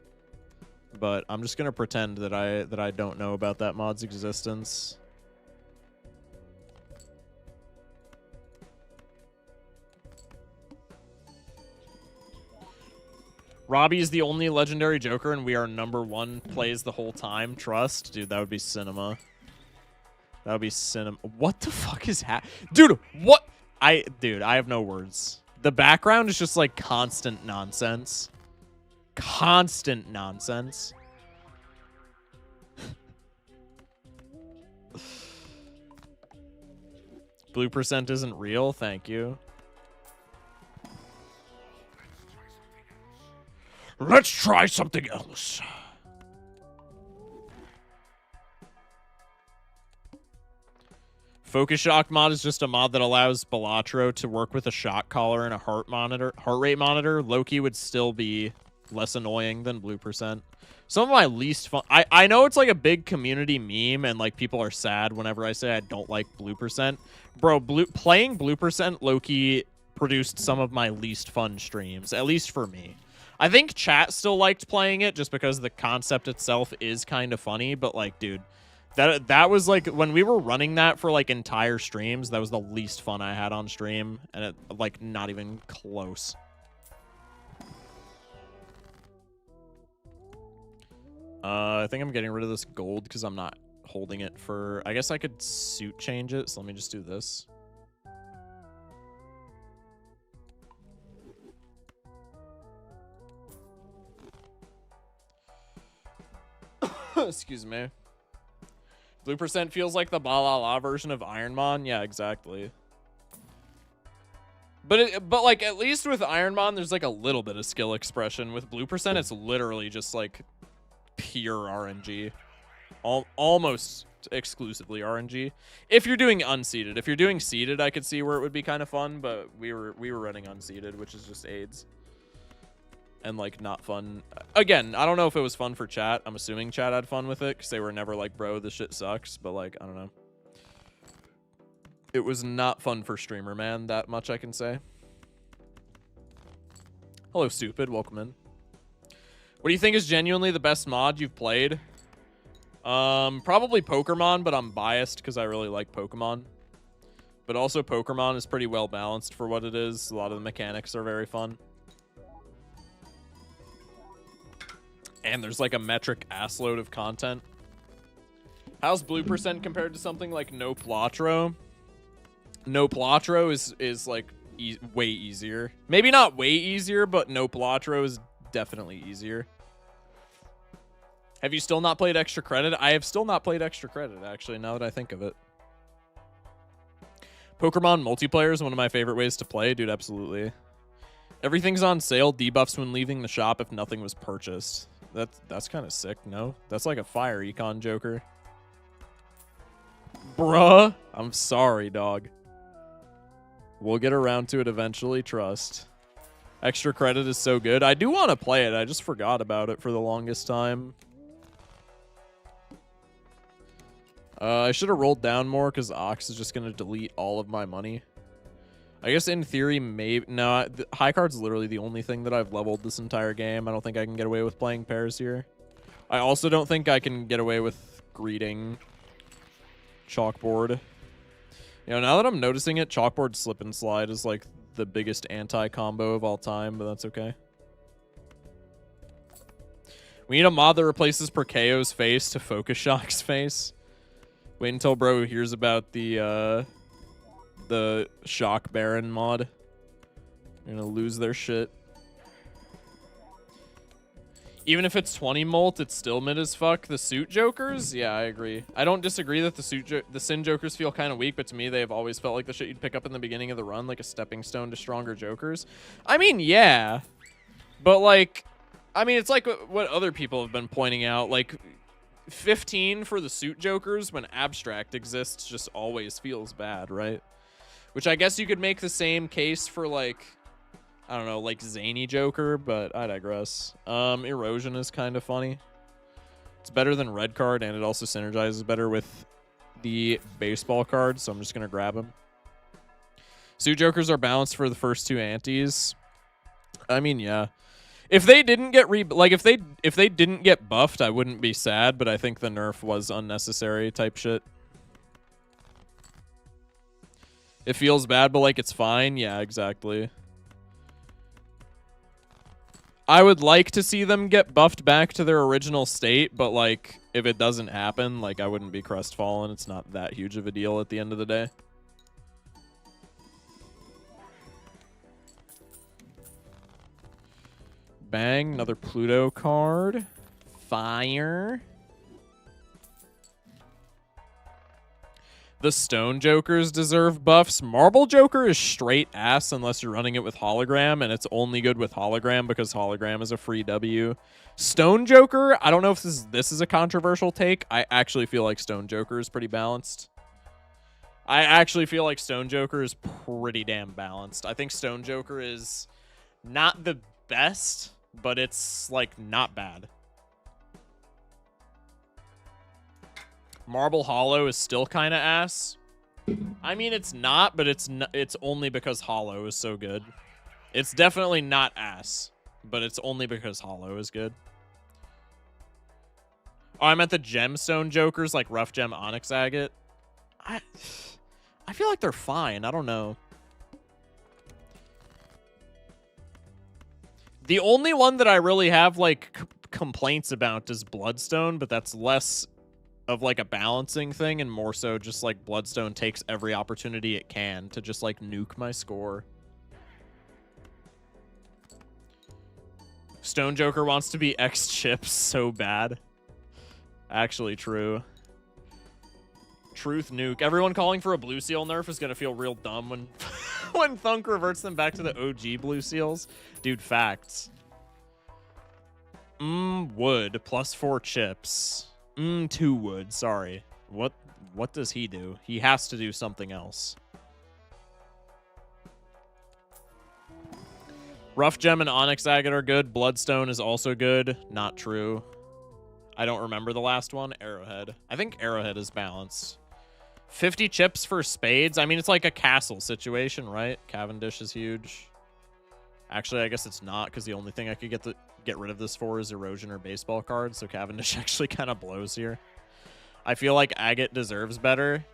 But I'm just gonna pretend that I don't know about that mod's existence. Robbie is the only legendary joker, and we are #1 plays the whole time. Trust, dude, that would be cinema. That would be cinema. What the fuck is dude? What? Dude, I have no words. The background is just like constant nonsense. Constant nonsense. Blue percent isn't real. Thank you. Let's try something else. Focus Shock mod is just a mod that allows Balatro to work with a shock collar and a heart rate monitor. Loki would still be less annoying than blue percent. Some of my least fun. I know it's like a big community meme and like people are sad whenever I say I don't like blue percent. Bro, playing blue percent Loki produced some of my least fun streams, at least for me. I think chat still liked playing it just because the concept itself is kind of funny, but like, dude, that was like when we were running that for like entire streams, that was the least fun I had on stream, and it like not even close. I think I'm getting rid of this gold because I'm not holding it for. I guess I could suit change it, so let me just do this. Excuse me. Blue percent feels like the Balala version of Ironmon. Yeah, exactly. But like at least with Ironmon, there's like a little bit of skill expression. With blue percent, it's literally just like pure RNG, almost exclusively RNG. If you're doing unseeded, if you're doing seeded, I could see where it would be kind of fun. But we were running unseeded, which is just AIDS. And like not fun. Again, I don't know if it was fun for chat. I'm assuming chat had fun with it because they were never like, bro, this shit sucks. But like, I don't know. It was not fun for streamer, man. That much I can say. Hello, Stupid. Welcome in. What do you think is genuinely the best mod you've played? Probably Pokemon, but I'm biased because I really like Pokemon. But also Pokemon is pretty well balanced for what it is. A lot of the mechanics are very fun. And there's like a metric assload of content. How's blue percent compared to something like No Platro? No Platro is like way easier. Maybe not way easier, but No Platro is definitely easier. Have you still not played Extra Credit? I have still not played Extra Credit, actually, now that I think of it. Pokemon multiplayer is one of my favorite ways to play. Dude, absolutely. Everything's on sale. Debuffs when leaving the shop if nothing was purchased. That's kind of sick, no? That's like a fire econ joker. Bruh. I'm sorry, dog. We'll get around to it eventually, trust. Extra credit is so good. I do want to play it. I just forgot about it for the longest time. I should have rolled down more because Ox is just going to delete all of my money. I guess in theory, maybe... No, high card's literally the only thing that I've leveled this entire game. I don't think I can get away with playing pairs here. I also don't think I can get away with greeting Chalkboard. You know, now that I'm noticing it, Chalkboard Slip and Slide is like the biggest anti-combo of all time, but that's okay. We need a mod that replaces Perkeo's face to Focus Shock's face. Wait until bro hears about the Shock Baron mod. They're gonna lose their shit. Even if it's 20 molt, it's still mid as fuck. The suit jokers? Yeah, I agree. I don't disagree that the Sin jokers feel kind of weak, but to me, they have always felt like the shit you'd pick up in the beginning of the run, like a stepping stone to stronger jokers. I mean, yeah. But, like, I mean, it's like what other people have been pointing out. Like, 15 for the suit jokers when abstract exists just always feels bad, right? Which I guess you could make the same case for, like... I don't know, like Zany Joker, but I digress. Erosion is kind of funny. It's better than red card, and it also synergizes better with the baseball card, so I'm just going to grab him. Suit Jokers are balanced for the first two antis. I mean, yeah. If they didn't get if they didn't get buffed, I wouldn't be sad, but I think the nerf was unnecessary type shit. It feels bad, but like it's fine. Yeah, exactly. I would like to see them get buffed back to their original state, but, like, if it doesn't happen, like, I wouldn't be crestfallen. It's not that huge of a deal at the end of the day. Bang, another Pluto card. Fire. The Stone Jokers deserve buffs. Marble Joker is straight ass unless you're running it with Hologram, and it's only good with Hologram because Hologram is a free W. Stone Joker, I don't know if this is a controversial take. I actually feel like Stone Joker is pretty balanced. I actually feel like Stone Joker is pretty damn balanced. I think Stone Joker is not the best, but it's, like, not bad. Marble Hollow is still kind of ass. I mean, it's not, but it's only because Hollow is so good. It's definitely not ass, but it's only because Hollow is good. Oh, I meant the Gemstone Jokers, like Rough Gem Onyx Agate. I feel like they're fine. I don't know. The only one that I really have, like, complaints about is Bloodstone, but that's less of like a balancing thing and more so just like Bloodstone takes every opportunity it can to just like nuke my score. Stone Joker wants to be X Chips so bad. Actually true. Truth nuke. Everyone calling for a Blue Seal nerf is gonna feel real dumb when when Thunk reverts them back to the OG Blue Seals. Dude, facts. Wood plus 4 chips. 2 wood, sorry. What does he do? He has to do something else. Rough Gem and Onyx Agate are good. Bloodstone is also good. Not true. I don't remember the last one. Arrowhead. I think Arrowhead is balanced. 50 chips for Spades. I mean, it's like a castle situation, right? Cavendish is huge. Actually, I guess it's not, because the only thing I could get rid of this for is Erosion or Baseball cards, so Cavendish actually kind of blows here. I feel like Agate deserves better.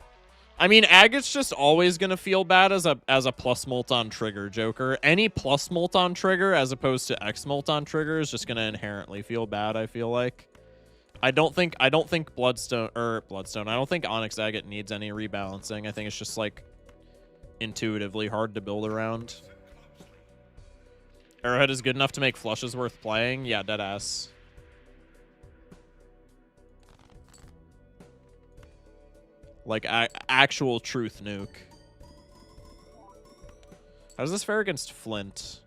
I mean, Agate's just always going to feel bad as a plus molt on trigger Joker. Any plus molt on trigger as opposed to X molt on trigger is just going to inherently feel bad, I feel like. I don't think Bloodstone, I don't think Onyx Agate needs any rebalancing. I think it's just like intuitively hard to build around. Arrowhead is good enough to make flushes worth playing. Yeah, deadass. Like, actual truth nuke. How does this fare against Flint?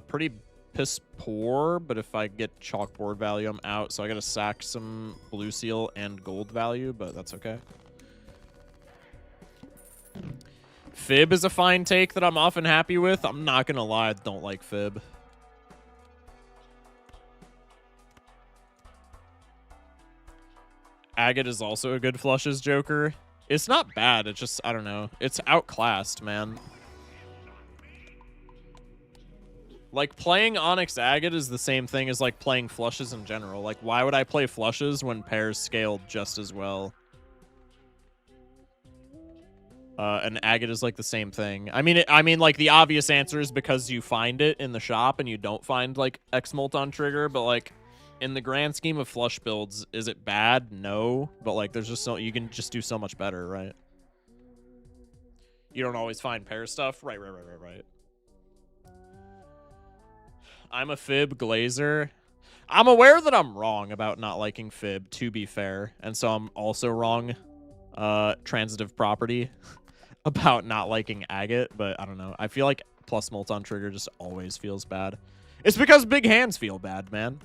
Pretty piss poor, but if I get chalkboard value, I'm out. So I gotta sack some Blue Seal and gold value, but that's okay. Fib is a fine take that I'm often happy with. I'm not gonna lie, I don't like Fib. Agate is also a good flushes Joker. It's not bad, it's just, I don't know. It's outclassed, man. Like, playing Onyx Agate is the same thing as, like, playing flushes in general. Like, why would I play flushes when pairs scaled just as well? And Agate is, like, the same thing. I mean, like, the obvious answer is because you find it in the shop and you don't find, like, X-Molt on trigger, but, like, in the grand scheme of flush builds, is it bad? No. But, like, there's just so... You can just do so much better, right? You don't always find pair stuff? Right. I'm a Fib Glazer. I'm aware that I'm wrong about not liking Fib, to be fair. And so I'm also wrong, transitive property, about not liking Agate. But I don't know. I feel like plus Molt on trigger just always feels bad. It's because big hands feel bad, man.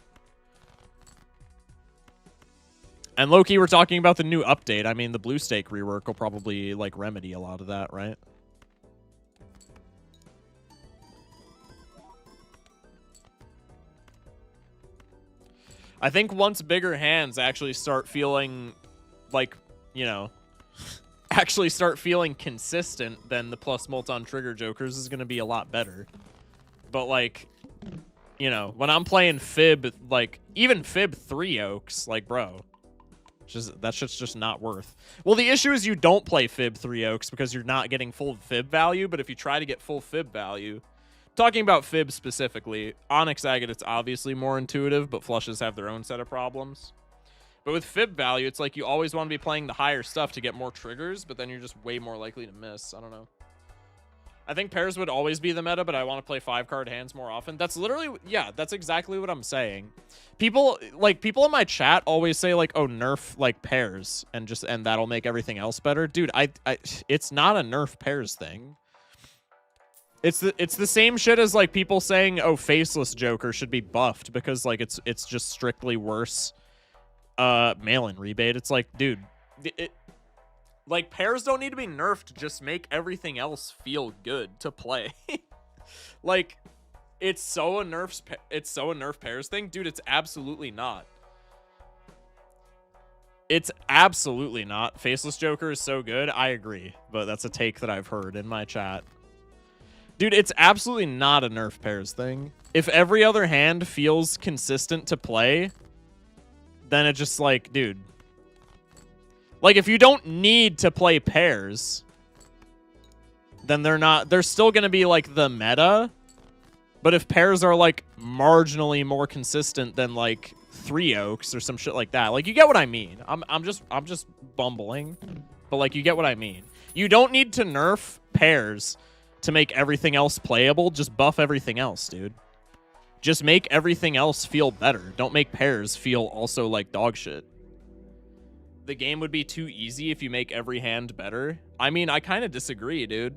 And low-key, we're talking about the new update. I mean, the Blue Stake rework will probably, like, remedy a lot of that, right? I think once bigger hands actually start feeling, like, you know, actually start feeling consistent, then the plus Molt on trigger Jokers is going to be a lot better. But, like, you know, when I'm playing Fib, like, even Fib 3 Oaks, like, bro... that shit's just not worth. Well, the issue is you don't play Fib 3 Oaks because you're not getting full Fib value, but if you try to get full Fib value... Talking about Fib specifically, Onyx Agate, it's obviously more intuitive, but flushes have their own set of problems. But with Fib value, it's like you always want to be playing the higher stuff to get more triggers, but then you're just way more likely to miss. I don't know. I think pairs would always be the meta, but I want to play 5-card hands more often. That's literally, yeah, that's exactly what I'm saying. People in my chat always say, like, oh, nerf, like, pairs, and that'll make everything else better. Dude, it's not a nerf pairs thing. It's the same shit as, like, people saying, oh, Faceless Joker should be buffed because, like, it's just strictly worse mail-in rebate. It's like, dude, like, pairs don't need to be nerfed to just make everything else feel good to play. Like, it's so a nerf pairs thing. Dude, it's absolutely not. It's absolutely not. Faceless Joker is so good. I agree, but that's a take that I've heard in my chat. Dude, it's absolutely not a nerf pairs thing. If every other hand feels consistent to play, then it just, like, dude. Like, if you don't need to play pairs, then they're still going to be, like, the meta. But if pairs are, like, marginally more consistent than, like, 3 Oaks or some shit like that, like, you get what I mean. I'm just bumbling, but, like, you get what I mean. You don't need to nerf pairs to make everything else playable. Just buff everything else, dude. Just make everything else feel better. Don't make pairs feel also like dog shit. The game would be too easy if you make every hand better. I mean, I kind of disagree, dude.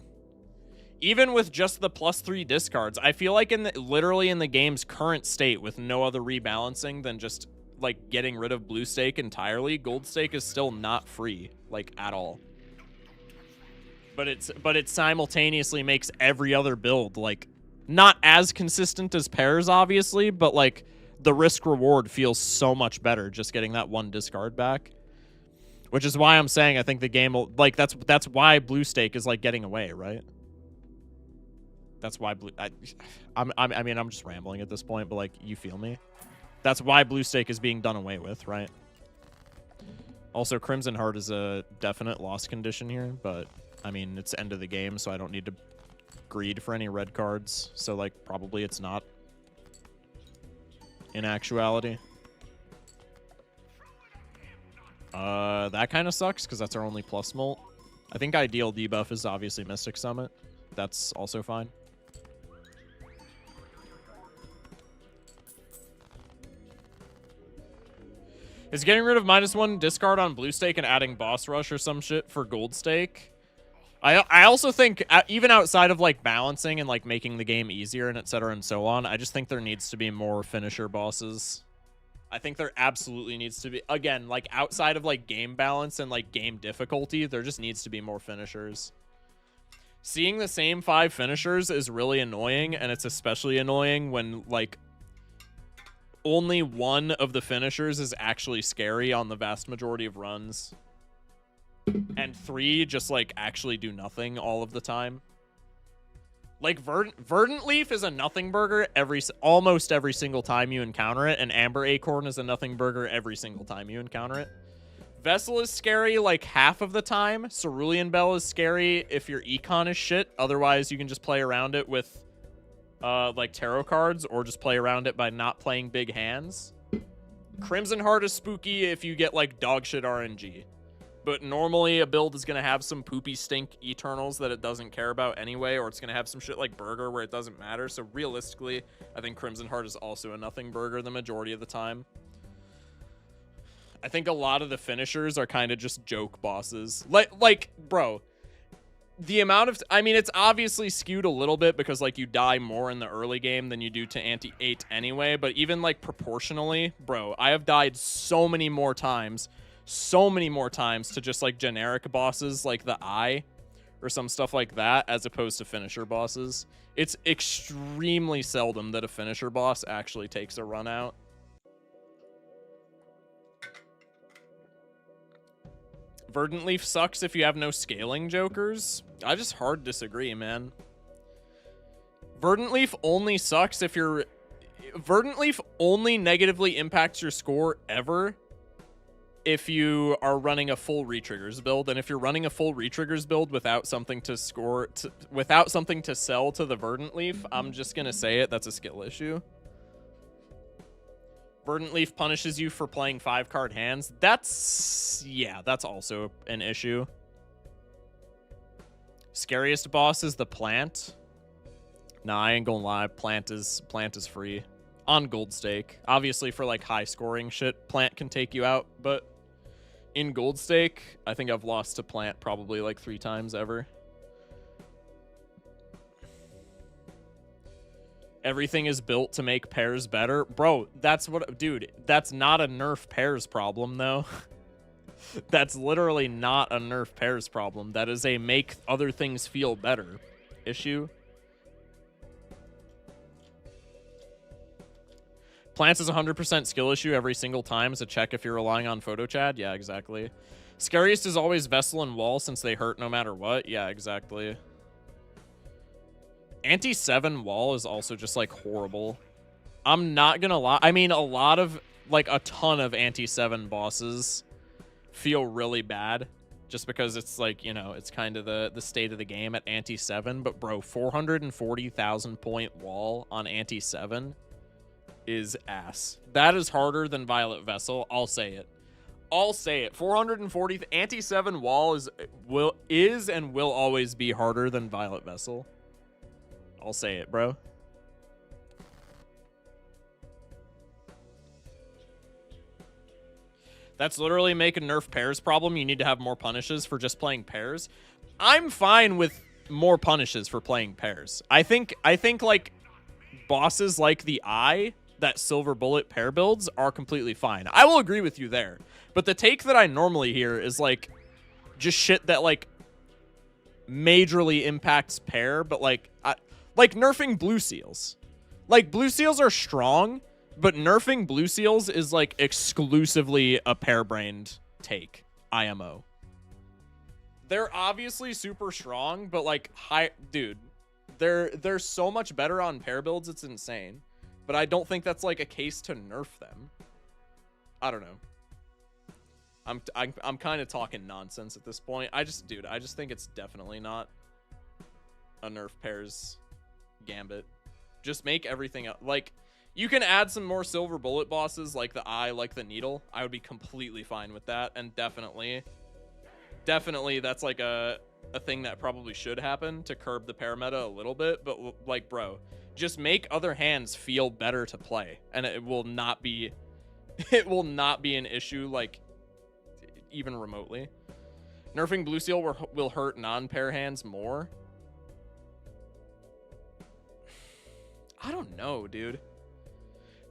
Even with just the +3 discards, I feel like literally in the game's current state with no other rebalancing than just, like, getting rid of Blue Stake entirely, Gold Stake is still not free, like, at all. But it simultaneously makes every other build, like, not as consistent as pairs, obviously, but, like, the risk-reward feels so much better just getting that one discard back. Which is why I'm saying I think the game will, like, that's why Blue Stake is, like, getting away, right? That's why I mean, I'm just rambling at this point, but, like, you feel me? That's why Blue Stake is being done away with, right? Also, Crimson Heart is a definite loss condition here, but... I mean, it's end of the game, so I don't need to greed for any red cards. So, like, probably it's not in actuality. That kind of sucks, because that's our only plus Molt. I think ideal debuff is obviously Mystic Summit. That's also fine. Is getting rid of -1 discard on Blue Stake and adding Boss Rush or some shit for Gold Stake? I also think, even outside of, like, balancing and, like, making the game easier and et cetera and so on, I just think there needs to be more finisher bosses. I think there absolutely needs to be, again, like, outside of, like, game balance and, like, game difficulty, there just needs to be more finishers. Seeing the same 5 finishers is really annoying, and it's especially annoying when, like, only one of the finishers is actually scary on the vast majority of runs. And 3 just, like, actually do nothing all of the time. Like, Verdant Leaf is a nothing burger almost every single time you encounter it, and Amber Acorn is a nothing burger every single time you encounter it. Vessel is scary, like, half of the time. Cerulean Bell is scary if your econ is shit. Otherwise, you can just play around it with, like, tarot cards, or just play around it by not playing big hands. Crimson Heart is spooky if you get, like, dogshit RNG. But normally, a build is going to have some poopy stink Eternals that it doesn't care about anyway, or it's going to have some shit like Burger where it doesn't matter. So, realistically, I think Crimson Heart is also a nothing burger the majority of the time. I think a lot of the finishers are kind of just joke bosses. Like, bro, the amount of... I mean, it's obviously skewed a little bit because, like, you die more in the early game than you do to Ante-8 anyway. But even, like, proportionally, bro, I have died so many more times to just, like, generic bosses like the Eye or some stuff like that as opposed to finisher bosses. It's extremely seldom that a finisher boss actually takes a run out. Verdant Leaf sucks if you have no scaling jokers. I just hard disagree, man. Verdant Leaf only sucks if you're... Verdant Leaf only negatively impacts your score ever if you are running a full retriggers build. And if you're running a full retriggers build without something to score... without something to sell to the Verdant Leaf, I'm just gonna say it, that's a skill issue. Verdant Leaf punishes you for playing 5-card hands. That's... yeah, that's also an issue. Scariest boss is the Plant. Nah, I ain't gonna lie. Plant is free. On Gold Stake. Obviously, for, like, high-scoring shit, Plant can take you out. But in Gold Stake, I think I've lost to Plant probably, like, 3 times ever. Everything is built to make pairs better. Bro, that's what... dude, that's not a nerf pairs problem, though. That's literally not a nerf pairs problem. That is a make other things feel better issue. Plants is 100% skill issue every single time. It's a check if you're relying on photo chat. Yeah, exactly. Scariest is always Vessel and Wall since they hurt no matter what. Yeah, exactly. Anti-7 Wall is also just, like, horrible. I'm not gonna lie. I mean, a ton of Anti-7 bosses feel really bad just because it's, like, you know, it's kind of the state of the game at Anti-7. But, bro, 440,000 point Wall on Anti-7 is ass. That is harder than Violet Vessel. I'll say it. 440 Anti-7 Wall is and will always be harder than Violet Vessel. I'll say it, bro. That's literally make a nerf pairs problem. You need to have more punishes for just playing pairs. I'm fine with more punishes for playing pairs. I think like bosses like the Eye that Silver Bullet pair builds are completely fine. I will agree with you there. But the take that I normally hear is like just shit that like majorly impacts pair, but like nerfing Blue Seals. Like, Blue Seals are strong, but nerfing Blue Seals is, like, exclusively a pair-brained take, IMO. They're obviously super strong, but, like, dude, they're so much better on pair builds, it's insane. But I don't think that's, like, a case to nerf them. I don't know. I'm kind of talking nonsense at this point. I just think it's definitely not a nerf pairs gambit. Just make everything up. Like, you can add some more Silver Bullet bosses like the Eye, like the Needle. I would be completely fine with that. And definitely that's like a thing that probably should happen to curb the pair meta a little bit. But like, bro, just make other hands feel better to play, and it will not be an issue, like, even remotely. Nerfing Blue Seal will hurt non-pair hands more. I don't know, dude.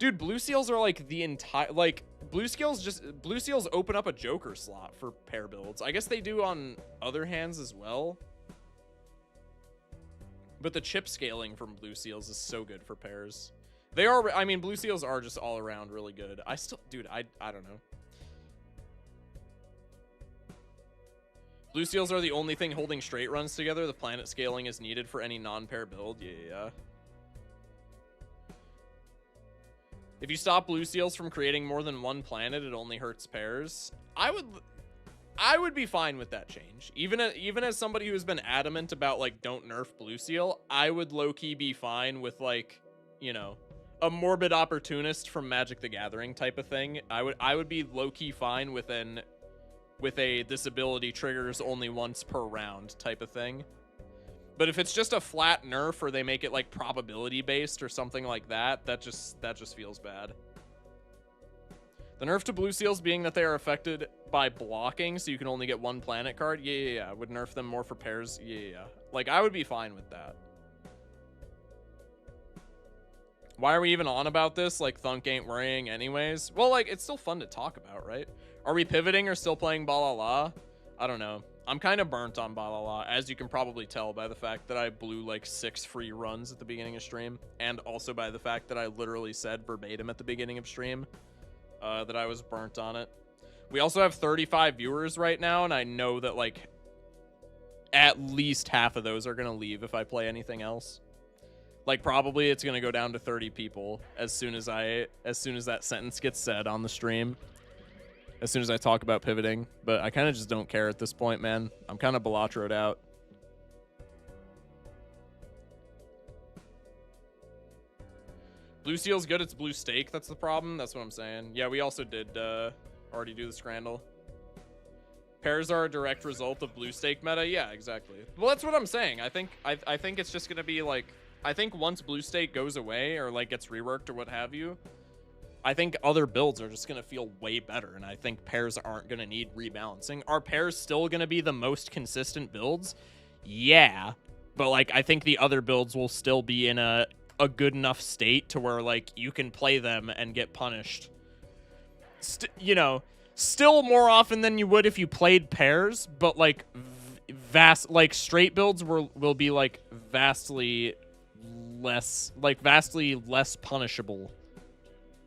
Dude, Blue Seals are like the entire... like, Blue Seals open up a Joker slot for pair builds. I guess they do on other hands as well. But the chip scaling from Blue Seals is so good for pairs. They are, I mean, Blue Seals are just all around really good. I still, dude, I don't know. Blue Seals are the only thing holding straight runs together. The planet scaling is needed for any non-pair build. Yeah. If you stop Blue Seals from creating more than one planet, it only hurts pairs. I would be fine with that change. Even as somebody who's been adamant about, like, don't nerf Blue Seal, I would low-key be fine with, like, you know, a morbid opportunist from Magic the Gathering type of thing. I would be low-key fine with a this ability triggers only once per round type of thing. But if it's just a flat nerf or they make it like probability based or something like that, that just feels bad. The nerf to Blue Seals being that they are affected by blocking, so you can only get one planet card. Yeah. I would nerf them more for pairs. Yeah. Like, I would be fine with that. Why are we even on about this? Like, Thunk ain't worrying anyways. Well, like, it's still fun to talk about, right? Are we pivoting or still playing Balala? I don't know. I'm kind of burnt on Balala, as you can probably tell by the fact that I blew like 6 free runs at the beginning of stream, and also by the fact that I literally said verbatim at the beginning of stream that I was burnt on it. We also have 35 viewers right now, and I know that like at least half of those are gonna leave if I play anything else. Like, probably it's gonna go down to 30 people as soon as that sentence gets said on the stream. As soon as I talk about pivoting, but I kind of just don't care at this point, man. I'm kind of Balatro'd out. Blue Seal's good, it's Blue Stake, that's the problem. That's what I'm saying. Yeah, we also did already do the Scrandle. Pairs are a direct result of Blue Stake meta. Yeah, exactly. Well, that's what I'm saying. I think it's just gonna be like, I think once Blue Stake goes away or like gets reworked or what have you, I think other builds are just going to feel way better, and I think pairs aren't going to need rebalancing. Are pairs still going to be the most consistent builds? Yeah, but like I think the other builds will still be in a good enough state to where like you can play them and get punished. You know, still more often than you would if you played pairs, but like straight builds will be like vastly less punishable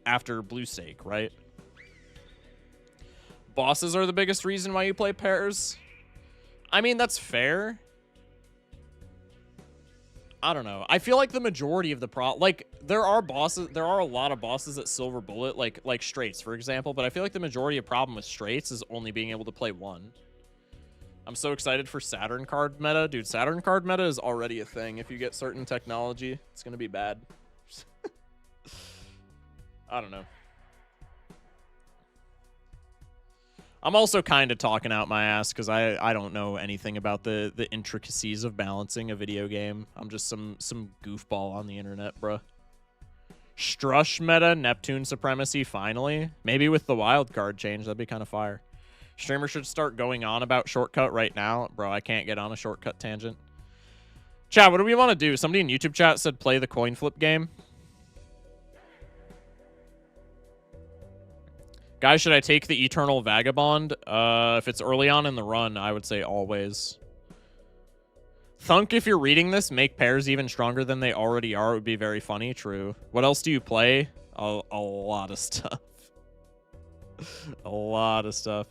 after Blue Stake, right? Bosses are the biggest reason why you play pairs. I mean, that's fair. I don't know. I feel like the majority of the like there are a lot of bosses at Silver Bullet, like straights, for example, but I feel like the majority of problem with straights is only being able to play one. I'm so excited for Saturn card meta. Dude, Saturn card meta is already a thing. If you get certain technology, it's gonna be bad. I don't know. I'm also kind of talking out my ass because I don't know anything about the intricacies of balancing a video game. I'm just some goofball on the internet, bruh. Strush meta, Neptune Supremacy, finally. Maybe with the wild card change, that'd be kind of fire. Streamer should start going on about shortcut right now. Bro, I can't get on a shortcut tangent. Chat, what do we want to do? Somebody in YouTube chat said play the coin flip game. Guys, should I take the Eternal Vagabond? If it's early on in the run, I would say always. Thunk, if you're reading this, make pairs even stronger than they already are. It would be very funny. True. What else do you play? A lot of stuff. A lot of stuff.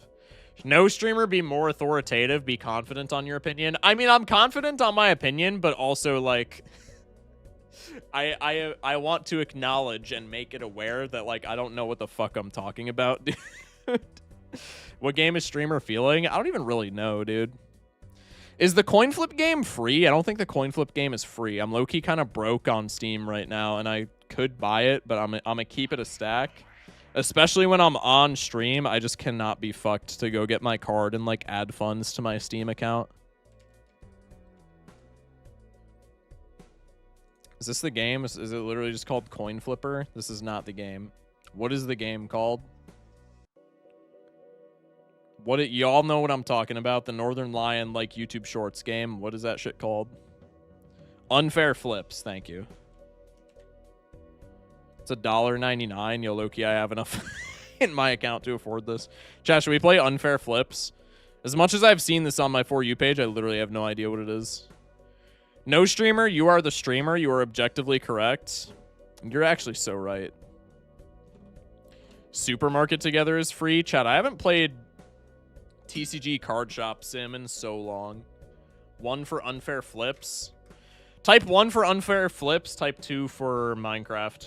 No streamer be more authoritative. Be confident on your opinion. I mean, I'm confident on my opinion, but also, like... I want to acknowledge and make it aware that, like, I don't know what the fuck I'm talking about, dude. What game is streamer feeling? I don't even really know, dude. Is the coin flip game free? I don't think the coin flip game is free. I'm low-key kind of broke on Steam right now, and I could buy it, but I'm gonna keep it a stack. Especially when I'm on stream, I just cannot be fucked to go get my card and, like, add funds to my Steam account. Is this the game? Is it literally just called Coin Flipper? This is not the game. What is the game called? Y'all know what I'm talking about. The Northern Lion, like, YouTube Shorts game. What is that shit called? Unfair Flips. Thank you. It's $1.99. Yo, Loki, I have enough in my account to afford this. Chat, should we play Unfair Flips? As much as I've seen this on my For You page, I literally have no idea what it is. No streamer, you are the streamer. You are objectively correct. You're actually so right. Supermarket Together is free. Chat, I haven't played TCG Card Shop Sim in so long. 1 for Unfair Flips. Type 1 for Unfair Flips. Type 2 for Minecraft.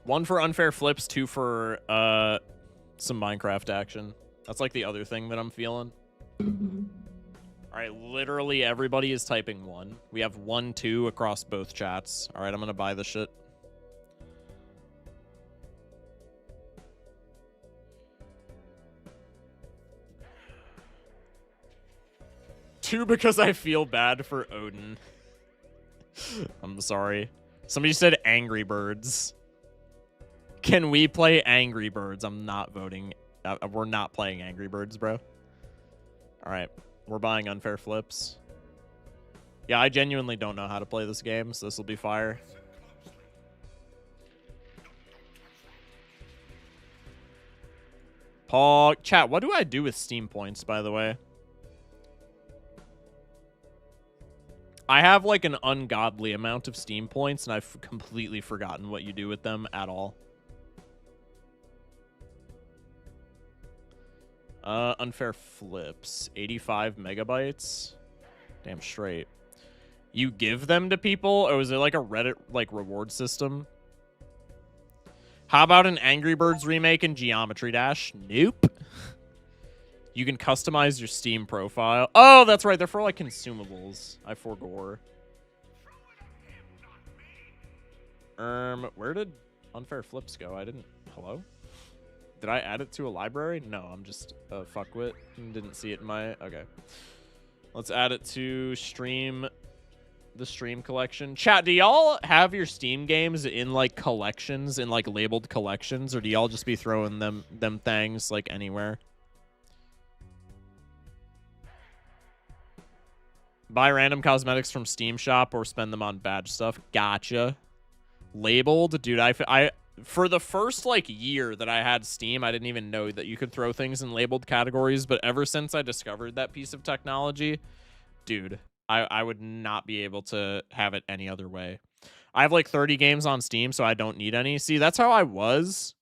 1 for Unfair Flips. 2 for some Minecraft action. That's like the other thing that I'm feeling. All right, literally everybody is typing 1. We have 1, 2 across both chats. All right, I'm gonna buy the shit. Two, because I feel bad for Odin. I'm sorry. Somebody said Angry Birds. Can we play Angry Birds? I'm not voting. We're not playing Angry Birds, bro. All right. We're buying Unfair Flips. Yeah, I genuinely don't know how to play this game, so this will be fire. Paul, chat, what do I do with Steam points, by the way? I have like an ungodly amount of Steam points, and I've completely forgotten what you do with them at all. Unfair Flips. 85 megabytes. Damn straight. You give them to people, or is it like a Reddit like reward system? How about an Angry Birds remake in Geometry Dash? Nope. You can customize your Steam profile. Oh, that's right. They're for like consumables. I forgot. Where did Unfair Flips go? I didn't. Hello? Did I add it to a library? No, I'm just a fuckwit. Didn't see it in my... Okay. Let's add it to stream... The stream collection. Chat, do y'all have your Steam games in, like, collections, in, like, labeled collections? Or do y'all just be throwing them things, like, anywhere? Buy random cosmetics from Steam Shop or spend them on badge stuff. Gotcha. Labeled? Dude, I for the first, like, year that I had Steam, I didn't even know that you could throw things in labeled categories. But ever since I discovered that piece of technology, dude, I would not be able to have it any other way. I have, like, 30 games on Steam, so I don't need any. See, that's how I was.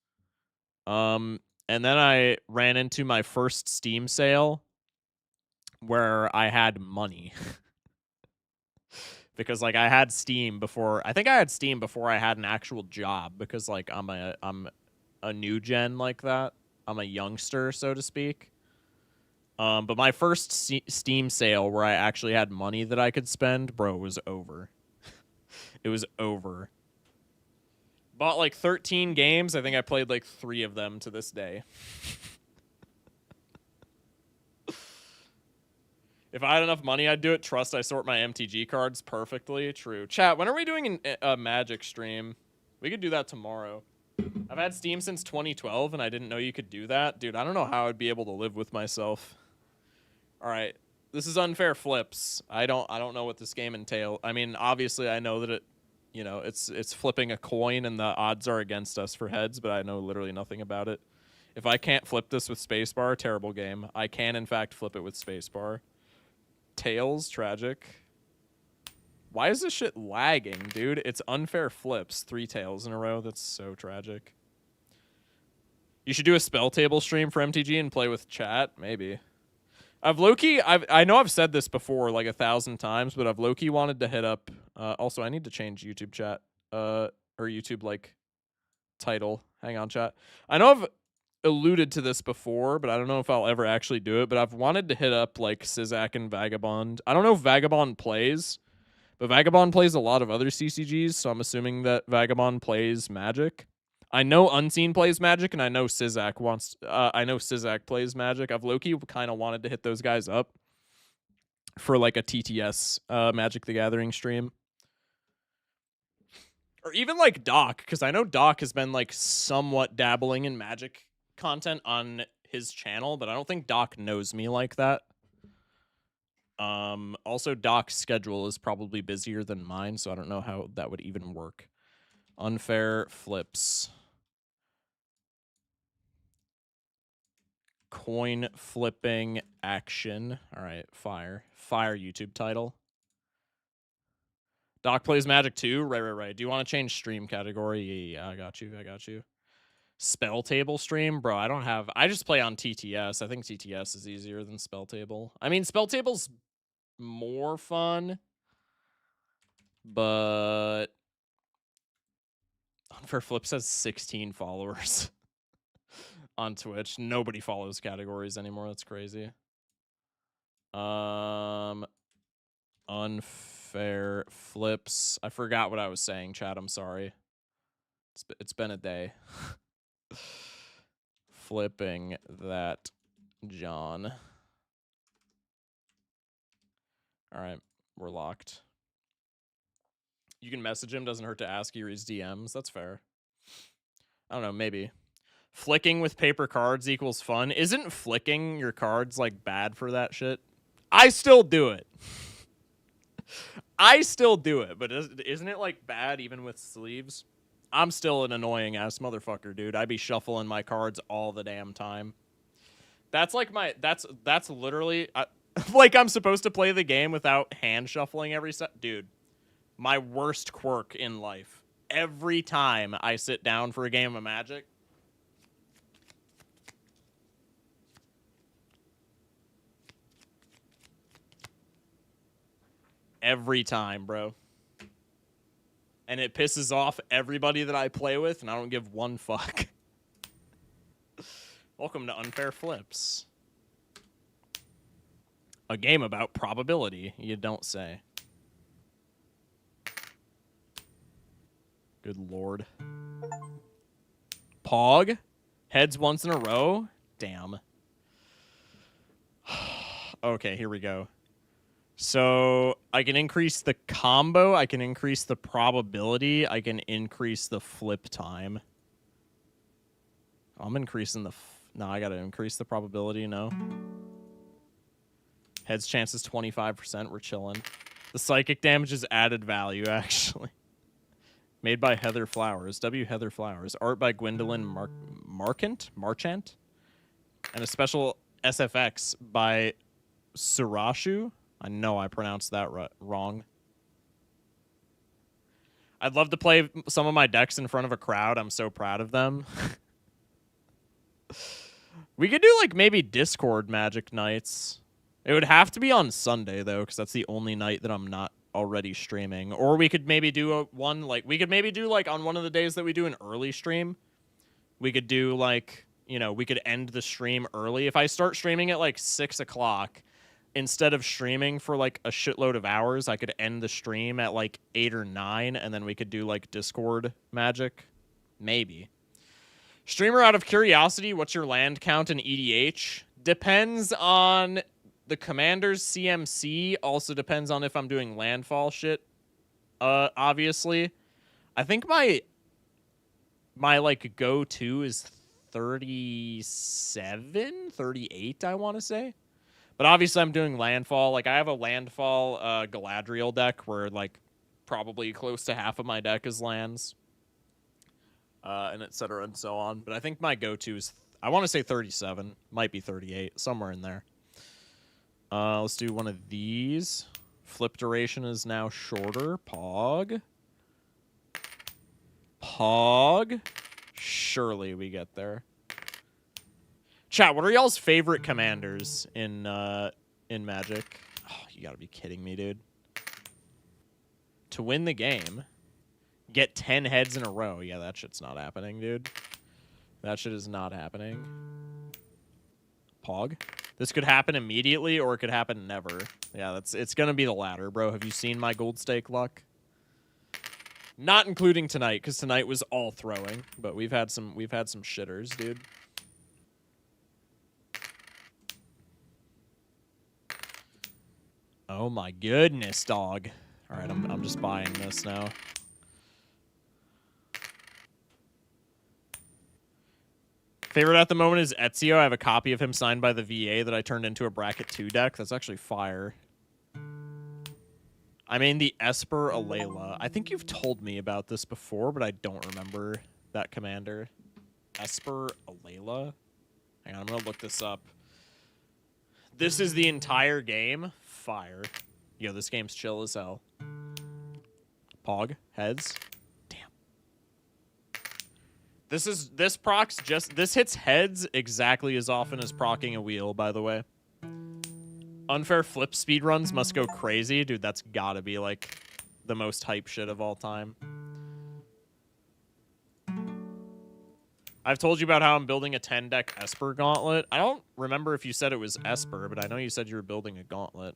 And then I ran into my first Steam sale where I had money. Because, like, I had Steam before... I think I had Steam before I had an actual job. Because, like, I'm a new gen like that. I'm a youngster, so to speak. But my first Steam sale where I actually had money that I could spend, bro, was over. It was over. Bought, like, 13 games. I think I played, like, 3 of them to this day. If I had enough money, I'd do it. Trust I sort my MTG cards perfectly. True. Chat, when are we doing a Magic stream? We could do that tomorrow. I've had Steam since 2012, and I didn't know you could do that. Dude, I don't know how I'd be able to live with myself. All right. This is Unfair Flips. I don't know what this game entails. I mean, obviously, I know that it, you know, it's flipping a coin, and the odds are against us for heads, but I know literally nothing about it. If I can't flip this with spacebar, terrible game. I can, in fact, flip it with spacebar. Tails, tragic. Why is this shit lagging, dude? It's Unfair Flips. 3 tails in a row. That's so tragic. You should do a spell table stream for MTG and play with chat. Maybe. I've low-key... I know I've said this before like 1,000 times, but I've low-key wanted to hit up... also, I need to change YouTube chat. Or YouTube, like, title. Hang on, chat. I know I've alluded to this before, but I don't know if I'll ever actually do it, but I've wanted to hit up like Sizak and Vagabond. I don't know if Vagabond plays, but Vagabond plays a lot of other CCGs, so I'm assuming that Vagabond plays Magic. I know Unseen plays Magic, and I know Sizak plays Magic. I've low-key kind of wanted to hit those guys up for like a TTS Magic the Gathering stream. Or even like Doc, because I know Doc has been like somewhat dabbling in Magic content on his channel, but I don't think Doc knows me like that. Also, Doc's schedule is probably busier than mine, so I don't know how that would even work. Unfair Flips. Coin flipping action. All right, fire. Fire YouTube title. Doc plays Magic 2? Right. Do you want to change stream category? Yeah, I got you. Spell table stream? Bro, I just play on TTS. I think TTS is easier than spell table. I mean, spell table's more fun, but Unfair Flips has 16 followers on Twitch. Nobody follows categories anymore. That's crazy. Unfair Flips. I forgot what I was saying, chat. I'm sorry. It's been a day. Flipping that John. All right, we're locked. You can message him. Doesn't hurt to ask you his DMs. That's fair. I don't know, maybe. Flicking with paper cards equals fun. Isn't flicking your cards, like, bad for that shit? I still do it. But isn't it, like, bad even with sleeves? I'm still an annoying-ass motherfucker, dude. I be shuffling my cards all the damn time. That's, like, that's literally... like, I'm supposed to play the game without hand shuffling every set. Dude, my worst quirk in life. Every time I sit down for a game of Magic, every time, bro. And it pisses off everybody that I play with, and I don't give one fuck. Welcome to Unfair Flips. A game about probability, you don't say. Good lord. Pog? Heads once in a row? Damn. Okay, here we go. So I can increase the combo, I can increase the probability, I can increase the flip time. I'm increasing the... No, I gotta increase the probability, no. Heads chances 25%, we're chilling. The psychic damage is added value, actually. Made by Heather Flowers. W. Heather Flowers. Art by Gwendolyn Marchant? And a special SFX by Surashu. I know I pronounced that wrong. I'd love to play some of my decks in front of a crowd. I'm so proud of them. We could do, like, maybe Discord Magic nights. It would have to be on Sunday, though, because that's the only night that I'm not already streaming. Or we could maybe do we could maybe do, like, on one of the days that we do an early stream. We could do, like, you know, we could end the stream early. If I start streaming at, like, 6 o'clock, instead of streaming for, like, a shitload of hours, I could end the stream at, like, 8 or 9, and then we could do, like, Discord Magic. Maybe. Streamer, out of curiosity, what's your land count in EDH? Depends on the commander's CMC. Also depends on if I'm doing landfall shit. Obviously. I think my like, go-to is 37, 38, I want to say. But obviously I'm doing landfall. Like, I have a landfall Galadriel deck where, like, probably close to half of my deck is lands. And et cetera and so on. But I think my go-to is, I want to say 37. Might be 38. Somewhere in there. Let's do one of these. Flip duration is now shorter. Pog. Surely we get there. Chat, what are y'all's favorite commanders in Magic? Oh, you gotta be kidding me, dude. To win the game... Get 10 heads in a row. Yeah, that shit's not happening, dude. That shit is not happening. Pog. This could happen immediately, or it could happen never. Yeah, it's gonna be the latter, bro. Have you seen my gold stake luck? Not including tonight, because tonight was all throwing. But we've had some shitters, dude. Oh my goodness, dog. All right, I'm just buying this now. Favorite at the moment is Ezio. I have a copy of him signed by the VA that I turned into a bracket 2 deck. That's actually fire. I mean, the Esper Alayla. I think you've told me about this before, but I don't remember that commander. Esper Alayla? Hang on, I'm gonna look this up. This is the entire game. Fire. Yo, this game's chill as hell. Pog. Heads. Damn. This hits heads exactly as often as procking a wheel, by the way. Unfair flip speedruns must go crazy. Dude, that's gotta be, like, the most hype shit of all time. I've told you about how I'm building a 10-deck Esper gauntlet. I don't remember if you said it was Esper, but I know you said you were building a gauntlet.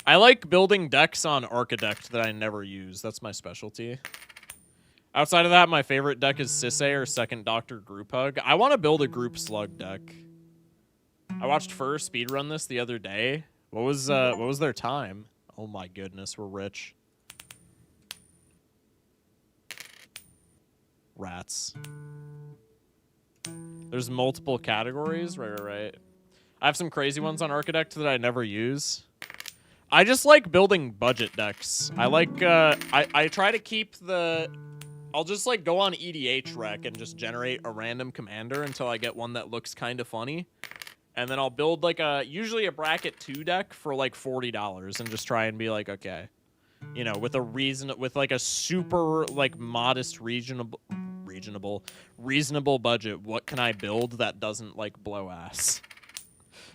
I like building decks on Archidekt that I never use. That's my specialty. Outside of that, my favorite deck is Sisay or Second Doctor Group Hug. I want to build a Group Slug deck. I watched Fur speedrun this the other day. What was their time? Oh my goodness, we're rich. Rats. There's multiple categories. Right. I have some crazy ones on Archidekt that I never use. I just like building budget decks. I like, I try to keep the... I'll just, like, go on EDH Rec and just generate a random commander until I get one that looks kind of funny. And then I'll build, like, usually a bracket 2 deck for, like, $40 and just try and be like, okay. You know, with like, a super, like, modest reasonable budget, what can I build that doesn't, like, blow ass?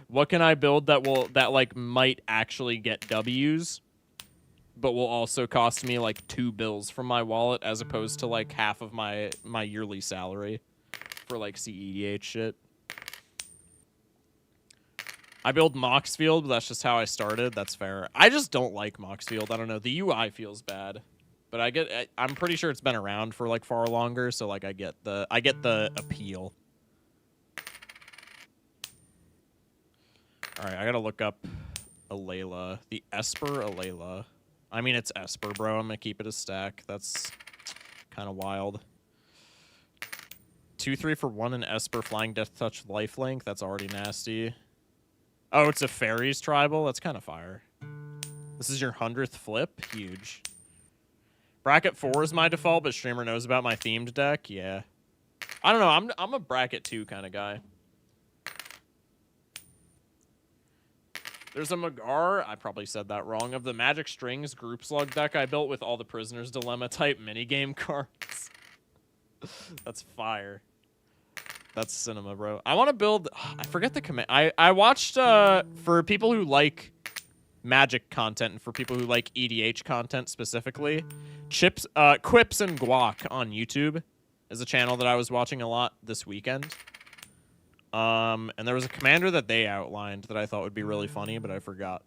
What can I build that like might actually get W's, but will also cost me like 2 bills from my wallet as opposed to like half of my yearly salary for like CEDH shit. I build Moxfield, but that's just how I started. That's fair. I just don't like Moxfield. I don't know. The UI feels bad, but I'm pretty sure it's been around for like far longer, so like I get the appeal. Alright, I gotta look up Alayla. The Esper Alayla. I mean, it's Esper, bro. I'm gonna keep it a stack. That's kind of wild. 2-3 for 1 in Esper, Flying Death Touch, Lifelink. That's already nasty. Oh, it's a Fairies tribal? That's kind of fire. This is your 100th flip? Huge. Bracket 4 is my default, but streamer knows about my themed deck? Yeah. I don't know. I'm a bracket 2 kind of guy. There's a Magar, I probably said that wrong, of the Magic Strings Group Slug deck I built with all the Prisoner's Dilemma type minigame cards. That's fire. That's cinema, bro. I want to build... I forget the command. I watched, for people who like Magic content and for people who like EDH content specifically, Quips and Guac on YouTube is a channel that I was watching a lot this weekend. And there was a commander that they outlined that I thought would be really funny, but I forgot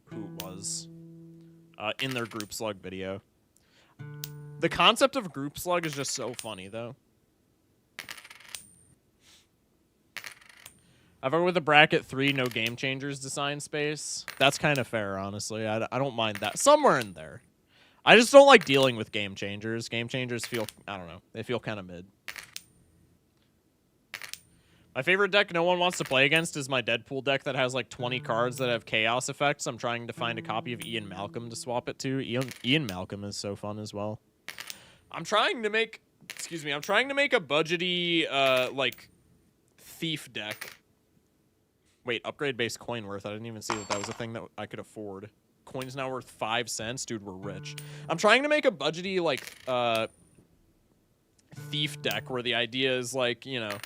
who it was in their Group Slug video. The concept of Group Slug is just so funny, though. I've heard with a bracket 3, no Game Changers design space. That's kind of fair, honestly. I don't mind that. Somewhere in there. I just don't like dealing with Game Changers. Game Changers feel, I don't know, they feel kind of mid. My favorite deck no one wants to play against is my Deadpool deck that has like 20 cards that have chaos effects. I'm trying to find a copy of Ian Malcolm to swap it to. Ian Malcolm is so fun as well. I'm trying to make a budgety like thief deck. Wait, upgrade-based coin worth. I didn't even see that was a thing that I could afford. Coin's now worth 5 cents. Dude, we're rich. I'm trying to make a budgety like thief deck where the idea is like, you know,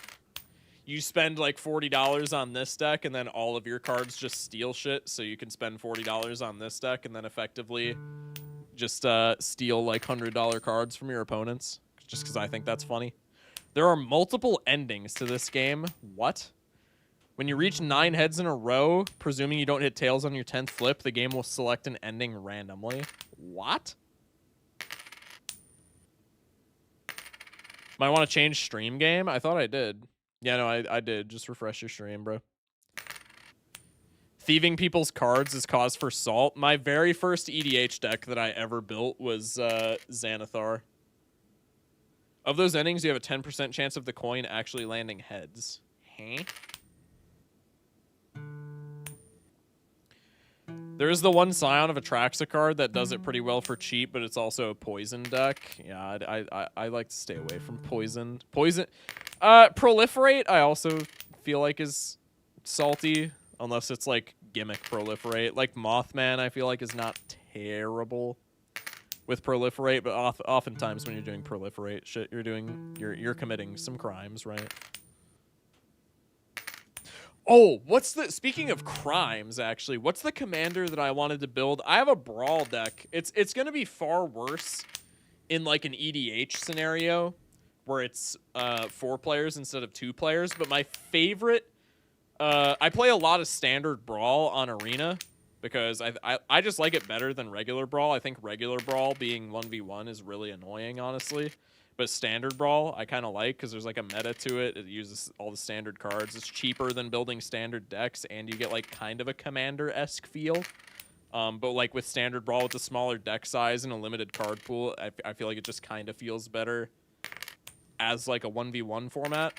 you spend like $40 on this deck and then all of your cards just steal shit, so you can spend $40 on this deck and then effectively just steal like $100 cards from your opponents, just because I think that's funny. There are multiple endings to this game. What? When you reach 9 heads in a row, presuming you don't hit tails on your 10th flip, the game will select an ending randomly. What? Might want to change stream game? I thought I did. Yeah, no, I did. Just refresh your stream, bro. Thieving people's cards is cause for salt. My very first EDH deck that I ever built was Xanathar. Of those endings, you have a 10% chance of the coin actually landing heads. Huh? There is the one Scion of Atraxa card that does it pretty well for cheap, but it's also a poison deck. Yeah, I like to stay away from poison. Proliferate, I also feel like is salty, unless it's like gimmick Proliferate. Like Mothman, I feel like is not terrible with Proliferate, but oftentimes when you're doing Proliferate shit, you're committing some crimes, right? Oh, speaking of crimes, actually, what's the commander that I wanted to build? I have a Brawl deck. It's gonna be far worse in like an EDH scenario where it's 4 players instead of 2 players, but my favorite, I play a lot of standard Brawl on Arena because I just like it better than regular Brawl. I think regular Brawl being 1v1 is really annoying, honestly. But standard Brawl, I kind of like because there's like a meta to it. It uses all the standard cards. It's cheaper than building standard decks, and you get like kind of a commander-esque feel. But like with standard Brawl with a smaller deck size and a limited card pool, I feel like it just kind of feels better as like a 1v1 format.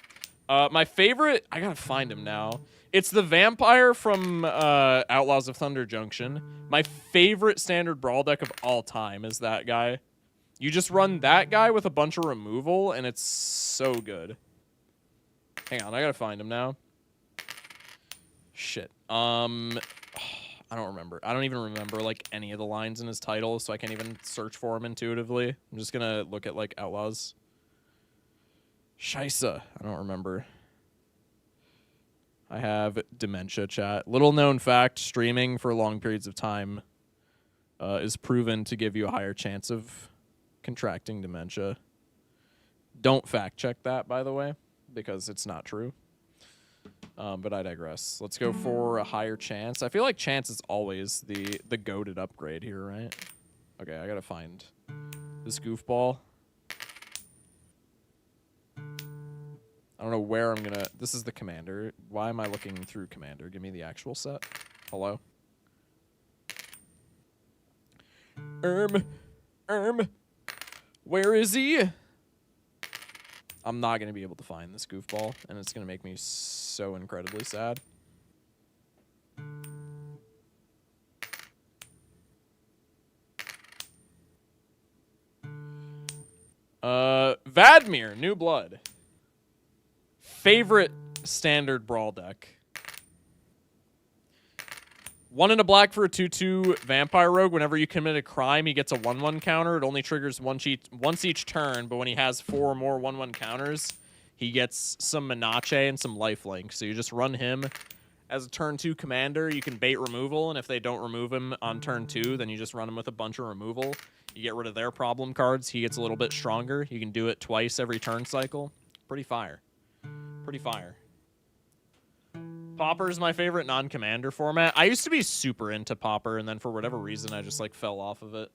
My favorite, I gotta find him now. It's the vampire from Outlaws of Thunder Junction. My favorite standard Brawl deck of all time is that guy. You just run that guy with a bunch of removal, and it's so good. Hang on, I gotta find him now. Shit. I don't remember. I don't even remember, like, any of the lines in his title, so I can't even search for him intuitively. I'm just gonna look at, like, Outlaws. Scheisse. I don't remember. I have dementia, chat. Little known fact, streaming for long periods of time is proven to give you a higher chance of contracting dementia. Don't fact check that, by the way, because it's not true. But I digress. Let's go for a higher chance. I feel like chance is always the goated upgrade here, right? Okay, I gotta find this goofball. I don't know where I'm gonna... This is the commander. Why am I looking through commander? Give me the actual set. Hello? Where is he? I'm not going to be able to find this goofball, and it's going to make me so incredibly sad. Vadmir, New Blood. Favorite standard Brawl deck. 1 and a black for a 2/2 Vampire Rogue. Whenever you commit a crime, he gets a 1/1 counter. It only triggers once each turn, but when he has 4 or more 1/1 counters, he gets some Menache and some lifelink. So you just run him as a turn 2 commander. You can bait removal, and if they don't remove him on turn 2, then you just run him with a bunch of removal. You get rid of their problem cards. He gets a little bit stronger. You can do it twice every turn cycle. Pretty fire. Pretty fire. Pauper is my favorite non-commander format. I used to be super into Pauper, and then for whatever reason, I just like fell off of it.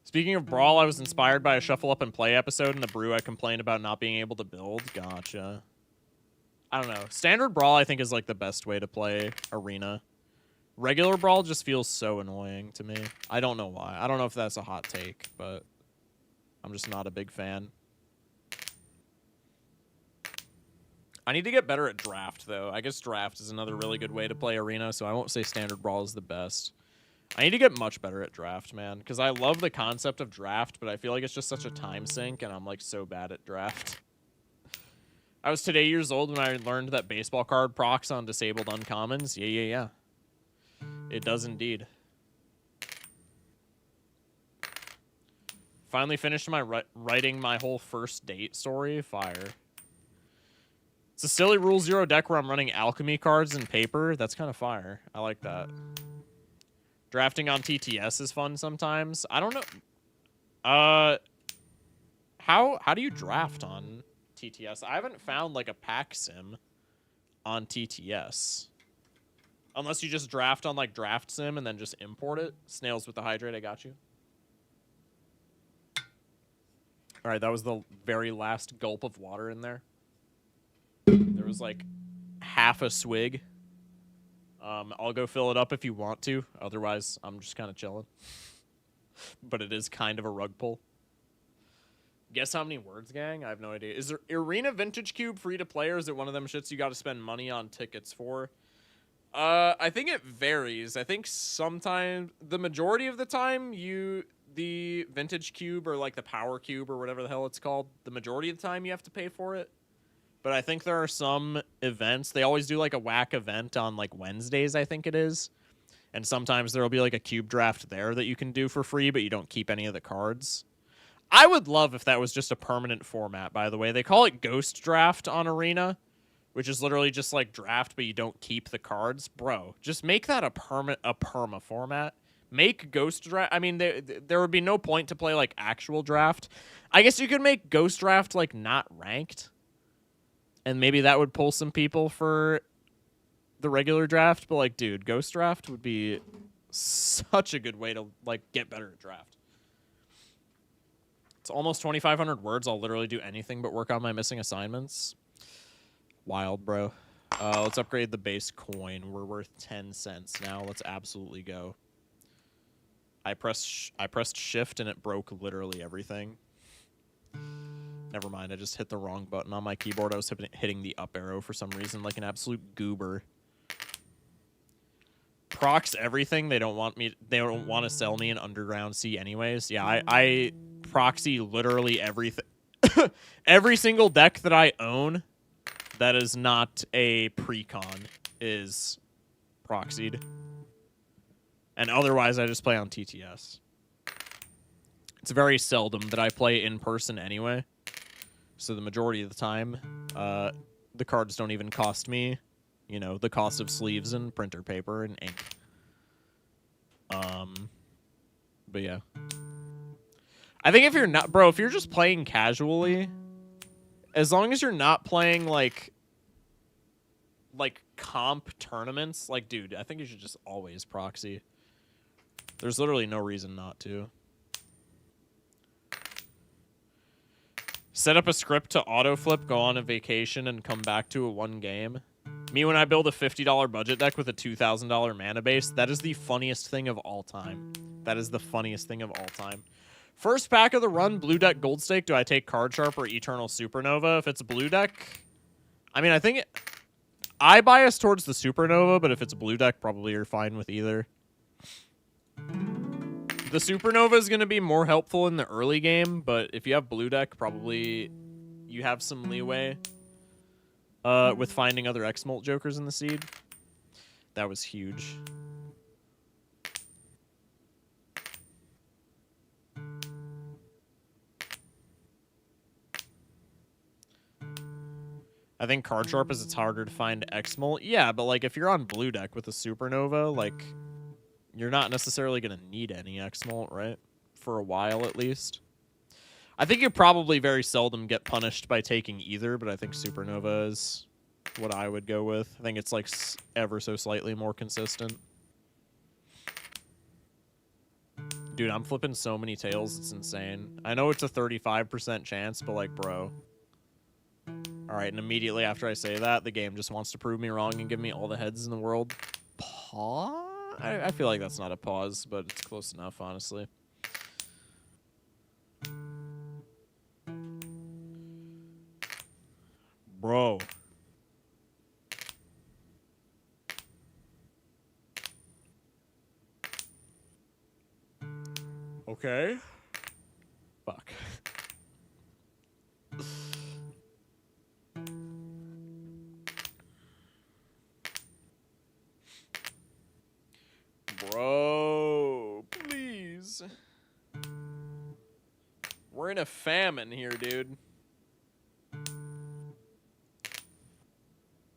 Speaking of Brawl, I was inspired by a Shuffle Up and Play episode in the brew. I complained about not being able to build. Gotcha. I don't know. Standard Brawl, I think, is like the best way to play Arena. Regular Brawl just feels so annoying to me. I don't know why. I don't know if that's a hot take, but I'm just not a big fan. I need to get better at Draft, though. I guess Draft is another really good way to play Arena, so I won't say Standard Brawl is the best. I need to get much better at Draft, man, because I love the concept of Draft, but I feel like it's just such a time sink, and I'm, like, so bad at Draft. I was today years old when I learned that baseball card procs on disabled uncommons. Yeah. It does indeed. Finally finished my writing my whole first date story. Fire. It's a silly Rule 0 deck where I'm running alchemy cards and paper. That's kind of fire. I like that. Drafting on TTS is fun sometimes. I don't know. How do you draft on TTS? I haven't found like a pack sim on TTS. Unless you just draft on like Draft Sim and then just import it. Snails with the hydrate, I got you. All right, that was the very last gulp of water in there. There was like half a swig. I'll go fill it up if you want to. Otherwise, I'm just kind of chilling. But it is kind of a rug pull. Guess how many words, gang? I have no idea. Is there Arena Vintage Cube free to play, or is it one of them shits you got to spend money on tickets for? I think it varies. I think sometimes, the majority of the time, the vintage cube or like the power cube or whatever the hell it's called, the majority of the time you have to pay for it. But I think there are some events, they always do like a whack event on like Wednesdays, I think it is. And sometimes there'll be like a cube draft there that you can do for free, but you don't keep any of the cards. I would love if that was just a permanent format, by the way. They call it Ghost Draft on Arena, which is literally just like draft, but you don't keep the cards. Bro, just make that a perma format. Make Ghost Draft. I mean, there would be no point to play like actual draft. I guess you could make Ghost Draft like not ranked, and maybe that would pull some people for the regular draft. But like, dude, Ghost Draft would be such a good way to like get better at draft. It's almost 2,500 words. I'll literally do anything but work on my missing assignments. Wild, bro. Let's upgrade the base coin. We're worth 10 cents now. Let's absolutely go. I pressed shift and it broke literally everything. Never mind. I just hit the wrong button on my keyboard. I was hitting the up arrow for some reason, like an absolute goober. Procs everything. They don't want to sell me an underground sea anyways. Yeah, I proxy literally everything. Every single deck that I own that is not a precon is proxied. And otherwise, I just play on TTS. It's very seldom that I play in person anyway. So the majority of the time, the cards don't even cost me, you know, the cost of sleeves and printer paper and ink. But yeah. I think if you're not, bro, if you're just playing casually, as long as you're not playing like comp tournaments, like, dude, I think you should just always proxy. There's literally no reason not to. Set up a script to auto flip, go on a vacation, and come back to a one game. Me, when I build a $50 budget deck with a $2,000 mana base, that is the funniest thing of all time. That is the funniest thing of all time. First pack of the run, blue deck gold stake. Do I take Card Sharp or Eternal Supernova? If it's a blue deck, I mean, I bias towards the Supernova, but if it's a blue deck, probably you're fine with either. The Supernova is going to be more helpful in the early game, but if you have blue deck, probably you have some leeway with finding other X-Molt Jokers in the seed. That was huge. I think Card Sharp is it's harder to find X-Molt. Yeah, but like if you're on blue deck with a Supernova, like you're not necessarily going to need any X-Molt, right? For a while at least. I think you probably very seldom get punished by taking either, but I think Supernova is what I would go with. I think it's like ever so slightly more consistent. Dude, I'm flipping so many tails, it's insane. I know it's a 35% chance, but like, bro. Alright, and immediately after I say that, the game just wants to prove me wrong and give me all the heads in the world. Pause? I feel like that's not a pause, but it's close enough, honestly. Bro. Okay. Fuck. Bro, please. We're in a famine here, dude.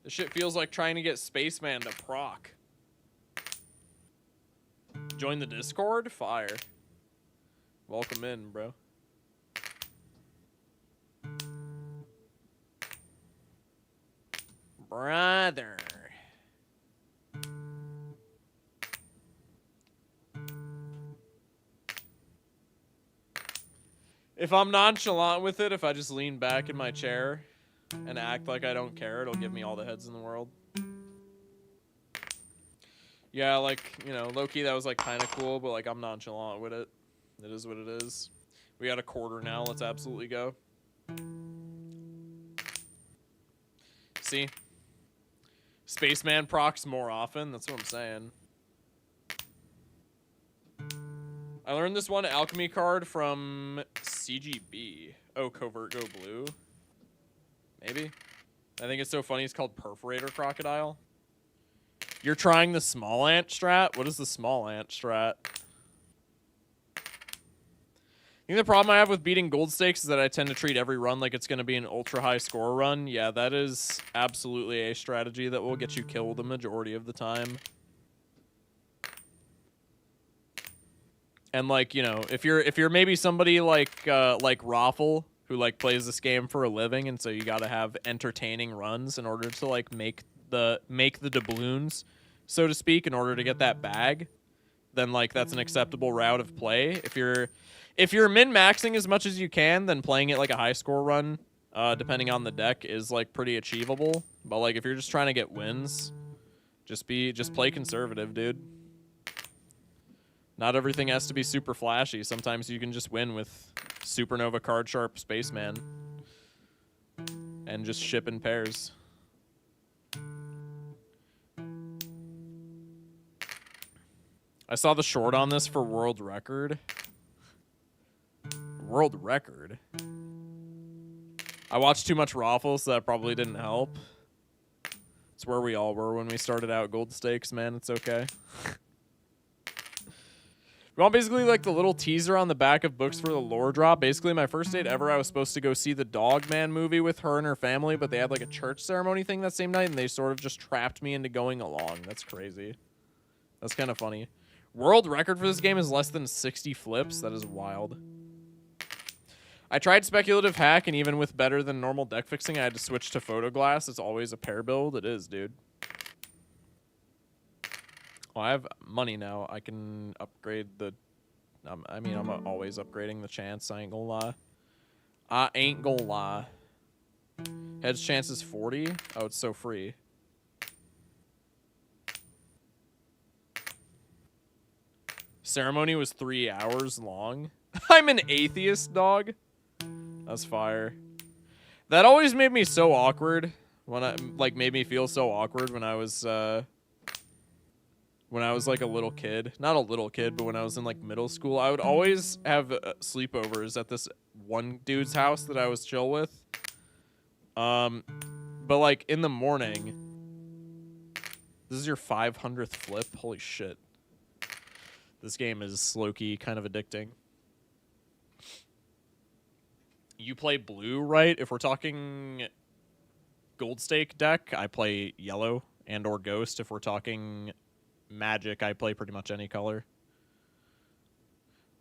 This shit feels like trying to get Spaceman to proc. Join the Discord? Fire. Welcome in, bro. Brother. If I'm nonchalant with it, if I just lean back in my chair and act like I don't care, it'll give me all the heads in the world. Yeah, like, you know, low-key that was like kind of cool, but like I'm nonchalant with it. It is what it is. We got a quarter now. Let's absolutely go. See? Spaceman procs more often. That's what I'm saying. I learned this one alchemy card from CGB. Oh, Covert Go Blue. Maybe. I think it's so funny. It's called Perforator Crocodile. You're trying the small ant strat? What is the small ant strat? I think the problem I have with beating gold stakes is that I tend to treat every run like it's going to be an ultra high score run. Yeah, that is absolutely a strategy that will get you killed the majority of the time. And like, you know, if you're maybe somebody like Raffle who like plays this game for a living, and so you got to have entertaining runs in order to like make the doubloons, so to speak, in order to get that bag, then like that's an acceptable route of play. If you're min-maxing as much as you can, then playing it like a high score run, depending on the deck, is like pretty achievable. But like if you're just trying to get wins, just play conservative, dude. Not everything has to be super flashy. Sometimes you can just win with Supernova Card Sharp Spaceman and just ship in pairs. I saw the short on this for world record. World record? I watched too much Raffles, so that probably didn't help. It's where we all were when we started out gold stakes, man. It's okay. You want basically like the little teaser on the back of books for the lore drop. Basically, my first date ever, I was supposed to go see the Dogman movie with her and her family, but they had like a church ceremony thing that same night, and they sort of just trapped me into going along. That's crazy. That's kind of funny. World record for this game is less than 60 flips. That is wild. I tried speculative hack, and even with better than normal deck fixing, I had to switch to Photoglass. It's always a pair build. It is, dude. Well, I have money now. I can upgrade the... I mean, I'm always upgrading the chance. I ain't gonna lie. I ain't gonna lie. Heads chance is 40. Oh, it's so free. Ceremony was 3 hours long. I'm an atheist, dog. That's fire. That always made me so awkward. Made me feel so awkward when I was like a little kid. Not a little kid, but when I was in like middle school, I would always have sleepovers at this one dude's house that I was chill with. But like in the morning, this is your 500th flip. Holy shit. This game is low-key kind of addicting. You play blue, right? If we're talking gold stake deck, I play yellow and or ghost. If we're talking Magic, I play pretty much any color.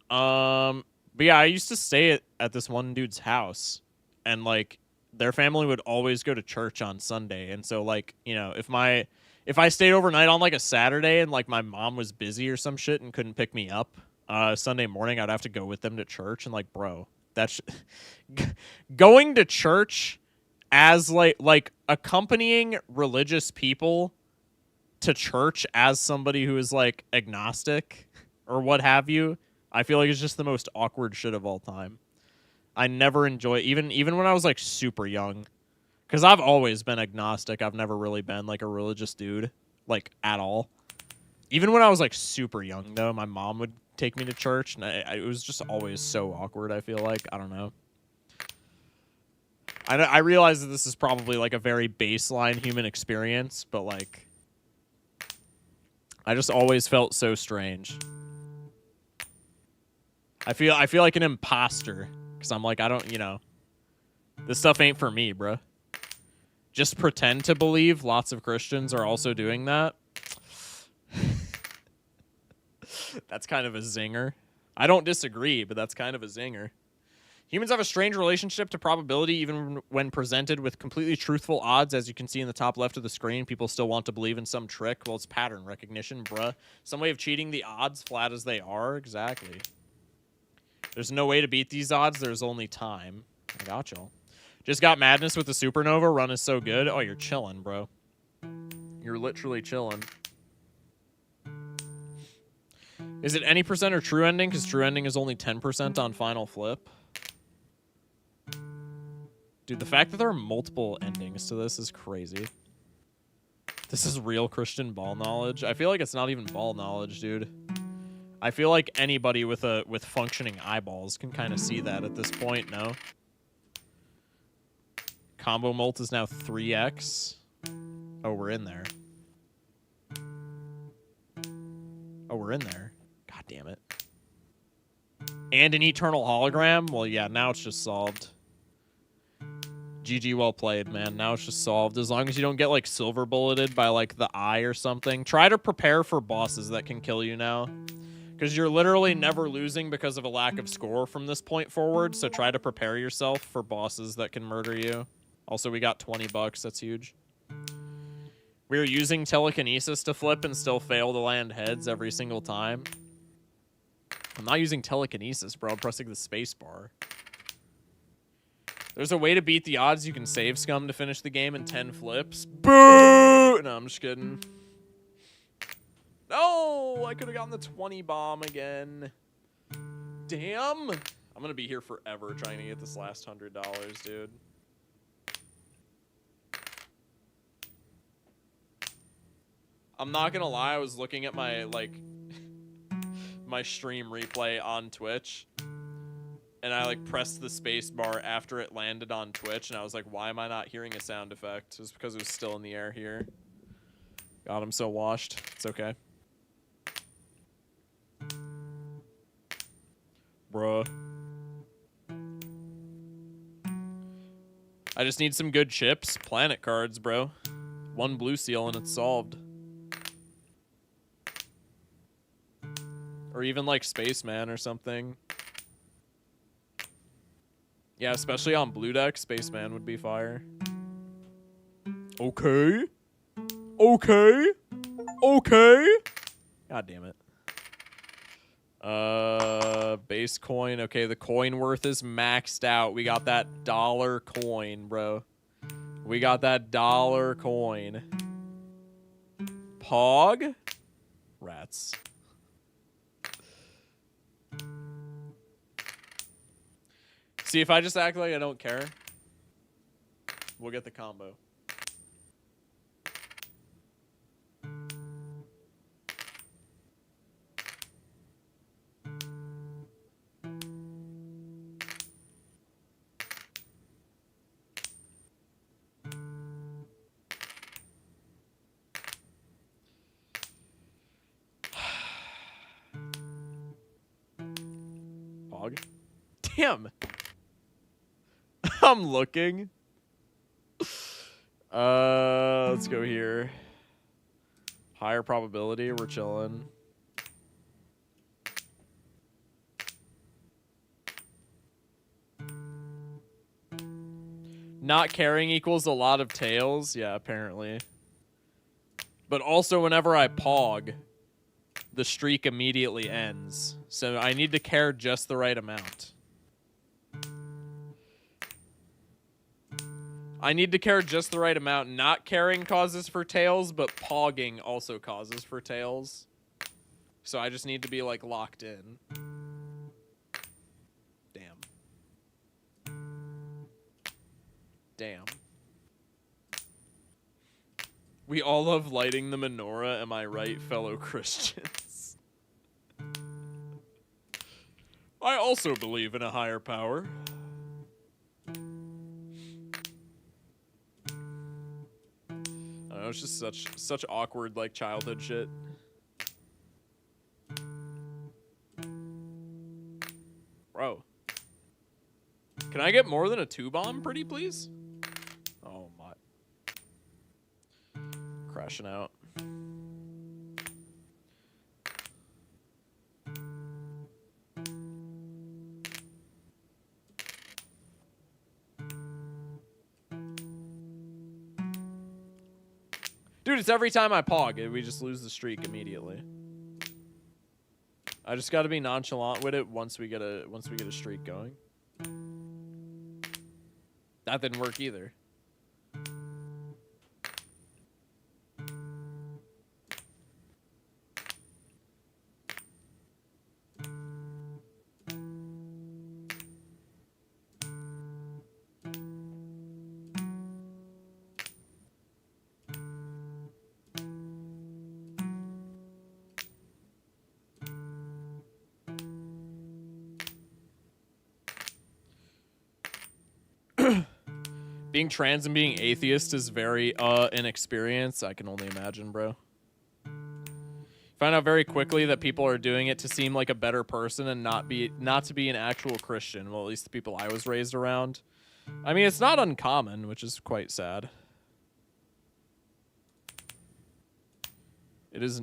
But yeah, I used to stay at this one dude's house, and like their family would always go to church on Sunday, and so like, you know, if I stayed overnight on like a Saturday and like my mom was busy or some shit and couldn't pick me up Sunday morning, I'd have to go with them to church. And like, bro, that's going to church as like accompanying religious people to church as somebody who is like agnostic or what have you, I feel like it's just the most awkward shit of all time. I never enjoy even when I was like super young, because I've always been agnostic. I've never really been like a religious dude, like at all. Even when I was like super young though, my mom would take me to church, and it was just always so awkward. I feel like, I don't know. I realize that this is probably like a very baseline human experience, but like, I just always felt so strange. I feel like an imposter, because I'm like, I don't, you know, this stuff ain't for me, bruh. Just pretend to believe. Lots of Christians are also doing that. That's kind of a zinger. I don't disagree, but that's kind of a zinger. Humans have a strange relationship to probability, even when presented with completely truthful odds. As you can see in the top left of the screen, people still want to believe in some trick. Well, it's pattern recognition, bruh. Some way of cheating the odds, flat as they are. Exactly. There's no way to beat these odds. There's only time. I got y'all. Just got Madness with the Supernova. Run is so good. Oh, you're chilling, bro. You're literally chilling. Is it any percent or true ending? Because true ending is only 10% on final flip. Dude, the fact that there are multiple endings to this is crazy. This is real Christian ball knowledge. I feel like it's not even ball knowledge, dude. I feel like anybody with functioning eyeballs can kind of see that at this point, no? Combo Molt is now 3x. Oh, we're in there. Oh, we're in there. God damn it. And an Eternal Hologram? Well, yeah, now it's just solved. GG, well played, man. Now it's just solved. As long as you don't get, like, silver bulleted by, like, the eye or something. Try to prepare for bosses that can kill you now. Because you're literally never losing because of a lack of score from this point forward, so try to prepare yourself for bosses that can murder you. Also, we got 20 bucks. That's huge. We were using telekinesis to flip and still fail to land heads every single time. I'm not using telekinesis, bro. I'm pressing the space bar. There's a way to beat the odds. You can save scum to finish the game in 10 flips. Boo! No, I'm just kidding. No! I could have gotten the 20 bomb again. Damn! I'm gonna be here forever trying to get this last $100, dude. I'm not gonna lie, I was looking at my, like, my stream replay on Twitch, and I, like, pressed the space bar after it landed on Twitch, and I was like, why am I not hearing a sound effect? It was because it was still in the air here. God, I'm so washed. It's okay. Bruh. I just need some good chips. Planet cards, bro. One blue seal and it's solved. Or even like Spaceman or something. Yeah, especially on blue deck, Spaceman would be fire. Okay. Okay. Okay. God damn it. Base coin. Okay, the coin worth is maxed out. We got that dollar coin, bro. We got that dollar coin. Pog? Rats. See, if I just act like I don't care, we'll get the combo. Pog? Damn! I'm looking. Let's go here. Higher probability, we're chilling. Not caring equals a lot of tails. Yeah, apparently. But also whenever I pog, the streak immediately ends. So I need to care just the right amount. I need to care just the right amount. Not caring causes for tails, but pogging also causes for tails. So I just need to be, like, locked in. Damn. Damn. We all love lighting the menorah, am I right, fellow Christians? I also believe in a higher power. It's just such awkward, like, childhood shit. Bro. Can I get more than a 2-bomb, pretty please? Oh my. Crashing out. Dude, it's every time I pog, we just lose the streak immediately. I just got to be nonchalant with it once we get a streak going. That didn't work either. Being trans and being atheist is very inexperienced. I can only imagine, bro. Find out very quickly that people are doing it to seem like a better person and not to be an actual Christian. Well, at least the people I was raised around. I mean, it's not uncommon, which is quite sad. It is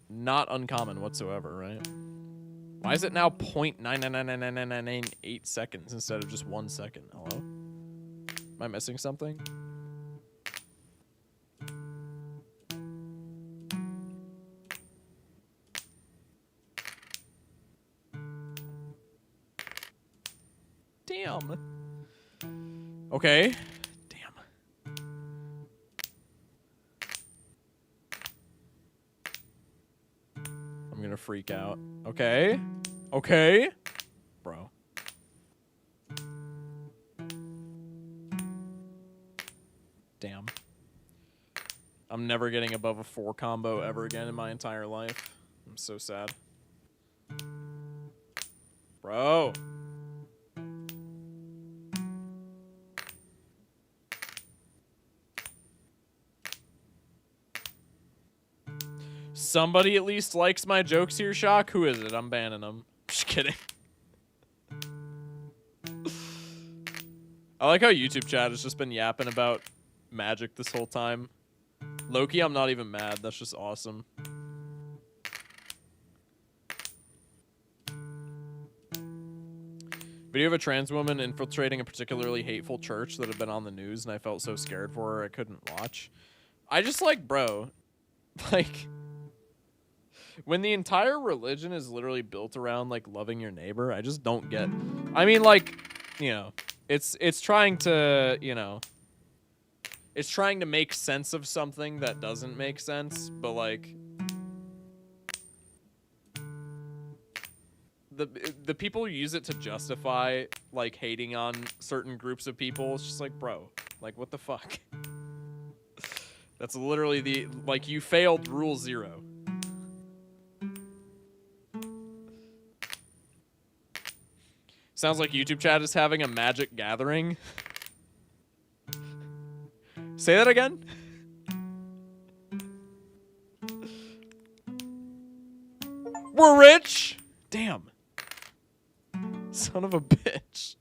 not uncommon whatsoever, right? Why is it now 0.9999998 seconds instead of just 1 second? Hello? Am I missing something? Damn. Okay. Damn. I'm gonna freak out. Okay. Okay. Bro. Damn. I'm never getting above a 4 combo ever again in my entire life. I'm so sad. Bro. Somebody at least likes my jokes here, Shock. Who is it? I'm banning them. Just kidding. I like how YouTube chat has just been yapping about Magic this whole time. Loki, I'm not even mad. That's just awesome. Video of a trans woman infiltrating a particularly hateful church that had been on the news, and I felt so scared for her I couldn't watch. I just like, bro, like, when the entire religion is literally built around, like, loving your neighbor, I just don't get... I mean, like, you know, it's trying to, you know... It's trying to make sense of something that doesn't make sense, but, like... The people who use it to justify, like, hating on certain groups of people, it's just like, bro, like, what the fuck? That's literally the... Like, you failed Rule 0. Sounds like YouTube chat is having a magic gathering. Say that again? We're rich! Damn. Son of a bitch.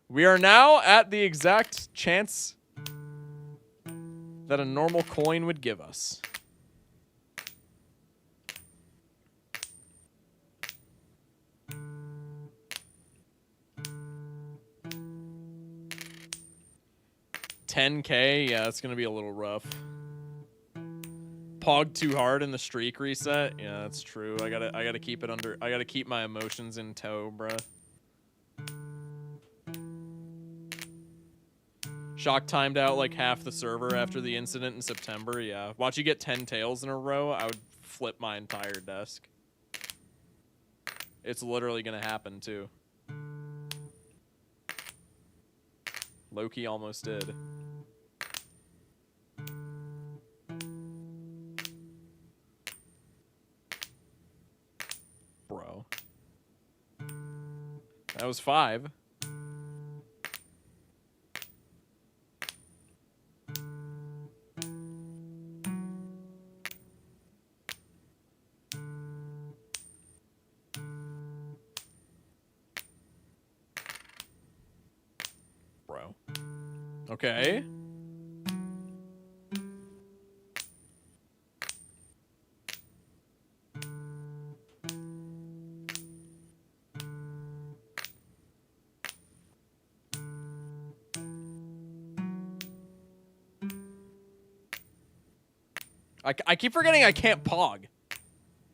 We are now at the exact chance that a normal coin would give us. $10K? Yeah, that's gonna be a little rough. Pog too hard in the streak reset? Yeah, that's true. I gotta keep it under... I gotta keep my emotions in tow, bruh. Shock timed out like half the server after the incident in September, yeah. Watch you get 10 tails in a row, I would flip my entire desk. It's literally gonna happen, too. Loki almost did. Bro. That was 5. Bro. Okay. I keep forgetting I can't pog.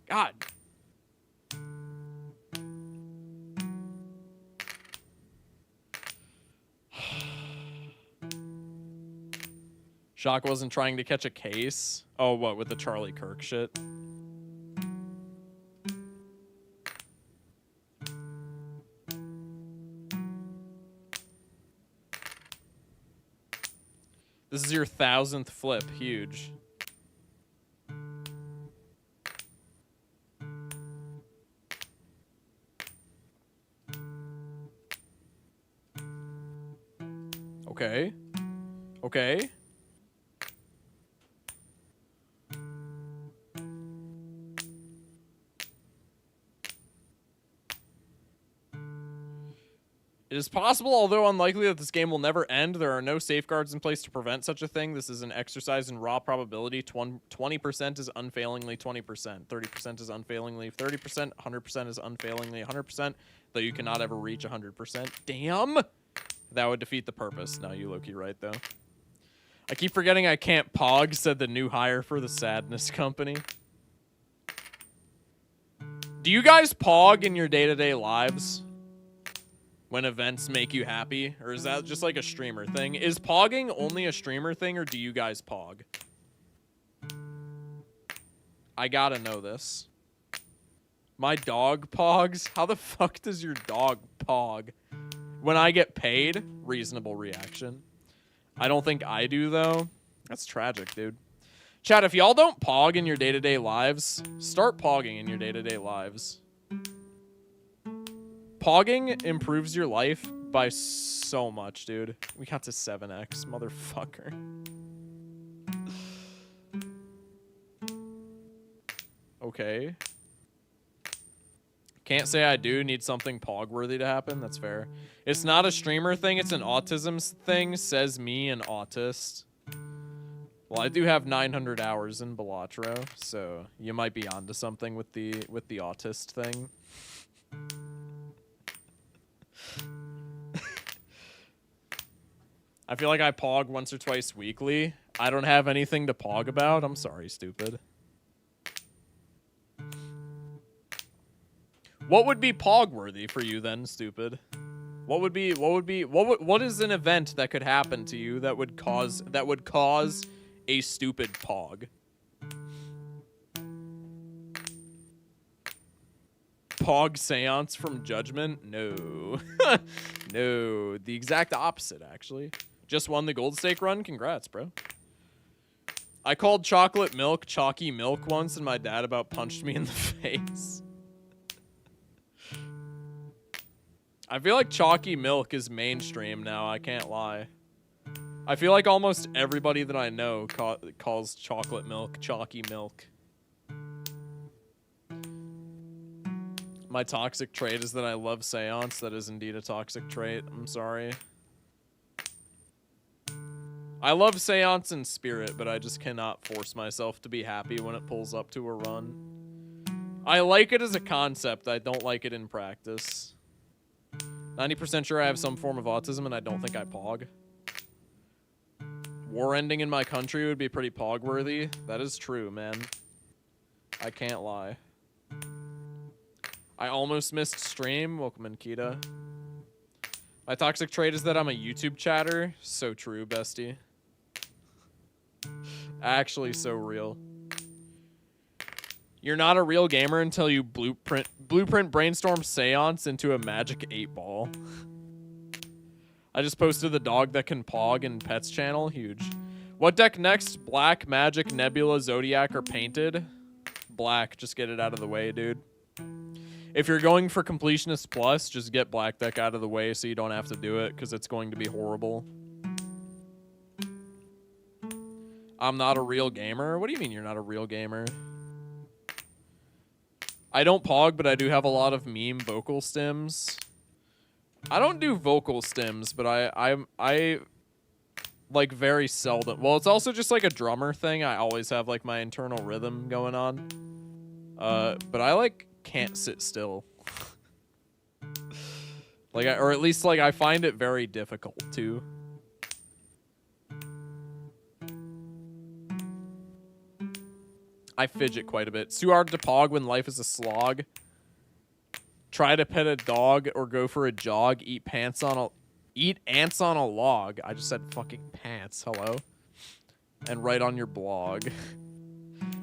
God. Shock wasn't trying to catch a case. Oh, what, with the Charlie Kirk shit? This is your 1000th flip. Huge. Okay. Okay. It is possible, although unlikely, that this game will never end. There are no safeguards in place to prevent such a thing. This is an exercise in raw probability. 20% is unfailingly 20%. 30% is unfailingly 30%. 100% is unfailingly 100%. Though you cannot ever reach 100%. Damn! That would defeat the purpose. No, you low-key right, though. I keep forgetting I can't pog, said the new hire for the Sadness Company. Do you guys pog in your day-to-day lives? When events make you happy? Or is that just like a streamer thing? Is pogging only a streamer thing, or do you guys pog? I gotta know this. My dog pogs? How the fuck does your dog pog? When I get paid? Reasonable reaction. I don't think I do, though. That's tragic, dude. Chat, if y'all don't pog in your day-to-day lives, start pogging in your day-to-day lives. Pogging improves your life by so much, dude. We got to 7x, motherfucker. Okay. Can't say I do. Need something pog-worthy to happen. That's fair. It's not a streamer thing. It's an autism thing, says me, an autist. Well, I do have 900 hours in Balatro, so you might be onto something with the autist thing. I feel like I pog once or twice weekly. I don't have anything to pog about. I'm sorry, stupid. What would be pog worthy for you then, stupid? What is an event that could happen to you that would cause a stupid pog? Pog seance from Judgment? No. No, the exact opposite, actually. Just won the gold stake run? Congrats, bro. I called chocolate milk chalky milk once, and my dad about punched me in the face. I feel like chalky milk is mainstream now, I can't lie. I feel like almost everybody that I know calls chocolate milk chalky milk. My toxic trait is that I love seance. That is indeed a toxic trait. I'm sorry. I love seance in spirit, but I just cannot force myself to be happy when it pulls up to a run. I like it as a concept. I don't like it in practice. 90% sure I have some form of autism, and I don't think I pog. War ending in my country would be pretty pog-worthy. That is true, man. I can't lie. I almost missed stream. Welcome in, Kita. My toxic trait is that I'm a YouTube chatter. So true, bestie. Actually, so real. You're not a real gamer until you blueprint brainstorm seance into a magic 8-ball. I just posted the dog that can pog in Pets channel. Huge. What deck next? Black, Magic, Nebula, Zodiac, or Painted? Black. Just get it out of the way, dude. If you're going for Completionist Plus, just get Black deck out of the way so you don't have to do it, because it's going to be horrible. I'm not a real gamer? What do you mean you're not a real gamer? I don't pog, but I do have a lot of meme vocal stims. I don't do vocal stims, but I like very seldom. Well, it's also just like a drummer thing. I always have like my internal rhythm going on. But I like can't sit still. Like, or at least like I find it very difficult to. I fidget quite a bit. It's too hard to pog when life is a slog. Try to pet a dog or go for a jog. Eat ants on a log. I just said fucking pants. Hello. And write on your blog.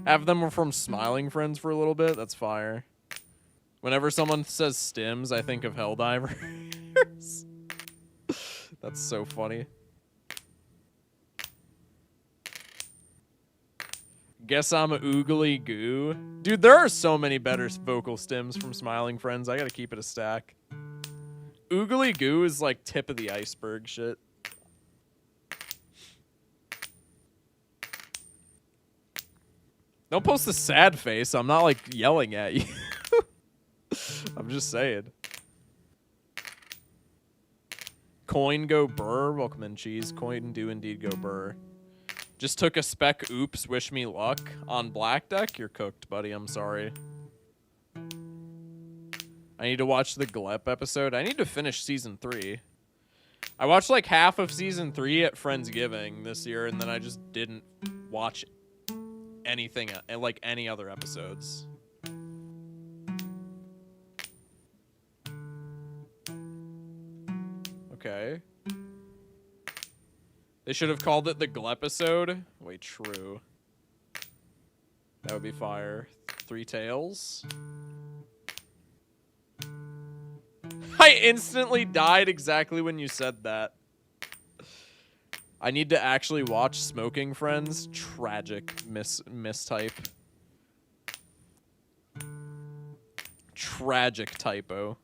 Have them from Smiling Friends for a little bit. That's fire. Whenever someone says stims, I think of Helldivers. That's so funny. Guess I'm a oogly goo. Dude, there are so many better vocal stims from Smiling Friends. I gotta keep it a stack. Oogly goo is like tip of the iceberg shit. Don't post a sad face. I'm not, like, yelling at you. I'm just saying. Coin go burr. Welcome in, cheese. Coin do indeed go burr. Just took a spec. Oops. Wish me luck. On Black Deck, you're cooked, buddy. I'm sorry. I need to watch the Glep episode. I need to finish season 3. I watched like half of season 3 at Friendsgiving this year, and then I just didn't watch anything, like any other episodes. Okay. They should have called it the Glepisode. Wait, true. That would be fire. 3 tails. I instantly died exactly when you said that. I need to actually watch Smoking Friends. Tragic mistype. Tragic typo.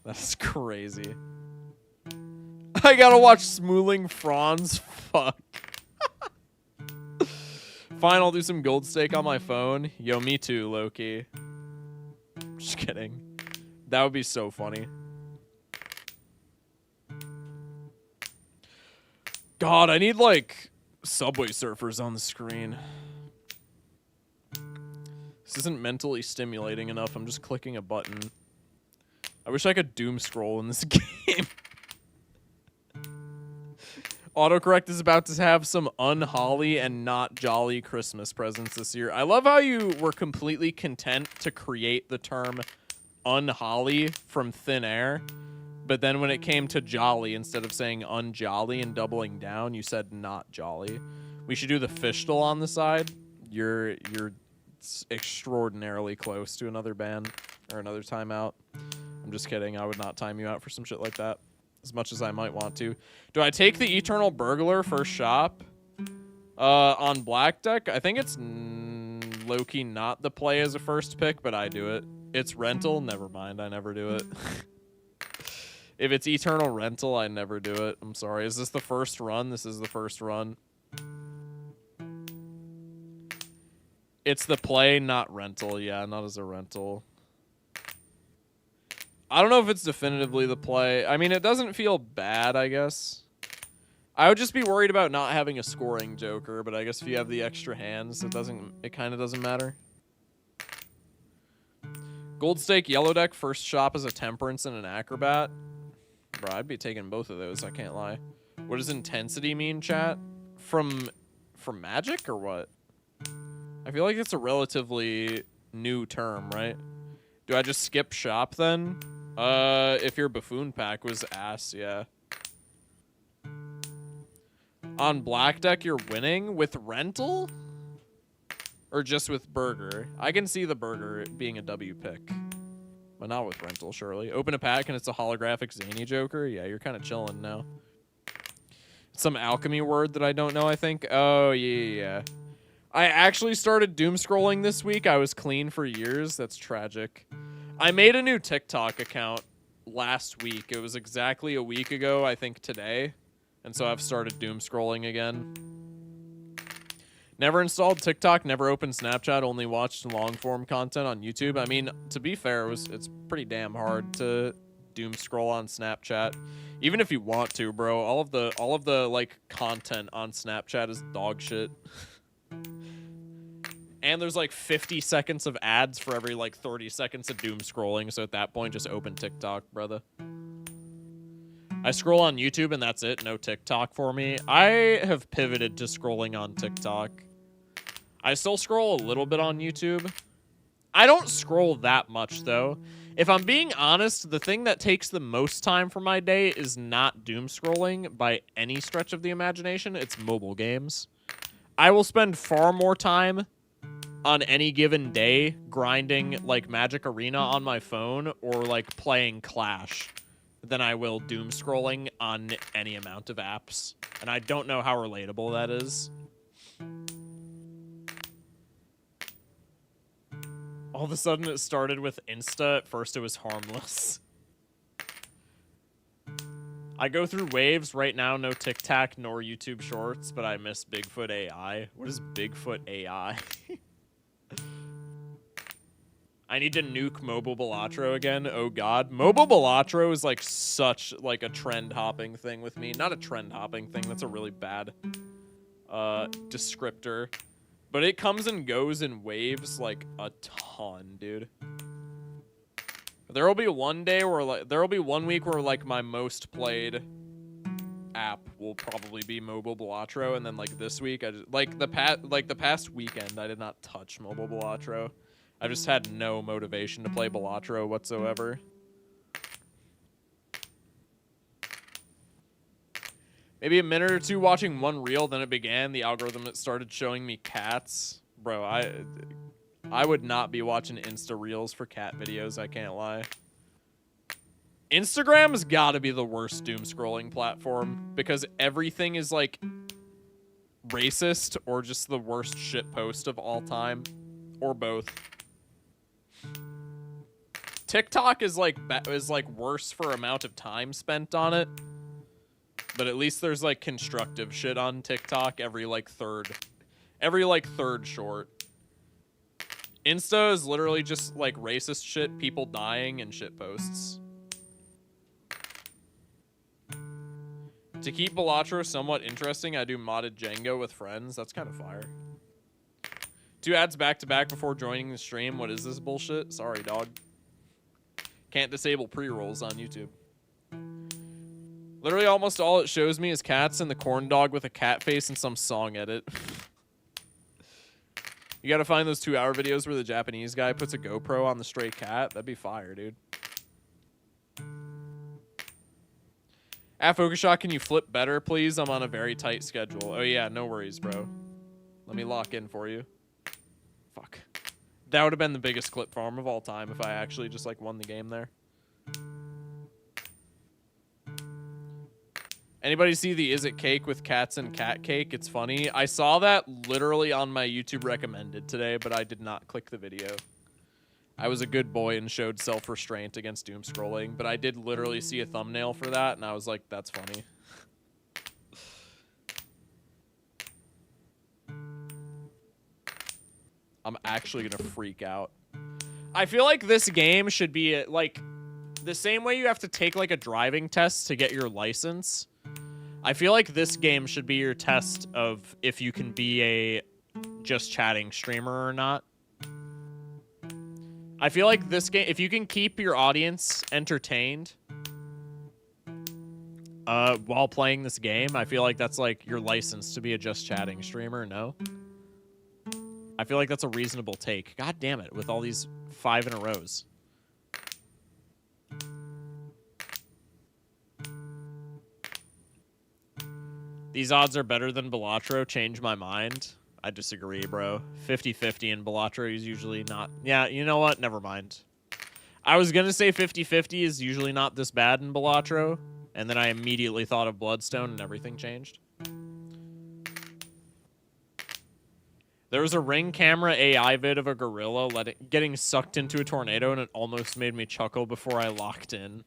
That's crazy. I gotta watch Smooling Franz. Fuck. Fine, I'll do some gold stake on my phone. Yo, me too, Loki. Just kidding. That would be so funny. God, I need, like, Subway Surfers on the screen. This isn't mentally stimulating enough. I'm just clicking a button. I wish I could doom scroll in this game. Autocorrect is about to have some unholly and not jolly Christmas presents this year. I love how you were completely content to create the term unholly from thin air, but then when it came to jolly, instead of saying unjolly and doubling down, you said not jolly. We should do the fishtel on the side. You're extraordinarily close to another ban or another timeout. I'm just kidding. I would not time you out for some shit like that. As much as I might want to. Do I take the Eternal Burglar first shop? On Black Deck? I think it's low-key not the play as a first pick, but I do it. It's rental? Never mind. I never do it. If it's Eternal Rental, I never do it. I'm sorry. Is this the first run? This is the first run. It's the play, not rental. Yeah, not as a rental. I don't know if it's definitively the play. I mean, it doesn't feel bad, I guess. I would just be worried about not having a scoring joker, but I guess if you have the extra hands, it kind of doesn't matter. Gold stake, yellow deck, first shop as a temperance and an acrobat. Bro, I'd be taking both of those, I can't lie. What does intensity mean, chat? From Magic or what? I feel like it's a relatively new term, right? Do I just skip shop then? If your buffoon pack was ass, yeah. On Black Deck, you're winning with rental? Or just with burger? I can see the burger being a W pick. But not with rental, surely. Open a pack and it's a holographic Zany Joker? Yeah, you're kind of chilling now. Some alchemy word that I don't know, I think. Oh, yeah. I actually started doom scrolling this week. I was clean for years. That's tragic. I made a new TikTok account last week. It was exactly a week ago, I think today. And so I've started doom scrolling again. Never installed TikTok, never opened Snapchat, only watched long form content on YouTube. I mean, to be fair, it's pretty damn hard to doom scroll on Snapchat. Even if you want to, bro. All of the like content on Snapchat is dog shit. And there's like 50 seconds of ads for every like 30 seconds of doom scrolling. So at that point, just open TikTok, brother. I scroll on YouTube and that's it. No TikTok for me. I have pivoted to scrolling on TikTok. I still scroll a little bit on YouTube. I don't scroll that much though. If I'm being honest, the thing that takes the most time from my day is not doom scrolling by any stretch of the imagination. It's mobile games. I will spend far more time on any given day grinding like Magic Arena on my phone or like playing Clash than I will doom scrolling on any amount of apps. And I don't know how relatable that is. All of a sudden it started with Insta. At first it was harmless. I go through waves right now, no TikTok nor YouTube Shorts, but I miss Bigfoot AI. What is Bigfoot AI? I need to nuke Mobile Balatro again. Oh god. Mobile Balatro is like such like a trend hopping thing with me. Not a trend hopping thing, that's a really bad descriptor. But it comes and goes in waves like a ton, dude. There will be one day where like there will be 1 week where like my most played app will probably be Mobile Balatro, and then like this week I just like the past weekend I did not touch Mobile Balatro. I just had no motivation to play Balatro whatsoever. Maybe a minute or two watching one reel, then it began the algorithm that started showing me cats. Bro, I would not be watching Insta Reels for cat videos, I can't lie. Instagram's gotta be the worst doom scrolling platform because everything is like racist or just the worst shit post of all time, or both. TikTok is like worse for amount of time spent on it, but at least there's like constructive shit on TikTok every third short. Insta is literally just like racist shit, people dying, and shit posts. To keep Balatro somewhat interesting, I do modded Django with friends. That's kind of fire. 2 ads back to back before joining the stream. What is this bullshit? Sorry, dog. Can't disable pre-rolls on YouTube. Literally almost all it shows me is cats and the corn dog with a cat face and some song edit. You gotta find those 2-hour videos where the Japanese guy puts a GoPro on the stray cat. That'd be fire, dude. At Focusshot, can you flip better, please? I'm on a very tight schedule. Oh yeah, no worries, bro. Let me lock in for you. Fuck. That would have been the biggest clip farm of all time if I actually just like won the game there. Anybody see the Is It Cake with cats and cat cake? It's funny. I saw that literally on my YouTube recommended today, but I did not click the video. I was a good boy and showed self-restraint against doom scrolling, but I did literally see a thumbnail for that, and I was like, that's funny. I'm actually gonna freak out. I feel like this game should be like the same way you have to take like a driving test to get your license. I feel like this game should be your test of if you can be a just chatting streamer or not. I feel like this game, if you can keep your audience entertained while playing this game, I feel like that's like your license to be a just chatting streamer, no? I feel like that's a reasonable take. God damn it, with all these 5 in a rows. These odds are better than Balatro. Change my mind. I disagree, bro. 50-50 in Balatro is usually not... Yeah, you know what? Never mind. I was going to say 50-50 is usually not this bad in Balatro, and then I immediately thought of Bloodstone and everything changed. There was a Ring camera AI vid of a gorilla getting sucked into a tornado, and it almost made me chuckle before I locked in.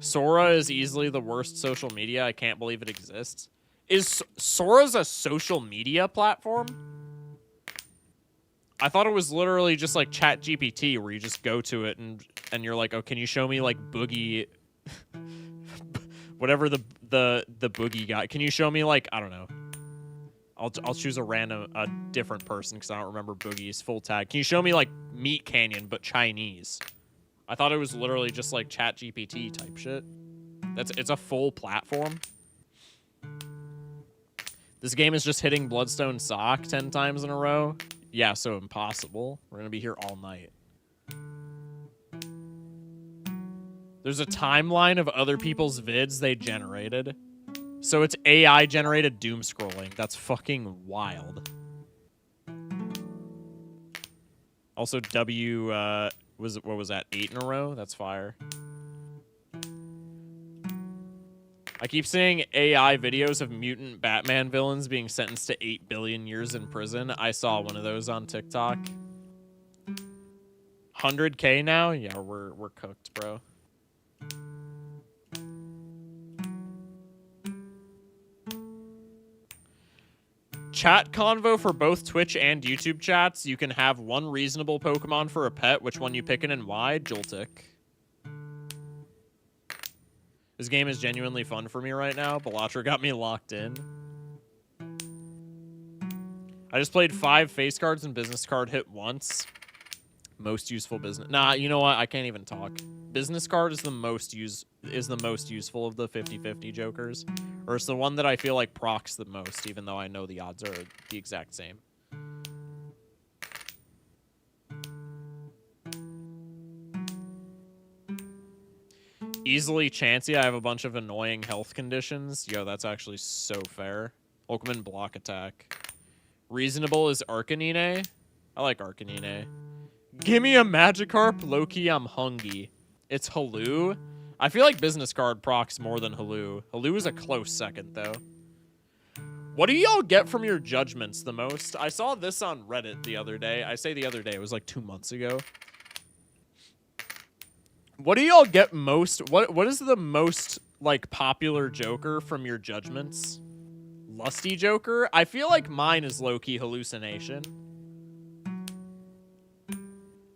Sora is easily the worst social media. I can't believe it exists. Is Sora's a social media platform? I thought it was literally just like ChatGPT, where you just go to it and you're like, oh, can you show me like Boogie, whatever the Boogie guy? Can you show me like, I don't know. I'll choose a different person because I don't remember Boogie's full tag. Can you show me like Meat Canyon but Chinese? I thought it was literally just like ChatGPT type shit. It's a full platform. This game is just hitting Bloodstone Sock 10 times in a row. Yeah, so impossible. We're gonna be here all night. There's a timeline of other people's vids they generated. So it's AI generated doom scrolling. That's fucking wild. Also, what was that? 8 in a row? That's fire. I keep seeing AI videos of mutant Batman villains being sentenced to 8 billion years in prison. I saw one of those on TikTok. 100K now? Yeah, we're cooked, bro. chat convo for both Twitch and YouTube chats. You can have one reasonable Pokemon for a pet. Which one you picking and why? Joltik. This game is genuinely fun for me right now. Balatro got me locked in. I just played 5 face cards and business card hit once. Most useful business. Nah, you know what? I can't even talk. Business card is the most useful of the 50-50 jokers. Or it's the one that I feel like procs the most, even though I know the odds are the exact same. Easily Chansey. I have a bunch of annoying health conditions. Yo, that's actually so fair. Pokemon block attack. Reasonable is Arcanine. I like Arcanine. Give me a Magikarp. Low-key, I'm hungry. It's Haloo. I feel like business card procs more than Haloo. Haloo is a close second, though. What do y'all get from your judgments the most? I saw this on Reddit the other day. I say the other day. It was like 2 months ago. What do y'all get most? What is the most, like, popular joker from your judgments? Lusty Joker? I feel like mine is low-key Hallucination.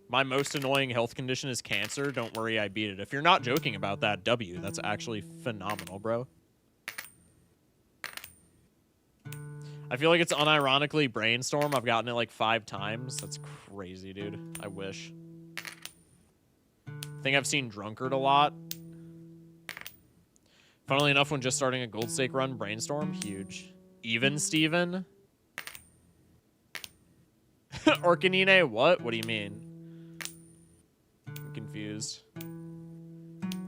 My most annoying health condition is cancer. Don't worry, I beat it. If you're not joking about that, W. That's actually phenomenal, bro. I feel like it's unironically Brainstorm. I've gotten it like 5 times. That's crazy, dude. I wish. I think I've seen Drunkard a lot. Funnily enough, when just starting a Gold Stake run, Brainstorm, huge. Even Steven? Arcanine, what? What do you mean? I'm confused.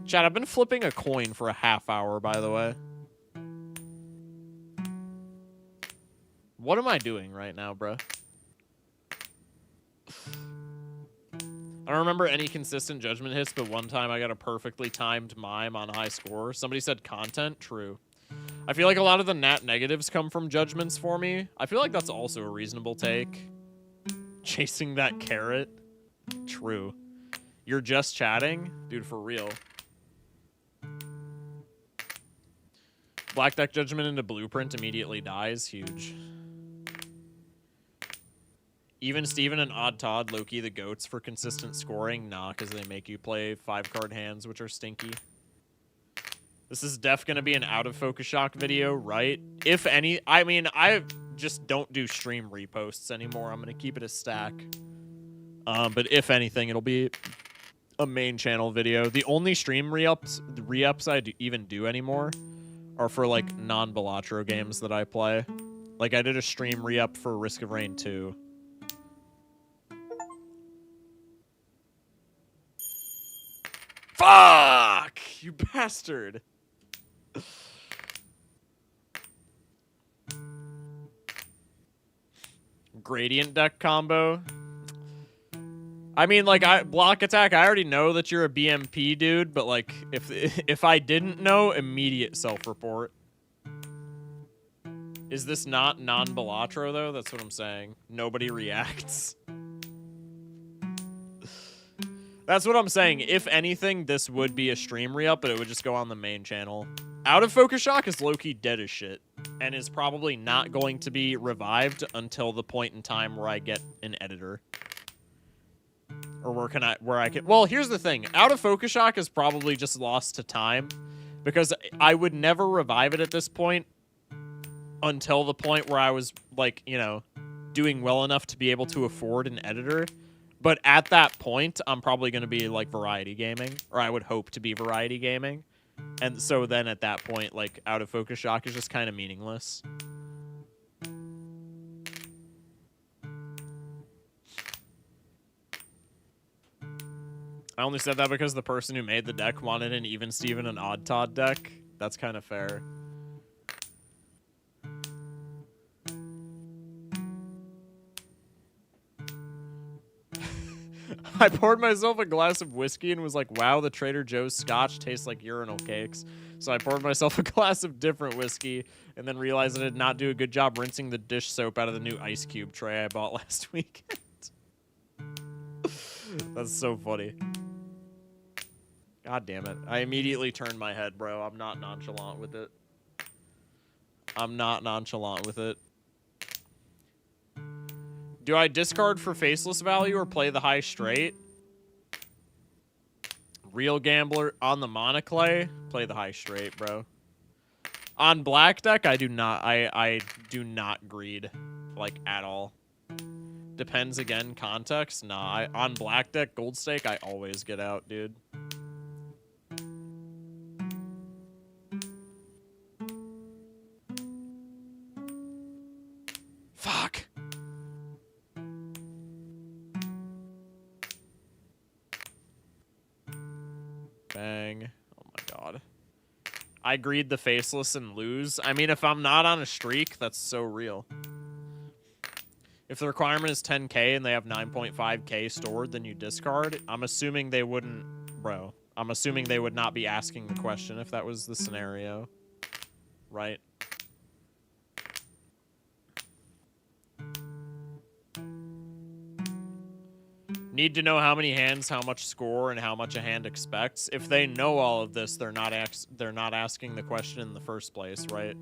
Chat, I've been flipping a coin for a half hour, by the way. What am I doing right now, bruh? I don't remember any consistent judgment hits, but one time I got a perfectly timed mime on high score. Somebody said content. True. I feel like a lot of the nat negatives come from judgments for me. I feel like that's also a reasonable take. Chasing that carrot. True. You're just chatting? Dude, for real. Black deck judgment into blueprint immediately dies. Huge. Even Steven and Odd Todd, Loki the goats for consistent scoring? Nah, because they make you play 5-card hands, which are stinky. This is gonna be an out-of-focus shock video, right? If any, I mean, I just don't do stream reposts anymore. I'm gonna keep it a stack. But if anything, it'll be a main channel video. The only stream re-ups I even do anymore are for, like, non-Balatro games that I play. Like, I did a stream re-up for Risk of Rain 2. Fuck! You bastard! Gradient deck combo. I mean, like, block attack, I already know that you're a BMP dude, but, like, if I didn't know, immediate self-report. Is this not non-Balatro, though? That's what I'm saying. Nobody reacts. That's what I'm saying. If anything, this would be a stream re-up, but it would just go on the main channel. Out of Focus Shock is low-key dead as shit, and is probably not going to be revived until the point in time where I get an editor. Or where I can... Well, here's the thing. Out of Focus Shock is probably just lost to time, because I would never revive it at this point until the point where I was, like, you know, doing well enough to be able to afford an editor. But at that point, I'm probably going to be, like, variety gaming. Or I would hope to be variety gaming. And so then at that point, like, Out of Focus Shock is just kind of meaningless. I only said that because the person who made the deck wanted an Even Steven and Odd Todd deck. That's kind of fair. I poured myself a glass of whiskey and was like, wow, the Trader Joe's scotch tastes like urinal cakes. So I poured myself a glass of different whiskey and then realized I did not do a good job rinsing the dish soap out of the new ice cube tray I bought last weekend. That's so funny. God damn it. I immediately turned my head, bro. I'm not nonchalant with it. I'm not nonchalant with it. Do I discard for faceless value or play the high straight? Real gambler on the monoclay, play the high straight, bro. On black deck, I do not. I do not greed, like, at all. Depends again, context. Nah, on black deck, gold stake, I always get out, dude. Fuck. Bang. Oh my god. I greed the faceless and lose. I mean, if I'm not on a streak, that's so real. If the requirement is 10k and they have 9.5k stored, then you discard. I'm assuming they wouldn't... Bro. I'm assuming they would not be asking the question if that was the scenario. Right? Need to know how many hands, how much score, and how much a hand expects. If they know all of this, they're not asking the question in the first place, right?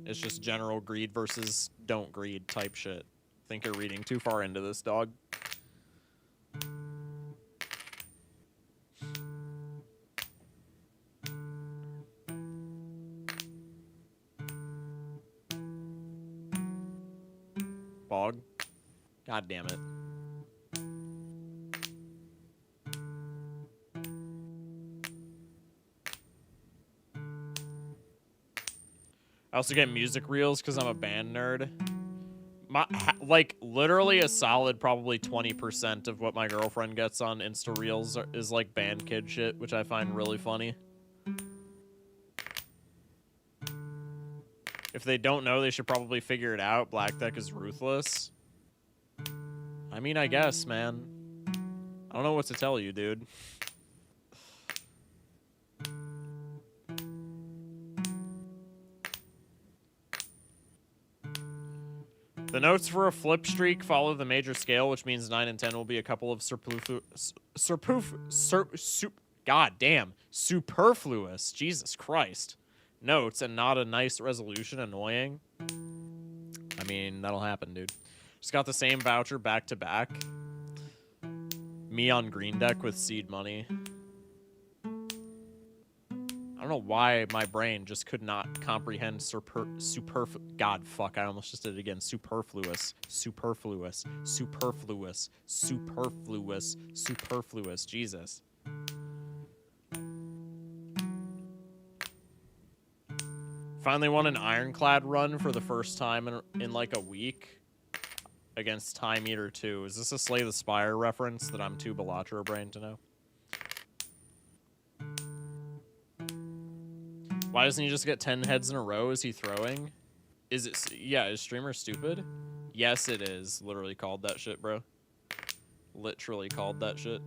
It's just general greed versus don't greed type shit. Think you're reading too far into this, dog. Bog. God damn it. I also get music reels because I'm a band nerd. Like, literally a solid probably 20% of what my girlfriend gets on Insta Reels is, like, band kid shit, which I find really funny. If they don't know, they should probably figure it out. Black Deck is ruthless. I mean, I guess, man. I don't know what to tell you, dude. The notes for a flip streak follow the major scale, which means 9 and 10 will be a couple of superfluous, Jesus Christ, notes and not a nice resolution. Annoying. I mean, that'll happen, dude. Just got the same voucher back to back. Me on green deck with seed money. I don't know why my brain just could not comprehend God, fuck, I almost just did it again. Superfluous. Jesus. Finally won an Ironclad run for the first time in like a week against Time Eater 2. Is this a Slay the Spire reference that I'm too Balatro brain to know? Why doesn't he just get 10 heads in a row? Is he throwing? Is it... Yeah, is streamer stupid? Yes, it is. Literally called that shit, bro. Literally called that shit.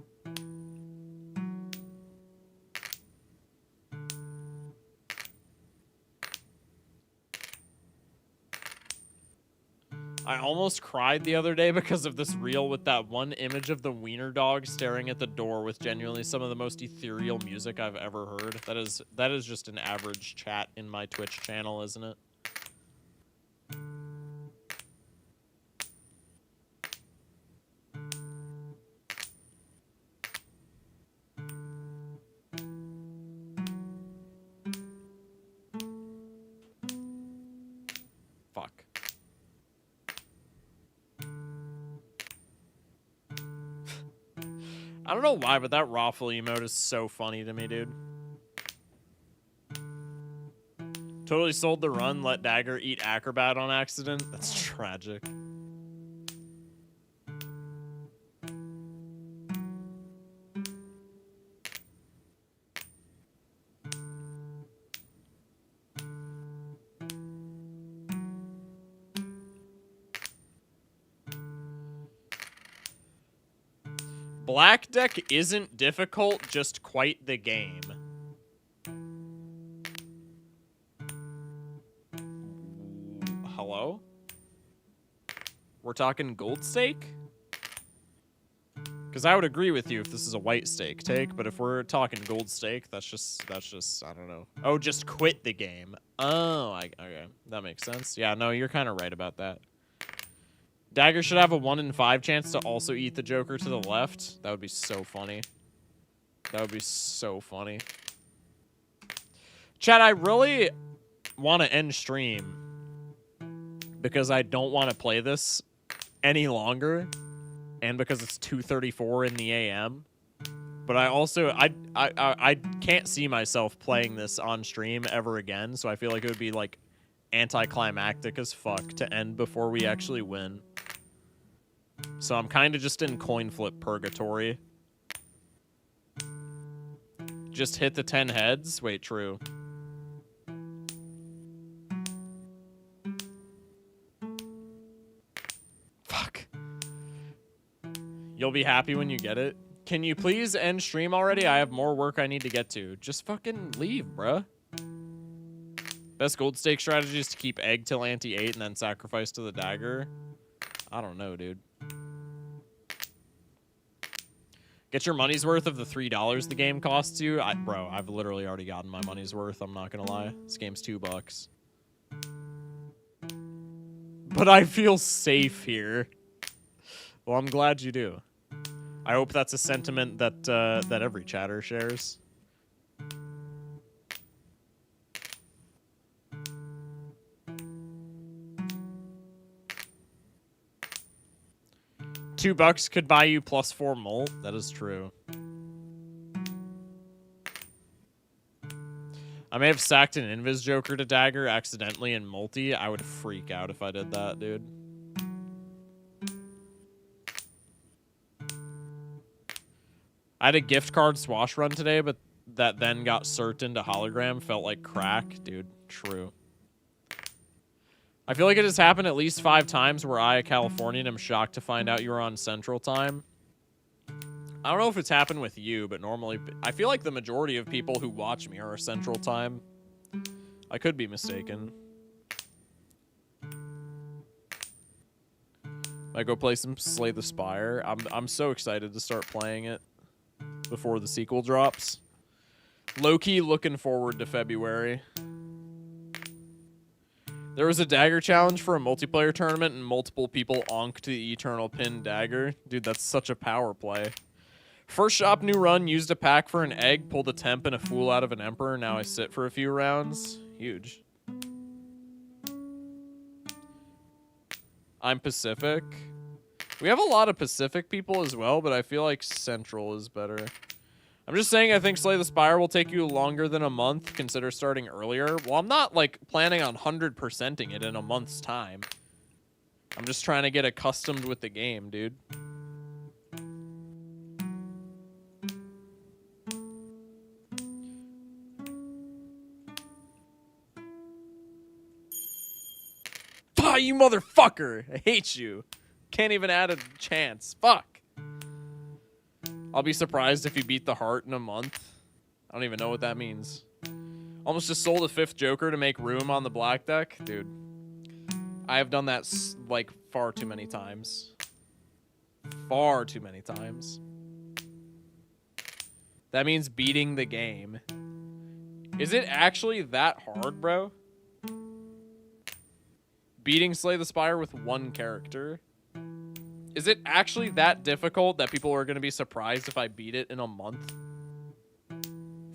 I almost cried the other day because of this reel with that one image of the wiener dog staring at the door with genuinely some of the most ethereal music I've ever heard. That is just an average chat in my Twitch channel, isn't it? Fuck. I don't know why, but that Raffle emote is so funny to me, dude. Totally sold the run, let Dagger eat Acrobat on accident. That's tragic. Black deck isn't difficult, just quite the game. Hello? We're talking gold stake? Because I would agree with you if this is a white stake take, but if we're talking gold stake, that's just, I don't know. Oh, just quit the game. Oh, okay. That makes sense. Yeah, no, you're kind of right about that. Dagger should have a 1 in 5 chance to also eat the Joker to the left. That would be so funny. That would be so funny. Chat, I really want to end stream because I don't want to play this any longer, and because it's 2:34 in the AM. But I also I can't see myself playing this on stream ever again, so I feel like it would be like anticlimactic as fuck to end before we actually win. So I'm kind of just in coin flip purgatory. Just hit the 10 heads. Wait, true. Fuck. You'll be happy when you get it. Can you please end stream already? I have more work I need to get to. Just fucking leave, bruh. Best gold stake strategy is to keep egg till ante 8 and then sacrifice to the dagger. I don't know, dude. Get your money's worth of the $3 the game costs you. Bro, I've literally already gotten my money's worth. I'm not gonna lie. This game's $2. But I feel safe here. Well, I'm glad you do. I hope that's a sentiment that that every chatter shares. $2 could buy you +4 molt. That is true. I may have sacked an Invis Joker to dagger accidentally in multi. I would freak out if I did that, dude. I had a gift card swash run today, but that then got circed into hologram. Felt like crack. Dude, true. I feel like it has happened at least 5 times where I, a Californian, am shocked to find out you were on Central Time. I don't know if it's happened with you, but normally I feel like the majority of people who watch me are Central Time. I could be mistaken. I go play some Slay the Spire. I'm so excited to start playing it before the sequel drops. Low-key looking forward to February. There was a dagger challenge for a multiplayer tournament and multiple people onked the Eternal Pin dagger. Dude, that's such a power play. First shop new run, used a pack for an egg, pulled a temp and a fool out of an emperor. Now I sit for a few rounds. Huge. I'm Pacific. We have a lot of Pacific people as well, but I feel like Central is better. I'm just saying I think Slay the Spire will take you longer than a month. Consider starting earlier. Well, I'm not, like, planning on 100%ing it in a month's time. I'm just trying to get accustomed with the game, dude. Ah, you motherfucker! I hate you. Can't even add a chance. Fuck. I'll be surprised if you beat the heart in a month. I don't even know what that means. Almost just sold a 5th Joker to make room on the black deck. Dude, I have done that, like, far too many times. Far too many times. That means beating the game. Is it actually that hard, bro? Beating Slay the Spire with 1 character? Is it actually that difficult that people are going to be surprised if I beat it in a month?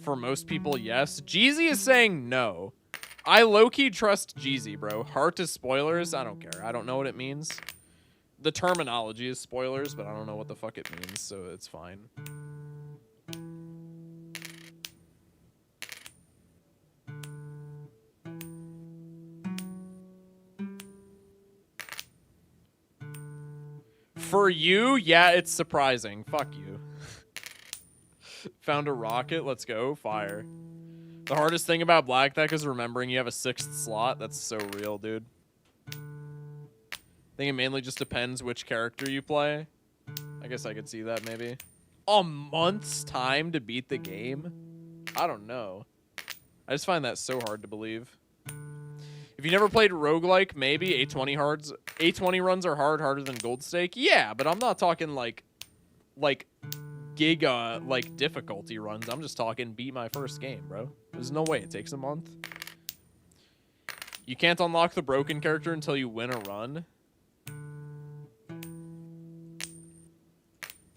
For most people, yes. Jeezy is saying no. I low-key trust Jeezy, bro. Heart is spoilers. I don't care. I don't know what it means. The terminology is spoilers, but I don't know what the fuck it means, so it's fine. For you, yeah, it's surprising. Fuck you. Found a rocket. Let's go. Fire. The hardest thing about Black Deck is remembering you have a 6th slot. That's so real, dude. I think it mainly just depends which character you play. I guess I could see that, maybe. A month's time to beat the game? I don't know. I just find that so hard to believe. If you never played roguelike, maybe A20 runs are harder than Gold Stake. Yeah, but I'm not talking like giga like difficulty runs. I'm just talking beat my first game, bro. There's no way it takes a month. You can't unlock the broken character until you win a run.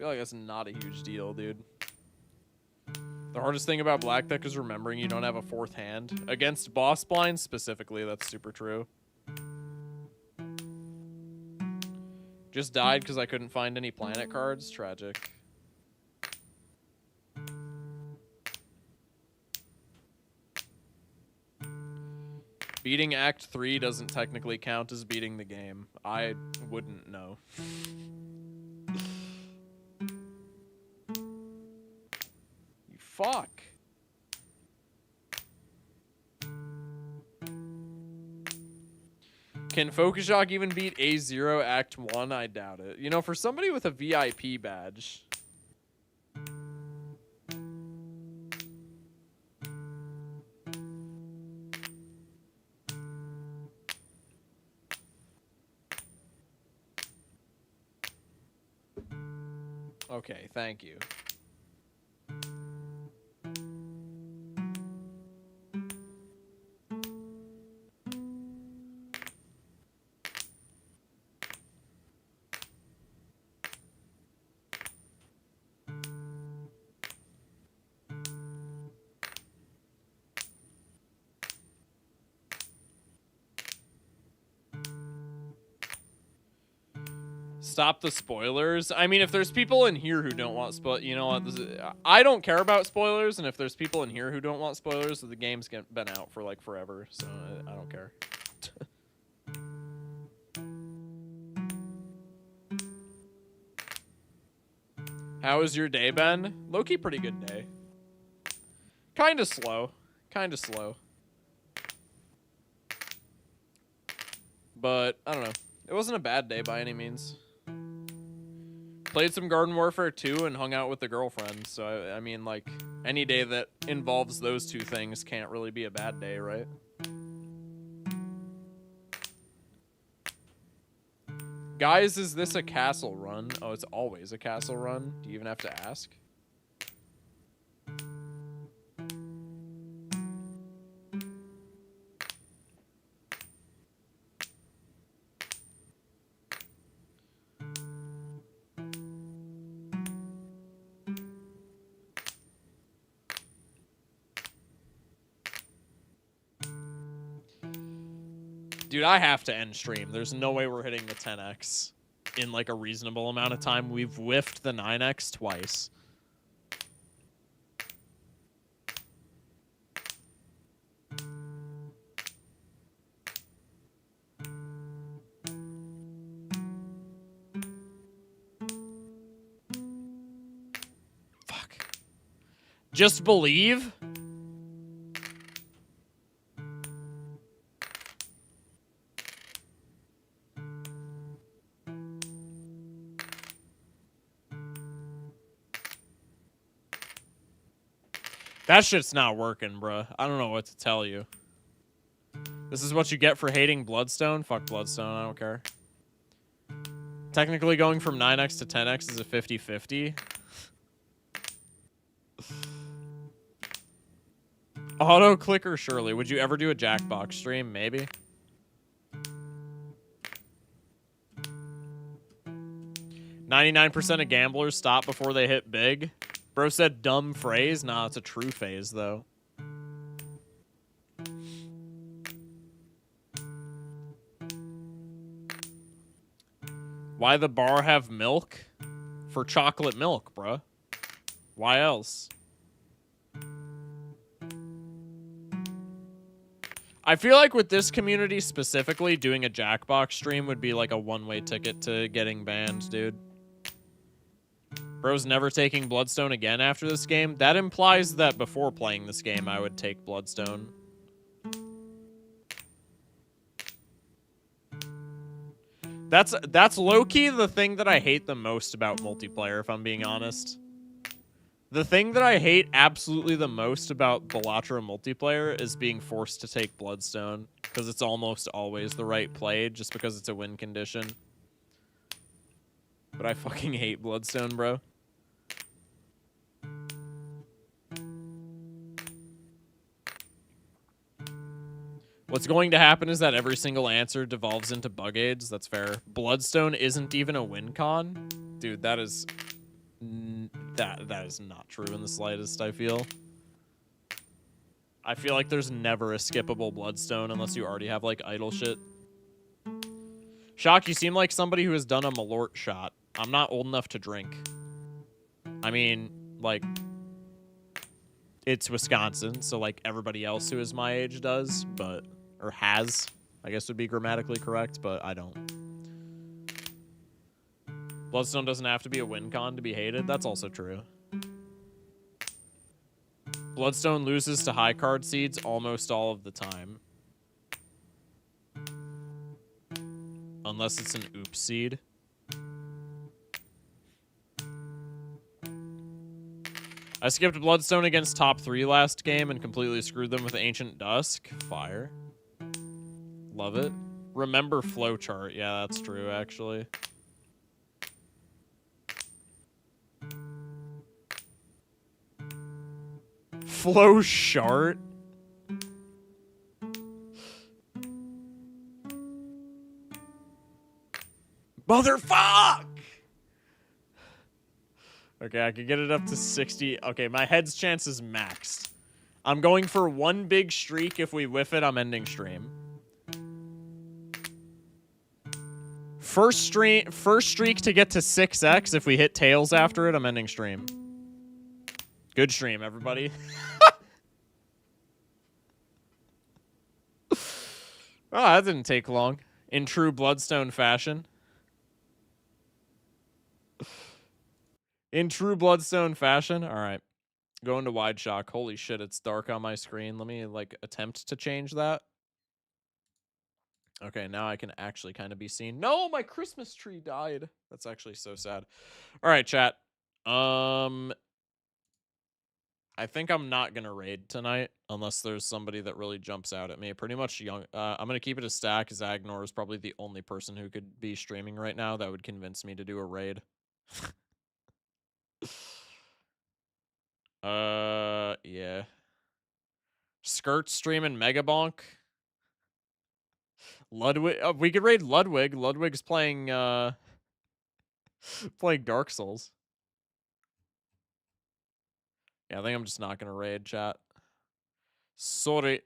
feel like that's not a huge deal, dude. The hardest thing about black deck is remembering you don't have a fourth hand. Against boss blinds specifically, that's super true. Just died because I couldn't find any planet cards. Tragic. Beating Act 3 doesn't technically count as beating the game. I wouldn't know. You fuck. Can Focus Shock even beat A0 Act 1? I doubt it. You know, for somebody with a VIP badge... Okay, thank you. Stop the spoilers. I mean, if there's people in here who don't want you know what? I don't care about spoilers, and if there's people in here who don't want spoilers, the game's been out for like forever, so I don't care. How was your day, Ben? Low-key pretty good day. Kinda slow. Kinda slow. But, I don't know. It wasn't a bad day by any means. Played some Garden Warfare 2 and hung out with the girlfriend. So, I mean, like, any day that involves those two things can't really be a bad day, right? Guys, is this a castle run? Oh, it's always a castle run. Do you even have to ask? Dude, I have to end stream. There's no way we're hitting the 10x in like a reasonable amount of time. We've whiffed the 9x twice. Fuck. Just believe? That shit's not working, bruh. I don't know what to tell you. This is what you get for hating Bloodstone? Fuck Bloodstone, I don't care. Technically going from 9x to 10x is a 50-50. Auto clicker, surely. Would you ever do a Jackbox stream? Maybe. "99% of gamblers stop before they hit big." Bro said dumb phrase. Nah, it's a true phase, though. Why the bar have milk? For chocolate milk, bruh. Why else? I feel like with this community specifically, doing a Jackbox stream would be like a one-way ticket to getting banned, dude. Bro's never taking Bloodstone again after this game. That implies that before playing this game, I would take Bloodstone. That's low-key the thing that I hate the most about multiplayer, if I'm being honest. The thing that I hate absolutely the most about Balatro multiplayer is being forced to take Bloodstone, because it's almost always the right play, just because it's a win condition. But I fucking hate Bloodstone, bro. What's going to happen is that every single answer devolves into bug aids. That's fair. Bloodstone isn't even a win con? Dude, that is That is not true in the slightest, I feel. I feel like there's never a skippable Bloodstone unless you already have, like, idle shit. Shock, you seem like somebody who has done a Malort shot. I'm not old enough to drink. I mean, like, it's Wisconsin, so, like, everybody else who is my age does, but... Or has, I guess would be grammatically correct, but I don't. Bloodstone doesn't have to be a win con to be hated. That's also true. Bloodstone loses to high card seeds almost all of the time. Unless it's an oops seed. I skipped Bloodstone against top 3 last game and completely screwed them with Ancient Dusk. Fire. Love it. Remember Flowchart. Yeah, that's true, actually. Flowchart? Motherfuck! Okay, I could get it up to 60. Okay, my head's chance is maxed. I'm going for one big streak. If we whiff it, I'm ending stream. First streak to get to 6x. If we hit tails after it, I'm ending stream. Good stream, everybody. Oh, that didn't take long. In true Bloodstone fashion. In true Bloodstone fashion. All right. Going to wide shock. Holy shit, it's dark on my screen. Let me, like, attempt to change that. Okay, now I can actually kind of be seen. No, my Christmas tree died. That's actually so sad. All right, chat. I think I'm not going to raid tonight unless there's somebody that really jumps out at me. Pretty much young. I'm going to keep it a stack. Zagnor is probably the only person who could be streaming right now that would convince me to do a raid. Yeah. Skirt streaming Megabonk. Ludwig. We could raid Ludwig. Ludwig's playing, playing Dark Souls. Yeah, I think I'm just not going to raid, chat. Sorry.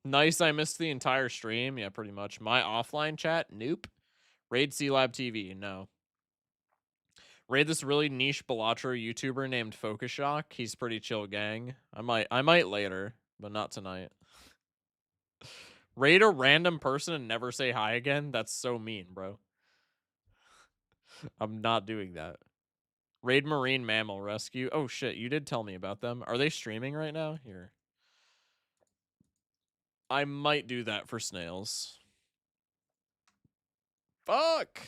Nice, I missed the entire stream. Yeah, pretty much. My offline chat? Nope. Raid C-Lab TV? No. Raid this really niche Balatro YouTuber named Focus Shock. He's pretty chill gang. I might later, but not tonight. Raid a random person and never say hi again? That's so mean, bro. I'm not doing that. Raid Marine Mammal Rescue. Oh shit, you did tell me about them. Are they streaming right now? Here. I might do that for snails. Fuck!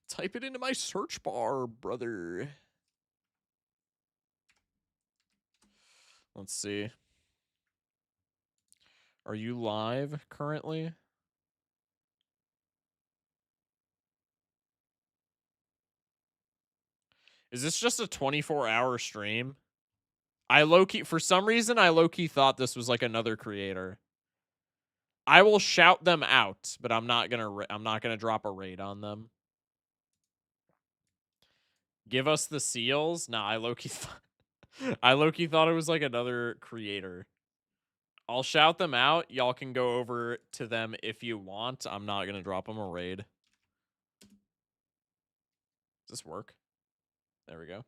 Type it into my search bar, brother. Let's see. Are you live currently? Is this just a 24-hour stream? For some reason, I low-key thought this was like another creator. I will shout them out, but I'm not gonna drop a raid on them. Give us the seals? Nah, I low-key thought it was like another creator. I'll shout them out. Y'all can go over to them if you want. I'm not gonna drop them a raid. Does this work? There we go.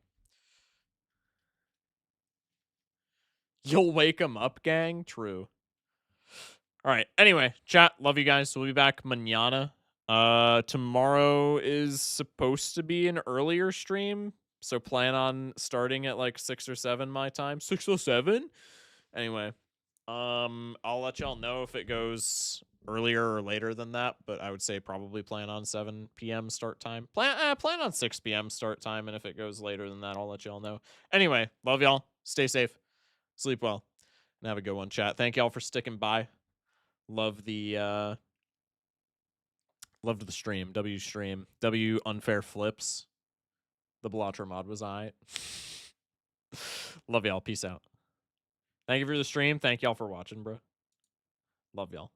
You'll wake them up, gang? True. All right. Anyway, chat. Love you guys. We'll be back mañana. Tomorrow is supposed to be an earlier stream, so plan on starting at like 6 or 7 my time. 6 or 7? Anyway, I'll let y'all know if it goes earlier or later than that, but I would say probably plan on 7 p.m. start time. Plan on 6 p.m. start time, and if it goes later than that, I'll let y'all know. Anyway, love y'all. Stay safe. Sleep well. And have a good one, chat. Thank y'all for sticking by. Loved the stream. W stream. W unfair flips. The Balatro mod was I. Love y'all. Peace out. Thank you for the stream. Thank y'all for watching, bro. Love y'all.